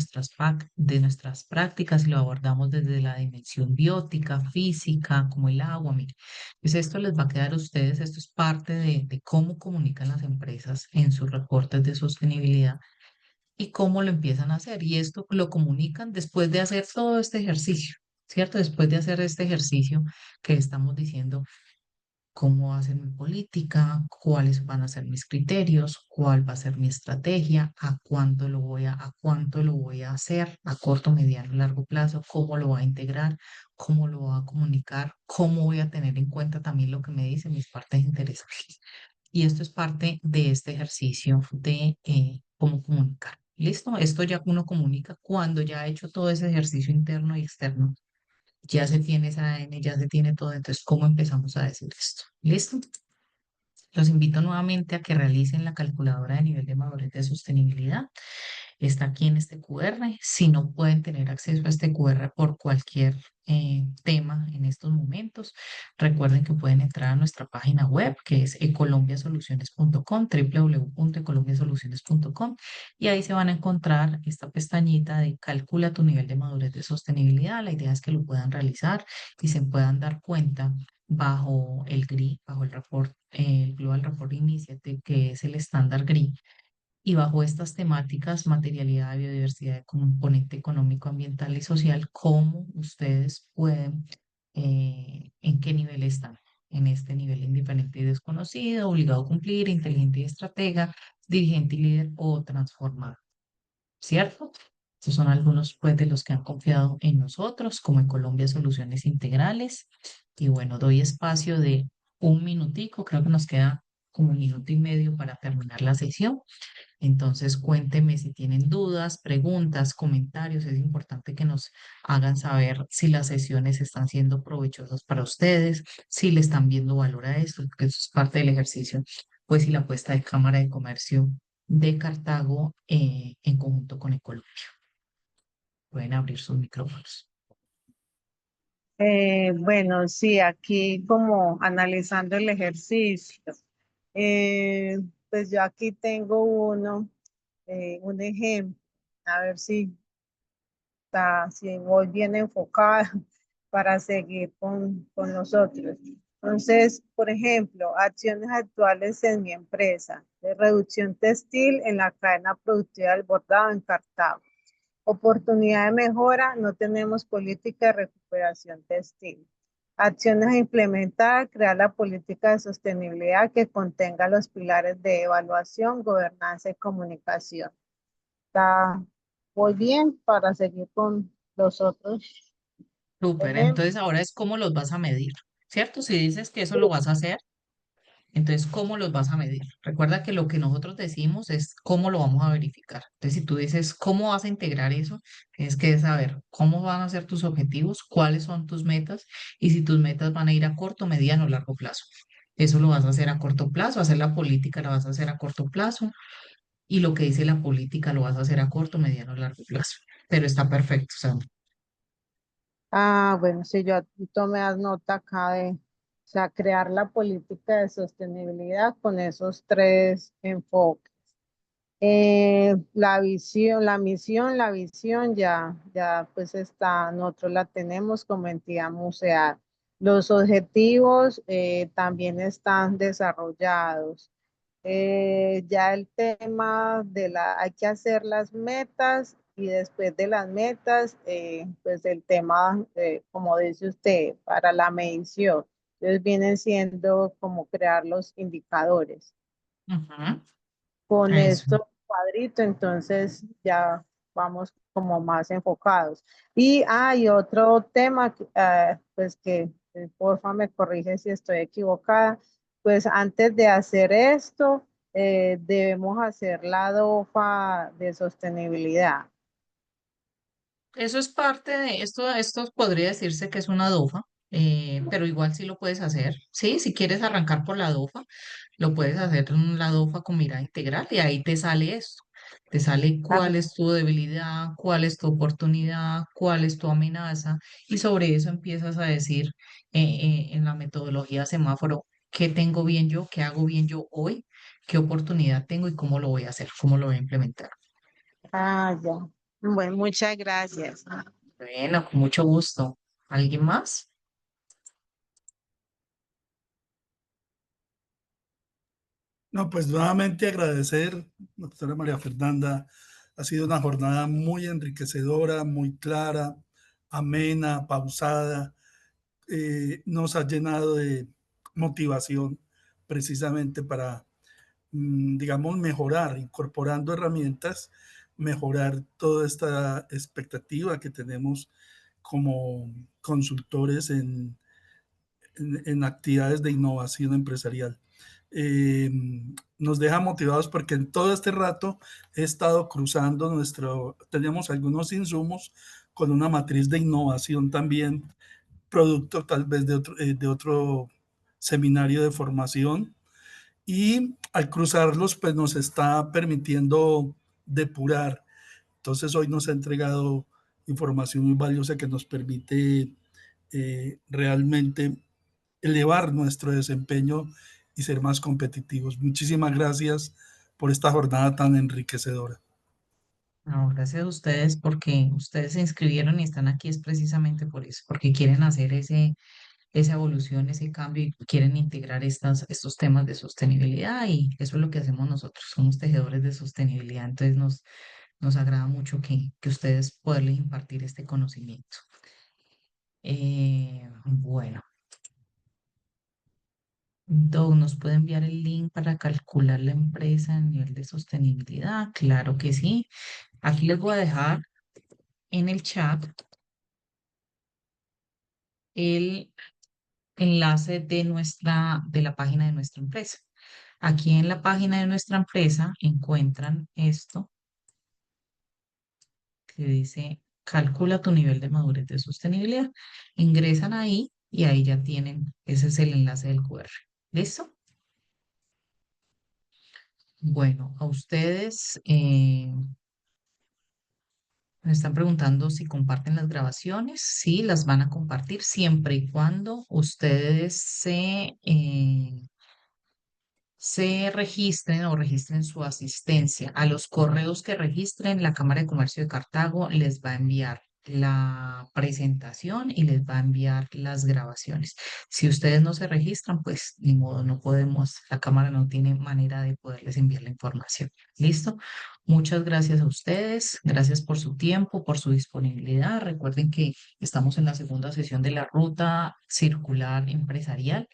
de nuestras prácticas y lo abordamos desde la dimensión biótica, física, como el agua. Mire, pues esto les va a quedar a ustedes, esto es parte de cómo comunican las empresas en sus reportes de sostenibilidad y cómo lo empiezan a hacer. Y esto lo comunican después de hacer todo este ejercicio, ¿cierto? Después de hacer este ejercicio que estamos diciendo cómo va a ser mi política, cuáles van a ser mis criterios, cuál va a ser mi estrategia, a cuánto lo voy a hacer, a corto, mediano, largo plazo, cómo lo voy a integrar, cómo lo voy a comunicar, cómo voy a tener en cuenta también lo que me dicen mis partes interesadas. Y esto es parte de este ejercicio de cómo comunicar. ¿Listo? Esto ya uno comunica cuando ya ha hecho todo ese ejercicio interno y externo. Ya se tiene esa ADN, ya se tiene todo. Entonces, ¿cómo empezamos a decir esto? ¿Listo? Los invito nuevamente a que realicen la calculadora de nivel de madurez de sostenibilidad. Está aquí en este QR. Si no pueden tener acceso a este QR por cualquier tema en estos momentos, recuerden que pueden entrar a nuestra página web que es ecolombiasoluciones.com, www.ecolombiasoluciones.com, y ahí se van a encontrar esta pestañita de calcula tu nivel de madurez de sostenibilidad. La idea es que lo puedan realizar y se puedan dar cuenta bajo el GRI, bajo el Global Report Initiative, que es el estándar GRI, y bajo estas temáticas, materialidad, biodiversidad, componente económico, ambiental y social, cómo ustedes pueden, en qué nivel están. En este nivel indiferente y desconocido, obligado a cumplir, inteligente y estratega, dirigente y líder o transformador. ¿Cierto? Estos son algunos pues, de los que han confiado en nosotros, como en Colombia Soluciones Integrales. Y bueno, doy espacio de un minutico, creo que nos queda como un minuto y medio para terminar la sesión. Entonces, cuénteme si tienen dudas, preguntas, comentarios. Es importante que nos hagan saber si las sesiones están siendo provechosas para ustedes, si le están viendo valor a esto, porque eso es parte del ejercicio, pues si la apuesta de Cámara de Comercio de Cartago en conjunto con Ecolombia. Pueden abrir sus micrófonos. Bueno, sí, aquí como analizando el ejercicio. Pues yo aquí tengo un ejemplo, a ver si voy bien enfocada para seguir con nosotros. Entonces, por ejemplo, acciones actuales en mi empresa, de reducción textil en la cadena productiva del bordado en Cartago. Oportunidad de mejora, no tenemos política de recuperación textil. Acciones a implementar, crear la política de sostenibilidad que contenga los pilares de evaluación, gobernanza y comunicación. Está muy bien para seguir con los otros Súper, ejemplos. entonces ahora es cómo los vas a medir, ¿cierto? Si dices que eso lo vas a hacer, entonces ¿cómo los vas a medir? Recuerda que lo que nosotros decimos es cómo lo vamos a verificar. Entonces, si tú dices cómo vas a integrar eso, tienes que saber cómo van a ser tus objetivos, cuáles son tus metas y si tus metas van a ir a corto, mediano o largo plazo. Eso lo vas a hacer a corto plazo, hacer la política la vas a hacer a corto plazo y lo que dice la política lo vas a hacer a corto, mediano o largo plazo. Pero está perfecto, Sandra. Ah, bueno, sí, yo tomé nota acá de, o sea, crear la política de sostenibilidad con esos tres enfoques. La visión, la misión, la visión ya pues está, nosotros la tenemos como entidad museal. Los objetivos también están desarrollados. Ya el tema de hay que hacer las metas y después de las metas, pues el tema, como dice usted, para la medición. Entonces vienen siendo como crear los indicadores. Ujú. Con Eso. esto cuadrito, entonces ya vamos como más enfocados. Y hay otro tema, pues que porfa me corrige si estoy equivocada, pues antes de hacer esto, debemos hacer la DOFA de sostenibilidad. Eso es parte de esto podría decirse que es una DOFA, pero igual sí lo puedes hacer. Sí, si quieres arrancar por la DOFA, lo puedes hacer en la DOFA con mirada integral y ahí te sale esto. Te sale Ah, cuál es tu debilidad, cuál es tu oportunidad, cuál es tu amenaza y sobre eso empiezas a decir en la metodología semáforo qué tengo bien yo, qué hago bien yo hoy, qué oportunidad tengo y cómo lo voy a hacer, cómo lo voy a implementar. ya. Bueno, muchas gracias. Bueno, con mucho gusto. ¿Alguien más? No, pues nuevamente agradecer, doctora María Fernanda. Ha sido una jornada muy enriquecedora, muy clara, amena, pausada. Nos ha llenado de motivación precisamente para, digamos, mejorar, incorporando herramientas, mejorar toda esta expectativa que tenemos como consultores en actividades de innovación empresarial. Eh, Nos deja motivados porque en todo este rato he estado cruzando tenemos algunos insumos con una matriz de innovación también, producto tal vez de otro seminario de formación, y al cruzarlos pues nos está permitiendo depurar. Entonces hoy nos ha entregado información muy valiosa que nos permite realmente elevar nuestro desempeño y ser más competitivos. Muchísimas gracias por esta jornada tan enriquecedora. No, gracias a ustedes porque ustedes se inscribieron y están aquí es precisamente por eso, porque quieren hacer esa evolución, ese cambio y quieren integrar estos temas de sostenibilidad y eso es lo que hacemos nosotros, somos tejedores de sostenibilidad, entonces nos agrada mucho que ustedes puedan impartir este conocimiento. Bueno, Doug, ¿nos puede enviar el link para calcular la empresa a nivel de sostenibilidad? Claro que sí. Aquí les voy a dejar en el chat el enlace de la página de nuestra empresa. Aquí en la página de nuestra empresa encuentran esto que dice calcula tu nivel de madurez de sostenibilidad. Ingresan ahí y ahí ya tienen, ese es el enlace del QR. ¿Listo? Bueno, a ustedes me están preguntando si comparten las grabaciones. Sí, las van a compartir siempre y cuando ustedes se registren o registren su asistencia. A los correos que registren, la Cámara de Comercio de Cartago les va a enviar la presentación y les va a enviar las grabaciones. Si ustedes no se registran, pues ni modo, no podemos, la cámara no tiene manera de poderles enviar la información. ¿Listo? Muchas gracias a ustedes, gracias por su tiempo, por su disponibilidad. Recuerden que estamos en la segunda sesión de la ruta circular empresarial.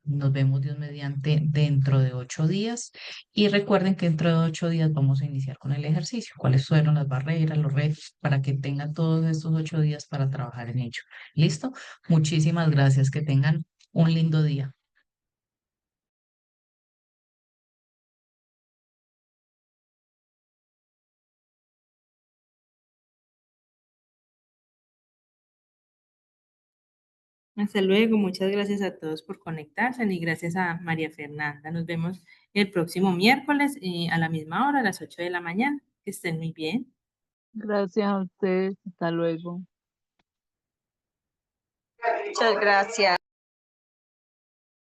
Nos vemos Dios mediante dentro de 8 días y recuerden que dentro de 8 días vamos a iniciar con el ejercicio. ¿Cuáles fueron las barreras, los retos para que tengan todos estos 8 días para trabajar en ello? ¿Listo? Muchísimas gracias. Que tengan un lindo día. Hasta luego, muchas gracias a todos por conectarse y gracias a María Fernanda. Nos vemos el próximo miércoles a la misma hora, a las 8 de la mañana. Que estén muy bien. Gracias a ustedes. Hasta luego. Muchas gracias.